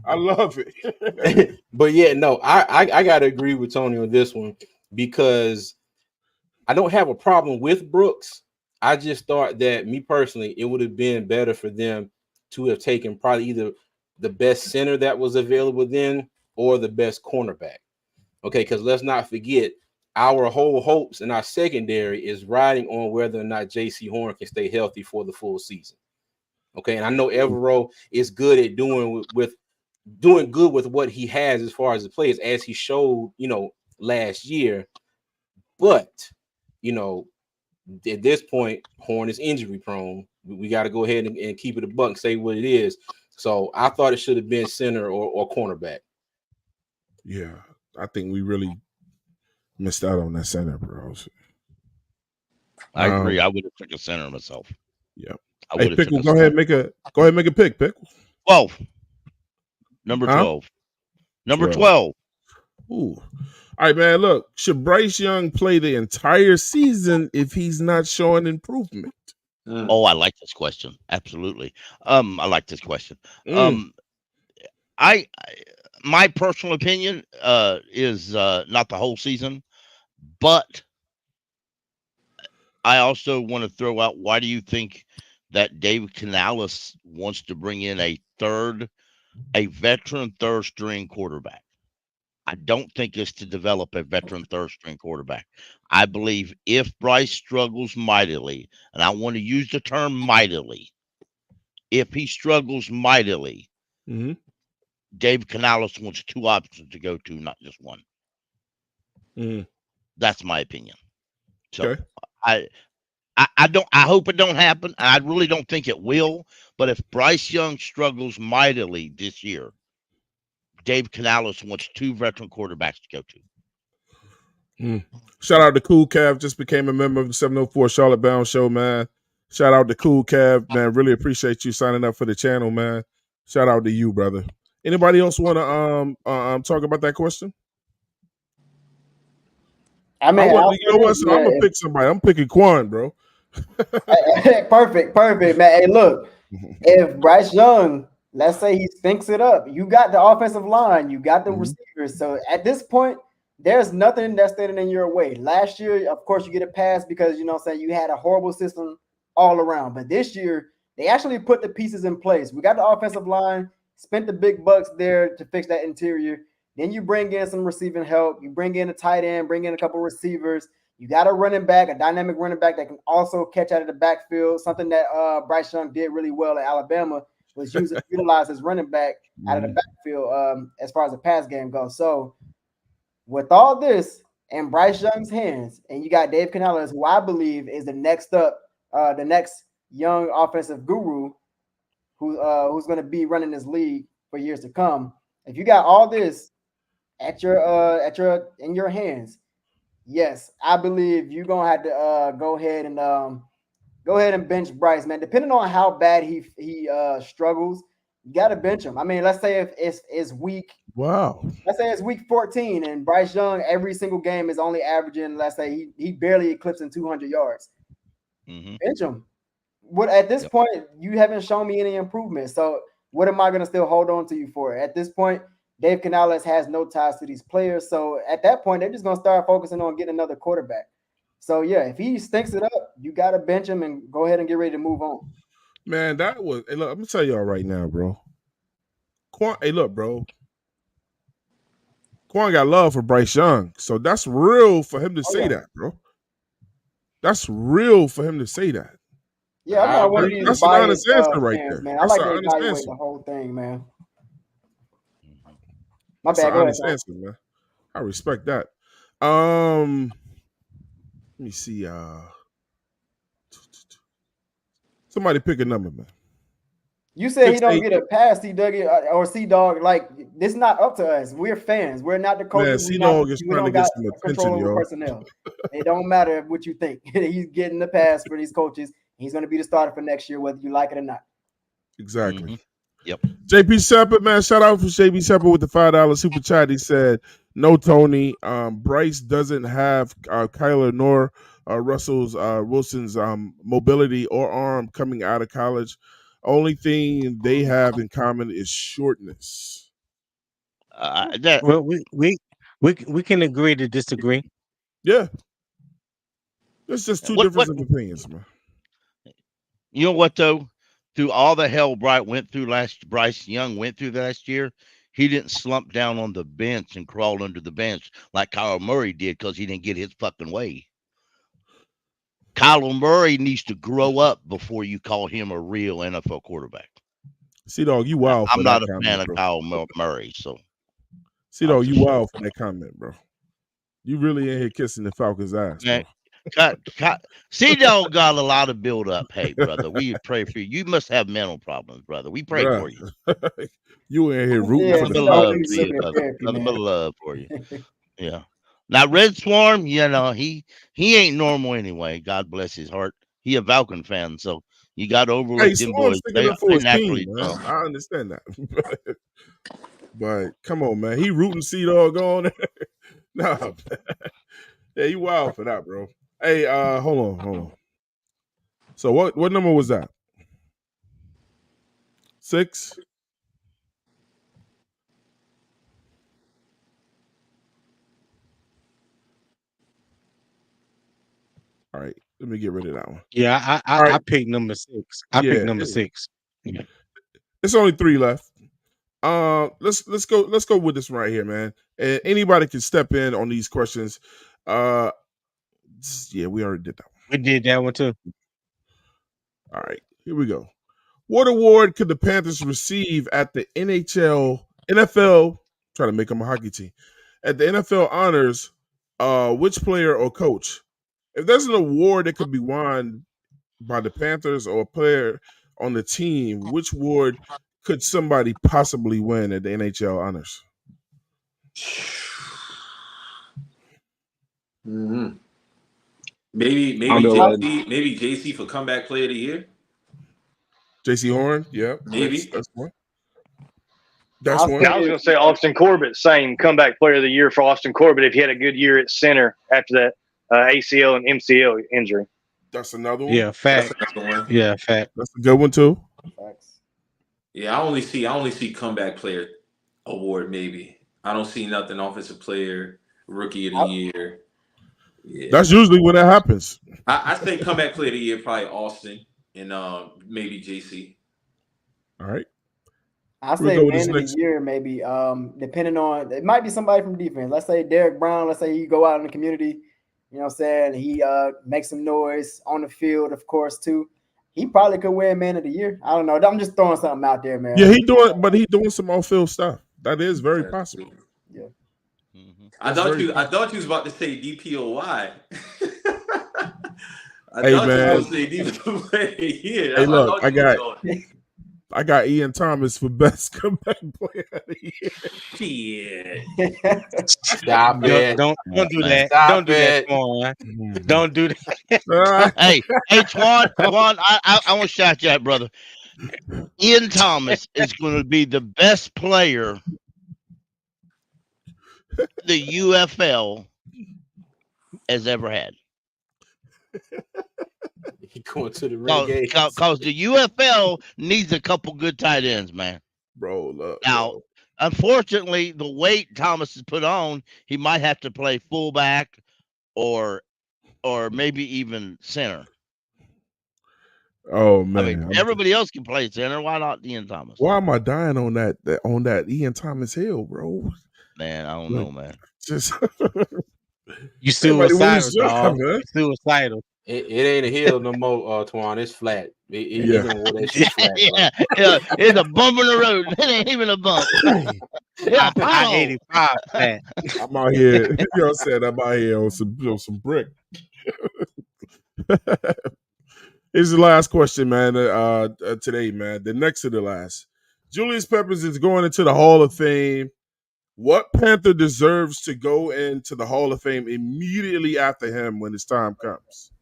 I love it. But yeah, no, I gotta agree with Tony on this one because I don't have a problem with Brooks. I just thought that, me personally, it would have been better for them to have taken probably either the best center that was available then or the best cornerback. Okay, because let's not forget, our whole hopes in our secondary is riding on whether or not J.C. Horn can stay healthy for the full season. Okay, and I know Evero is good at doing good with what he has as far as the players, as he showed, last year. But, at this point, Horn is injury prone. We got to go ahead and keep it a buck and say what it is. So I thought it should have been center or cornerback. Yeah, I think we really missed out on that center, bro. I agree. I would have took a center myself. Yeah. Hey, Pickle, go ahead, make a pick, Pickle. 12. Number 12. Number 12. Ooh. All right, man. Look, should Bryce Young play the entire season if he's not showing improvement? Oh, I like this question. Absolutely. I like this question. My personal opinion is not the whole season, but I also want to throw out, why do you think that David Canales wants to bring in a veteran third string quarterback? I don't think it's to develop a veteran third string quarterback. I believe if Bryce struggles mightily, and I want to use the term mightily, if he struggles mightily, Dave Canales wants two options to go to, not just one. That's my opinion. So I hope it don't happen. I really don't think it will. But if Bryce Young struggles mightily this year, Dave Canales wants two veteran quarterbacks to go to. Shout out to Cool Cav, just became a member of the 704 Charlotte Bound Show, man. Shout out to Cool Cav, man. Really appreciate you signing up for the channel, man. Shout out to you, brother. Anybody else want to talk about that question? I mean, you know what? So I'm gonna pick somebody. I'm picking Quan, bro. Perfect, man. Hey, look, if Bryce Young, let's say he stinks it up, you got the offensive line, you got the receivers. So at this point, there's nothing that's standing in your way. Last year, of course, you get a pass because, you know what I'm saying, you had a horrible system all around. But this year, they actually put the pieces in place. We got the offensive line, spent the big bucks there to fix that interior. Then you bring in some receiving help. You bring in a tight end, bring in a couple receivers. You got a running back, a dynamic running back that can also catch out of the backfield, something that Bryce Young did really well at Alabama, was utilize his running back out of the backfield as far as the pass game goes. So with all this in Bryce Young's hands, and you got Dave Canales, who I believe is the next young offensive guru who's going to be running this league for years to come. If you got all this in your hands, yes, I believe you're gonna have to go ahead and bench Bryce, man. Depending on how bad he struggles, you got to bench him. I mean, let's say if it's week. Wow. Let's say it's week 14 and Bryce Young every single game is only averaging, let's say he barely eclipsing 200 yards. Bench him. What at this point you haven't shown me any improvement. So what am I going to still hold on to you for? At this point, Dave Canales has no ties to these players. So at that point, they're just going to start focusing on getting another quarterback. So yeah, if he stinks it up, you got to bench him and go ahead and get ready to move on. Man, that was. Hey, look, I'm gonna tell y'all right now, bro. Hey, look, bro. Quan got love for Bryce Young, so that's real for him to say that, bro. That's real for him to say that. Yeah, I'm not one of these that's an honest answer right fans, there. man. That's I like an to honest evaluate answer. the whole thing, man. That's an honest answer, man. I respect that. Let me see. Somebody pick a number, man. You said he don't get a pass, C-Dog or C-Dog. Like, this is not up to us. We're fans. We're not the coaches. Man, C-Dog is trying to get some control attention, over yo. personnel. It don't matter what you think. He's getting the pass for these coaches. He's going to be the starter for next year, whether you like it or not. Exactly. Yep. JP Shepard, man, shout out for JP Shepard with the $5 super chat. He said, "No, Tony. Bryce doesn't have Kyler nor Russell's Wilson's mobility or arm coming out of college. Only thing they have in common is shortness." Well, we can agree to disagree. Yeah, it's just two different opinions, man. You know what though? Through all the hell Bryce Young went through last year, he didn't slump down on the bench and crawl under the bench like Kyler Murray did because he didn't get his fucking way. Kyler Murray needs to grow up before you call him a real NFL quarterback. C-Dog, you wild for I'm that not a comment, fan of bro. Kyler Murray, so. C-Dog, you wild for that comment, bro. You really ain't here kissing the Falcons' ass, bro. C-Dog got a lot of build up. Hey, brother, we pray for you. You must have mental problems, brother. We pray for you. You in here rooting Yeah, for the Nothing but C-Dog love needs to a you, little bit of brother. therapy, Nothing but man. love for you. Yeah. Now, Red Swarm, he ain't normal anyway. God bless his heart. He a Falcon fan, so you got to overlook Hey, them Swarm's boys. sticking up for They his team, naturally man. strong. I understand that. But come on, man. He rooting C-Dog on. Nah, man. Yeah, you wild for that, bro. Hey, hold on. So what number was that? 6? All right, let me get rid of that one. Yeah, All right. I picked number 6. I Yeah, picked number 6. Yeah. It's only 3 left. Let's go with this one right here, man. And anybody can step in on these questions. Yeah, we already did that one. We did that one too. All right, here we go. What award could the Panthers receive at the NFL? Trying to make them a hockey team at the NFL honors. Which player or coach? If there's an award that could be won by the Panthers or a player on the team, which award could somebody possibly win at the NHL honors? Mm-hmm. Maybe I'll go ahead. JC for comeback player of the year. JC Horn, yeah, Maybe that's one. I was going to say Austin Corbett, same comeback player of the year for Austin Corbett if he had a good year at center after that ACL and MCL injury. That's another one. Yeah, fact. That's another one. Yeah, fact. That's a good one too. Facts. Yeah, I only see comeback player award. Maybe I don't see nothing offensive player, rookie of the year. Yeah, That's usually when that happens. I say comeback player of the year probably Austin and maybe JC. All right. I say man of the year, maybe. Depending on, it might be somebody from defense. Let's say Derek Brown. Let's say he go out in the community, you know what I'm saying? He makes some noise on the field, of course, too. He probably could win man of the year. I don't know. I'm just throwing something out there, man. Yeah, he doing some off-field stuff. That is very possible. Yeah. Mm-hmm. I thought you was about to say DPOY. Hey, thought man. you was going to say DPOY. Yeah, Hey, look, I got Ian Thomas for best comeback player of the year. Shit. Stop it. Don't do that. Stop Don't do that, it. Twan. Don't do that. hey, Twan, I want to shout you out, brother. Ian Thomas is going to be the best player the UFL has ever had. He going to the Renegades. Because the UFL needs a couple good tight ends, man. Bro, look. Now, unfortunately, the weight Thomas has put on, he might have to play fullback or maybe even center. Oh man, I mean, everybody else can play center. Why not Ian Thomas? Why am I dying on that Ian Thomas hill, bro? Man, I don't know, man. Just you suicidal, dog. Man. Suicidal. It ain't a hill no more, Twan. It's flat. Yeah. Yeah, it's a bump in the road. It ain't even a bump. Yeah, I-85 flat. I'm out here. You know what I'm saying? I'm out here on some brick. Here's the last question, man. Today, man. The next to the last. Julius Peppers is going into the Hall of Fame. What Panther deserves to go into the Hall of Fame immediately after him when his time comes?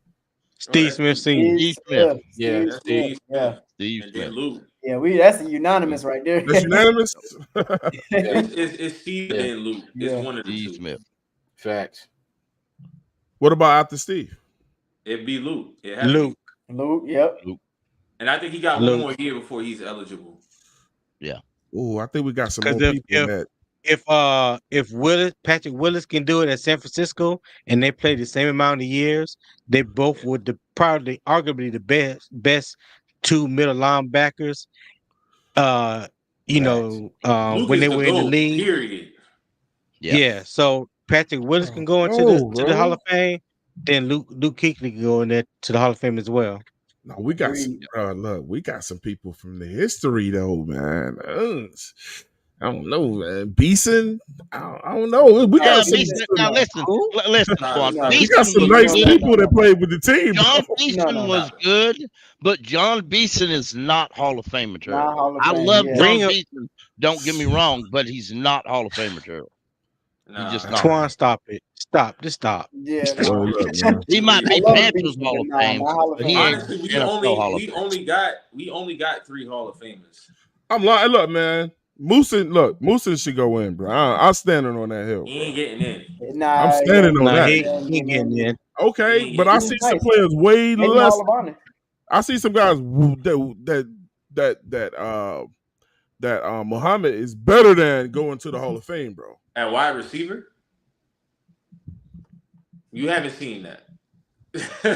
Steve Smith Sr. Steve Smith. Yeah, Steve Smith. Steve Smith. Yeah, that's unanimous right there. That's unanimous? It's Steve and Luke. It's one of the two. Smith. Facts. What about after Steve? It'd be Luke. Luke, yep. Luke. And I think he got one more year before he's eligible. Yeah. Oh, I think we got some more people that. If Patrick Willis can do it at San Francisco and they play the same amount of years, they both would probably arguably the best two middle linebackers. When they were in the league. Period. Yeah. So Patrick Willis can go into the Hall of Fame. Then Luke Kuechly can go in there to the Hall of Fame as well. No, we got some. Look, we got some people from the history though, man. I don't know, man. Beeson? I don't know. We got some. Now listen, Twan. We got some Beeson nice was people good. that played with the team. John Bro. Beeson was good, but John Beeson is not Hall of Fame material. Not Hall of I Fame, love yeah. John Beeson. Don't get me wrong, but he's not Hall of Fame material. He's just not. Twan, stop it. Stop. Just stop. Yeah, He might be I love Panthers Beeson, Hall but of Fame, not Hall of but he Fame. ain't Honestly, we NFL Hall of Fame. only got 3 Hall of Famers. I'm lying. Look, man. Moosin should go in, bro. I'm standing on that hill. He ain't getting in. Nah, I'm standing on that. He getting in. Okay, but I see some players way Maybe less. Hall of Honor. I see some guys that Muhammad is better than going to the Hall of Fame, bro. At wide receiver? You haven't seen that.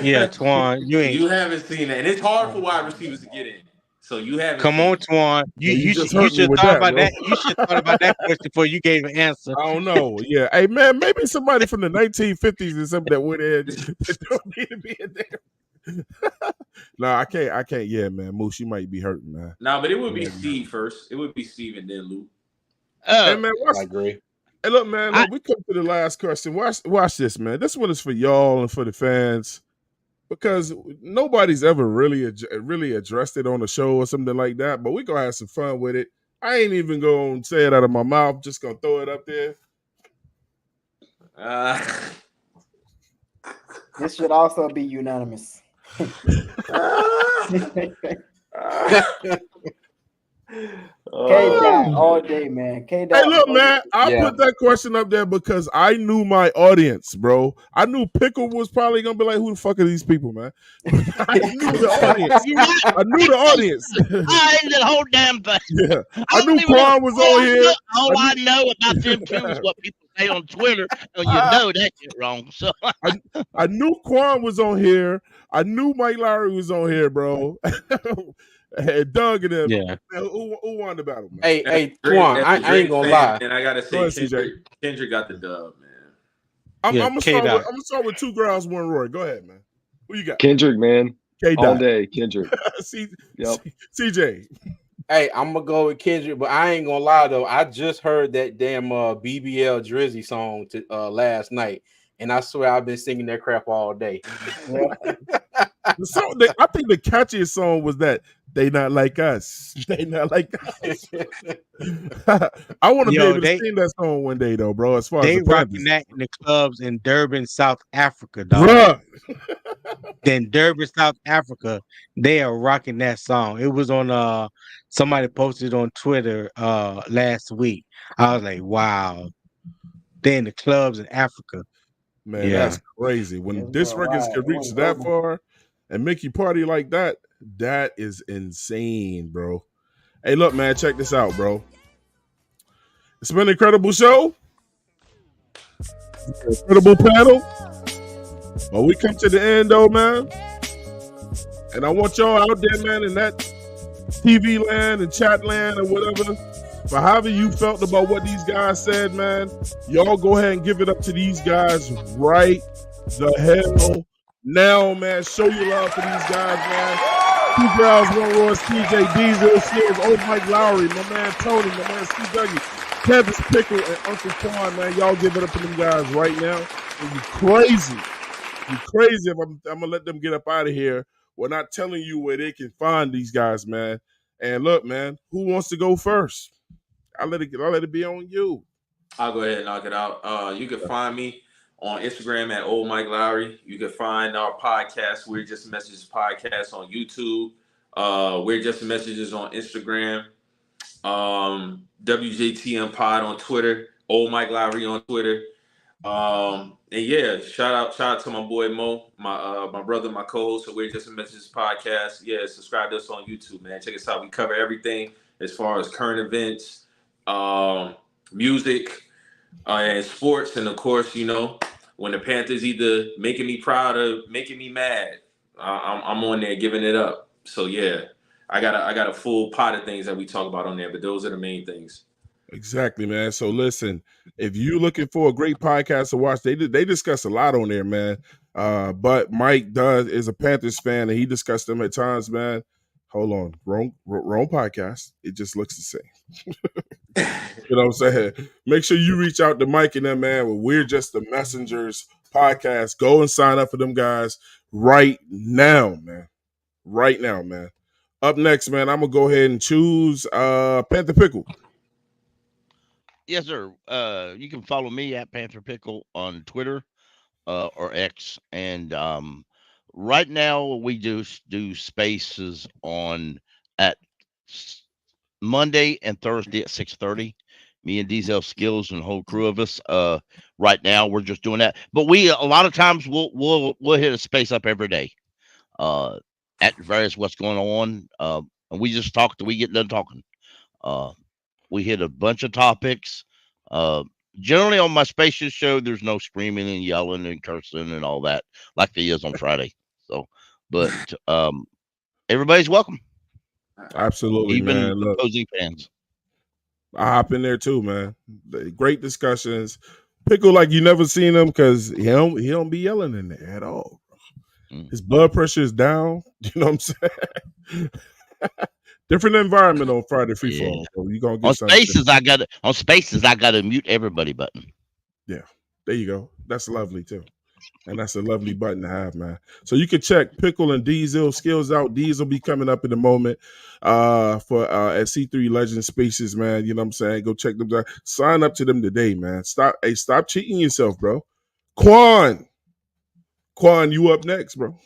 Yeah, Twan, You haven't seen that. And it's hard for wide receivers to get in. So you haven't Come seen on, it. Twan. You just should hurt me with thought that, about bro. that. You should thought about that question before you gave an answer. I don't know. Yeah. Hey, man, maybe somebody from the 1950s or something that went in that don't need to be in there. No, I can't. Yeah, man. Moose, you might be hurting, man. No, but it would be Steve first. It would be Steve and then Luke. Hey, man, I agree. Hey, look, man, we come to the last question. Watch this, man. This one is for y'all and for the fans because nobody's ever really addressed it on the show or something like that. But we gonna have some fun with it. I ain't even gonna say it out of my mouth. Just gonna throw it up there. This should also be unanimous. K-Dot all day, man. K-Dot. Hey, look, man, I put that question up there because I knew my audience, bro. I knew Pickle was probably gonna be like, "Who the fuck are these people, man?" I knew the audience. I knew the audience. I ain't the whole damn thing. Yeah, I knew Quan was on here. All I know about them two is what people say on Twitter, and you know that shit wrong. So I knew Quan was on here. I knew Mike Lowry was on here, bro. And Doug and them. Yeah. Who won the battle, man? Hey, Twan, I ain't gonna lie. And I gotta Go ahead, say, Kendrick got the dub, man. I'm gonna start with 2 grounds, 1 Roy. Go ahead, man. Who you got? Kendrick, man. K-Dot. All day, Kendrick. CJ. Hey, I'm gonna go with Kendrick, but I ain't gonna lie though. I just heard that damn BBL Drizzy song last night, and I swear I've been singing that crap all day. I think the catchiest song was that "They Not Like Us." They not like us. I want to be able to sing that song one day, though, bro. As far they as the rocking Panthers. that in the clubs in Durban, South Africa, dog. Bruh. Then Durban, South Africa, they are rocking that song. It was on somebody posted on Twitter last week. I was like, wow. They in the clubs in Africa. Man, that's crazy. When disc records can reach that far and make you party like that, that is insane, bro. Hey, look, man, check this out, bro. It's been an incredible show. Incredible panel. But we come to the end, though, man. And I want y'all out there, man, in that TV land and chat land or whatever, for however you felt about what these guys said, man, y'all go ahead and give it up to these guys right the hell now, man. Show your love for these guys, man. 2 Growls, 1 Roy, CJ Diesel, Sears, Old Mike Lowry, my man Tony, my man Steve Dougie, Candace Pickle, and Uncle Quan, man. Y'all give it up to them guys right now. And you crazy. You crazy if I'm going to let them get up out of here. We're not telling you where they can find these guys, man. And look, man, who wants to go first? I'll let it be on you. I'll go ahead and knock it out. You can find me on Instagram at Old Mike Lowry. You can find our podcast, We're Just Messages Podcast, on YouTube. We're Just Messages on Instagram. WJTM Pod on Twitter. Old Mike Lowry on Twitter. And yeah, shout out to my boy Mo, my brother, my co-host of We're Just Messages Podcast. Yeah, subscribe to us on YouTube, man. Check us out. We cover everything as far as current events, music, and sports, and of course, you know, when the Panthers either making me proud or making me mad, I'm on there giving it up. So yeah, I got a full pot of things that we talk about on there, but those are the main things. Exactly, man. So listen, if you're looking for a great podcast to watch, they discuss a lot on there, man. But Mike is a Panthers fan, and he discussed them at times, man. Hold on, wrong podcast. It just looks the same. You know what I'm saying? Make sure you reach out to Mike and them, man. We're Just the Messengers podcast. Go and sign up for them guys right now, man. Right now, man. Up next, man, I'm gonna go ahead and choose Panther Pickle. Yes, sir. You can follow me at Panther Pickle on Twitter or X, and right now we do spaces on at Monday and Thursday at 6:30. Me and Diesel Skills and the whole crew of us. Right now we're just doing that, but we a lot of times we'll hit a space up every day. At various what's going on. And we just talk till we get done talking. We hit a bunch of topics. Generally on my spacious show, there's no screaming and yelling and cursing and all that like there is on Friday. So, but everybody's welcome. Absolutely, even man. Look, opposing fans. I hop in there too, man. Great discussions. Pickle like you never seen him because he don't be yelling in there at all. His blood pressure is down. You know what I'm saying? Different environment on Friday Free Fall. So you gonna get on something. Spaces. I got to mute everybody button. Yeah, there you go. That's lovely too. And that's a lovely button to have, man. So you can check Pickle and Diesel Skills out. Diesel will be coming up in a moment for at C3 Legend Spaces, man. You know what I'm saying? Go check them out. Sign up to them today, man. Stop cheating yourself, bro. Quan, you up next, bro.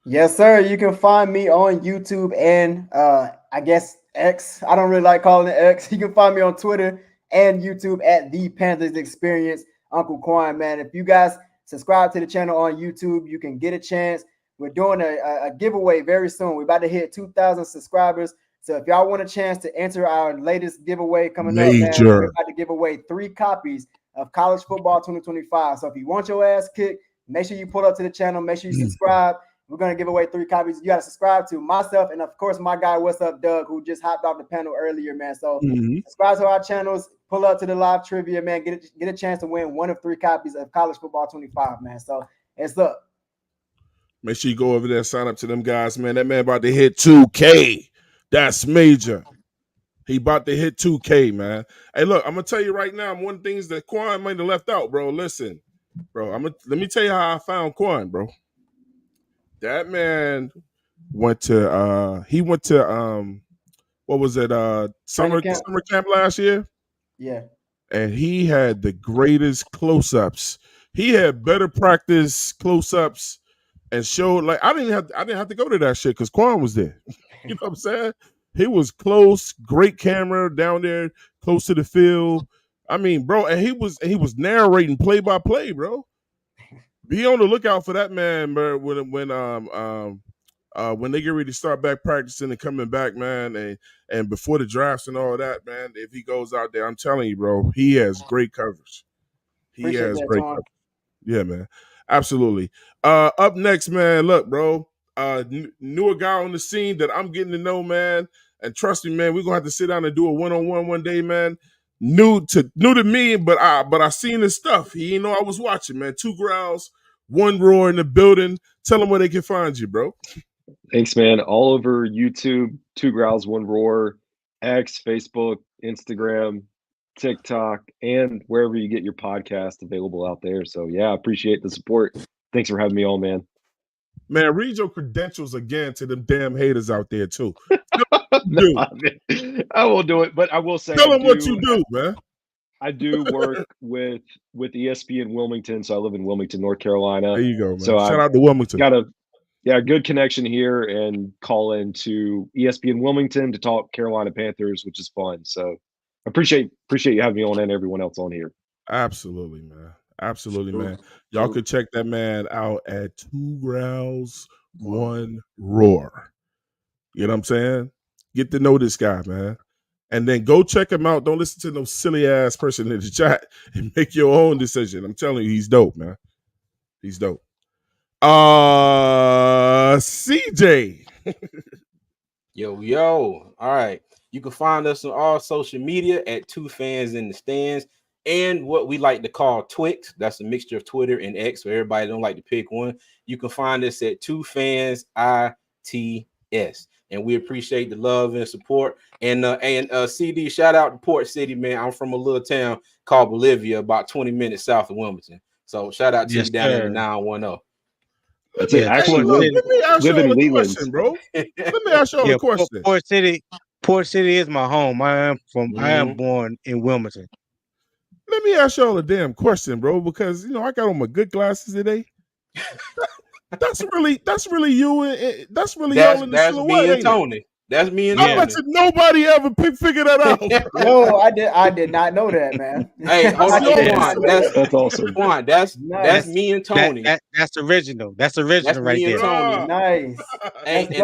Yes, sir. You can find me on YouTube and I guess X. I don't really like calling it X. You can find me on Twitter and YouTube at The Panthers Experience. Uncle Quan, man. If you guys subscribe to the channel on YouTube, you can get a chance. We're doing a giveaway very soon. We're about to hit 2,000 subscribers. So if y'all want a chance to enter our latest giveaway coming up, man, we're about to give away 3 copies of College Football 2025. So if you want your ass kicked, make sure you pull up to the channel. Make sure you subscribe. We're going to give away 3 copies. You got to subscribe to myself and, of course, my guy, What's Up, Doug, who just hopped off the panel earlier, man. So subscribe to our channels, pull up to the live trivia, man. Get a chance to win 1 of 3 copies of College Football 25, man. So it's up. Make sure you go over there, sign up to them guys, man. That man about to hit 2K. That's major. He about to hit 2K, man. Hey, look, I'm going to tell you right now, one of the things that Quan might have left out, bro. Listen, bro, let me tell you how I found Quan, bro. That man went to what was it, summer camp last year? Yeah. And he had the greatest close-ups. He had better practice close-ups and showed like I didn't have to go to that shit because Quan was there. You know what I'm saying? He was close, great camera down there, close to the field. I mean, bro, and he was narrating play by play, bro. Be on the lookout for that man, bro. When they get ready to start back practicing and coming back, man, and before the drafts and all that, man, if he goes out there, I'm telling you, bro, he has great coverage. He has great coverage. Yeah, man. Absolutely. Up next, man, look, bro, newer guy on the scene that I'm getting to know, man, and trust me, man, we're gonna have to sit down and do a one-on-one one day, man. New to me, but I seen his stuff. He didn't know I was watching, man. 2 growls, 1 roar in the building. Tell them where they can find you, bro. Thanks, man. All over YouTube, 2 growls, 1 roar, X, Facebook, Instagram, TikTok, and wherever you get your podcast available out there. So yeah, I appreciate the support. Thanks for having me on, man. Man, read your credentials again to them damn haters out there too. No, I won't do it, but I will say tell them what you do, man. I do work with ESPN Wilmington, so I live in Wilmington, North Carolina. There you go, man. So shout out to Wilmington. Got a good connection here and call into ESPN Wilmington to talk Carolina Panthers, which is fun. So I appreciate you having me on and everyone else on here. Absolutely, man. Absolutely, man. Y'all could check that man out at 2 growls, 1 roar. You know what I'm saying? Get to know this guy, man. And then go check him out. Don't listen to no silly ass person in the chat and make your own decision. I'm telling you, he's dope, man. He's dope. CJ. Yo. All right. You can find us on all social media at 2 Fans in the Stands and what we like to call Twix. That's a mixture of Twitter and X, so everybody don't like to pick one. You can find us at 2 Fans ITS. and we appreciate the love and support. And CD, shout out to Port City, man. I'm from a little town called Bolivia, about 20 minutes south of Wilmington. So shout out to you down in the 910. That's it. Actually, let me ask live y'all in a Leland's. question, bro. Let me ask y'all a question. Port City is my home. I am born in Wilmington. Let me ask y'all a damn question, bro, because I got on my good glasses today. That's really you, and that's really y'all in the silhouette. Me and Tony. That's me and Tony. I bet you nobody ever figured that out. No, I did not know that, man. Hey, hold on, that's awesome. Juan, that's me and Tony. That's original. That's original right me there. And Tony. Nice. Hey, and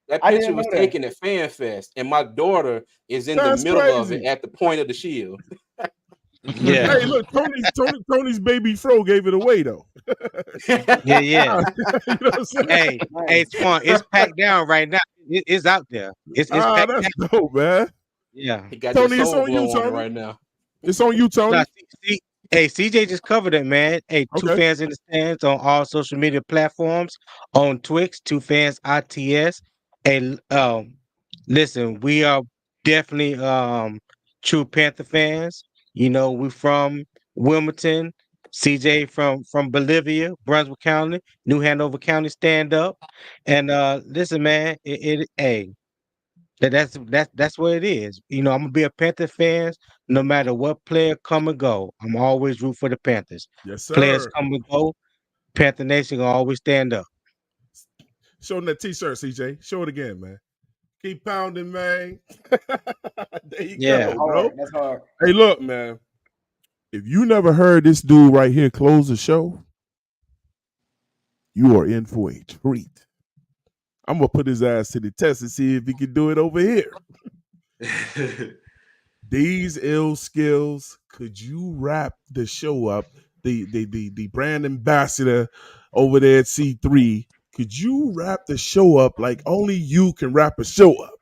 that picture was taken at Fan Fest, and my daughter is in the middle of it at the point of the shield. Yeah. Hey, look, Tony's baby fro gave it away though. Yeah. You know what I'm saying? Hey, Twan, it's packed down right now. It's out there. It's packed that's down. dope, man. Yeah. Tony, it's on you, Tony. Right now. It's on you, Tony. Hey, CJ just covered it, man. Hey, Two Fans in the Stands on all social media platforms, on Twix, Two Fans ITS. Hey, listen, we are definitely true Panther fans. We from Wilmington, CJ from Bolivia, Brunswick County, New Hanover County, stand up. And listen, man, that's what it is. I'm gonna be a Panther fan no matter what player come and go. I'm always root for the Panthers. Yes, sir. Players come and go, Panther Nation gonna always stand up. Show them that t-shirt, CJ. Show it again, man. Keep pounding, man. There you go, bro. That's hard. Hey, look, man. If you never heard this dude right here close the show, you are in for a treat. I'm gonna put his ass to the test and see if he can do it over here. These ill skills. Could you wrap the show up? The brand ambassador over there at C3. Could you wrap the show up like only you can wrap a show up?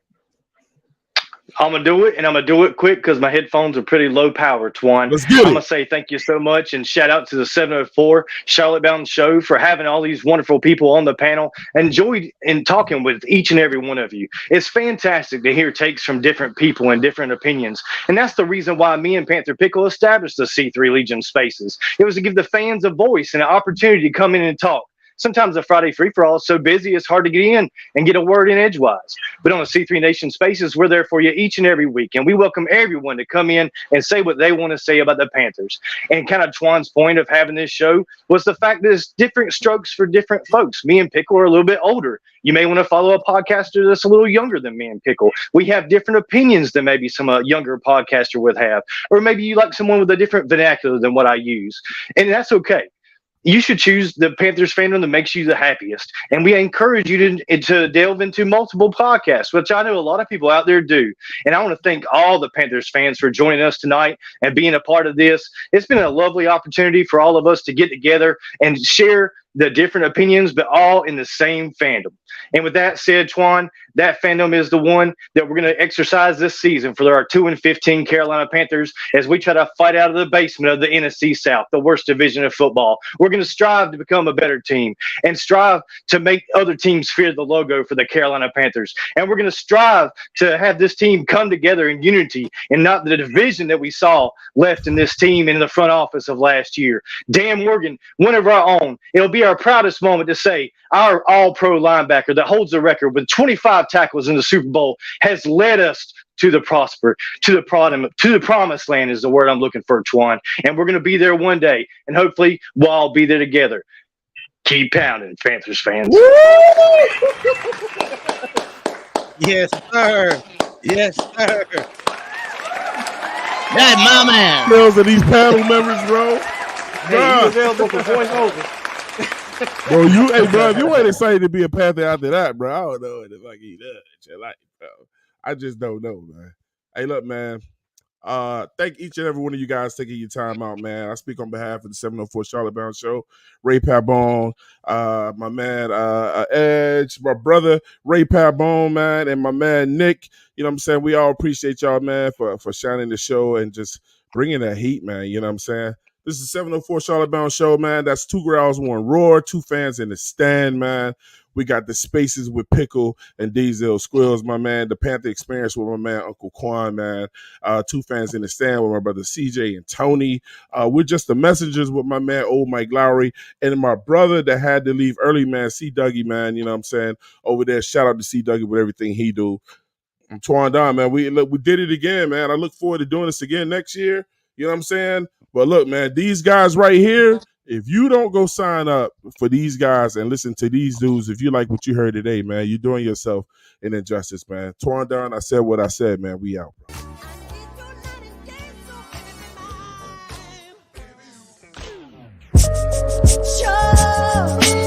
I'm going to do it, and I'm going to do it quick because my headphones are pretty low power, Twan. Let's get I'm it. going to say thank you so much and shout out to the 704 Charlotte Bound Show for having all these wonderful people on the panel. Enjoyed in talking with each and every one of you. It's fantastic to hear takes from different people and different opinions. And that's the reason why me and Panther Pickle established the C3 Legion Spaces. It was to give the fans a voice and an opportunity to come in and talk. Sometimes the Friday free-for-all is so busy it's hard to get in and get a word in edgewise. But on the C3 Nation Spaces, we're there for you each and every week, and we welcome everyone to come in and say what they want to say about the Panthers. And kind of Twan's point of having this show was the fact that there's different strokes for different folks. Me and Pickle are a little bit older. You may want to follow a podcaster that's a little younger than me and Pickle. We have different opinions than maybe some younger podcaster would have. Or maybe you like someone with a different vernacular than what I use. And that's okay. You should choose the Panthers fandom that makes you the happiest. And we encourage you to delve into multiple podcasts, which I know a lot of people out there do. And I want to thank all the Panthers fans for joining us tonight and being a part of this. It's been a lovely opportunity for all of us to get together and share the different opinions, but all in the same fandom. And with that said, Twan, that fandom is the one that we're going to exercise this season for our 2-15 Carolina Panthers as we try to fight out of the basement of the NFC South, the worst division of football. We're going to strive to become a better team and strive to make other teams fear the logo for the Carolina Panthers. And we're going to strive to have this team come together in unity and not the division that we saw left in this team in the front office of last year. Dan Morgan, one of our own. It'll be our proudest moment to say our all-pro linebacker that holds the record with 25 tackles in the Super Bowl has led us to the promised land is the word I'm looking for, Twan. And we're going to be there one day, and hopefully we'll all be there together. Keep pounding, Panthers fans. Yes, sir. Yes, sir. Hey, my man. Skills of these panel members, bro. Hey, you available for voiceover? Bro, if you ain't excited to be a Panther after that, bro, I don't know what the fuck he does. Like, bro, I just don't know, man. Hey, look, man. Thank each and every one of you guys taking your time out, man. I speak on behalf of the 704 Charlotte Bound Show. Ray Pabon, my man Edge, my brother Ray Pabon, man, and my man Nick. You know what I'm saying? We all appreciate y'all, man, for shining the show and just bringing that heat, man. You know what I'm saying? This is 704 Charlotte Bound Show, man. That's 2 growls, 1 roar, 2 fans in the stand, man. We got the spaces with Pickle and Diesel Squills, my man. The Panther Experience with my man, Uncle Quan, man. 2 fans in the stand with my brother CJ and Tony. We're just the messengers with my man, old Mike Lowry. And my brother that had to leave early, man, C. Dougie, man. You know what I'm saying? Over there, shout out to C. Dougie with everything he do. I'm Tuandon, man. We did it again, man. I look forward to doing this again next year. You know what I'm saying? But look, man, these guys right here, if you don't go sign up for these guys and listen to these dudes, if you like what you heard today, man, you're doing yourself an injustice, man. Tuandon, I said what I said, man. We out, bro. Show.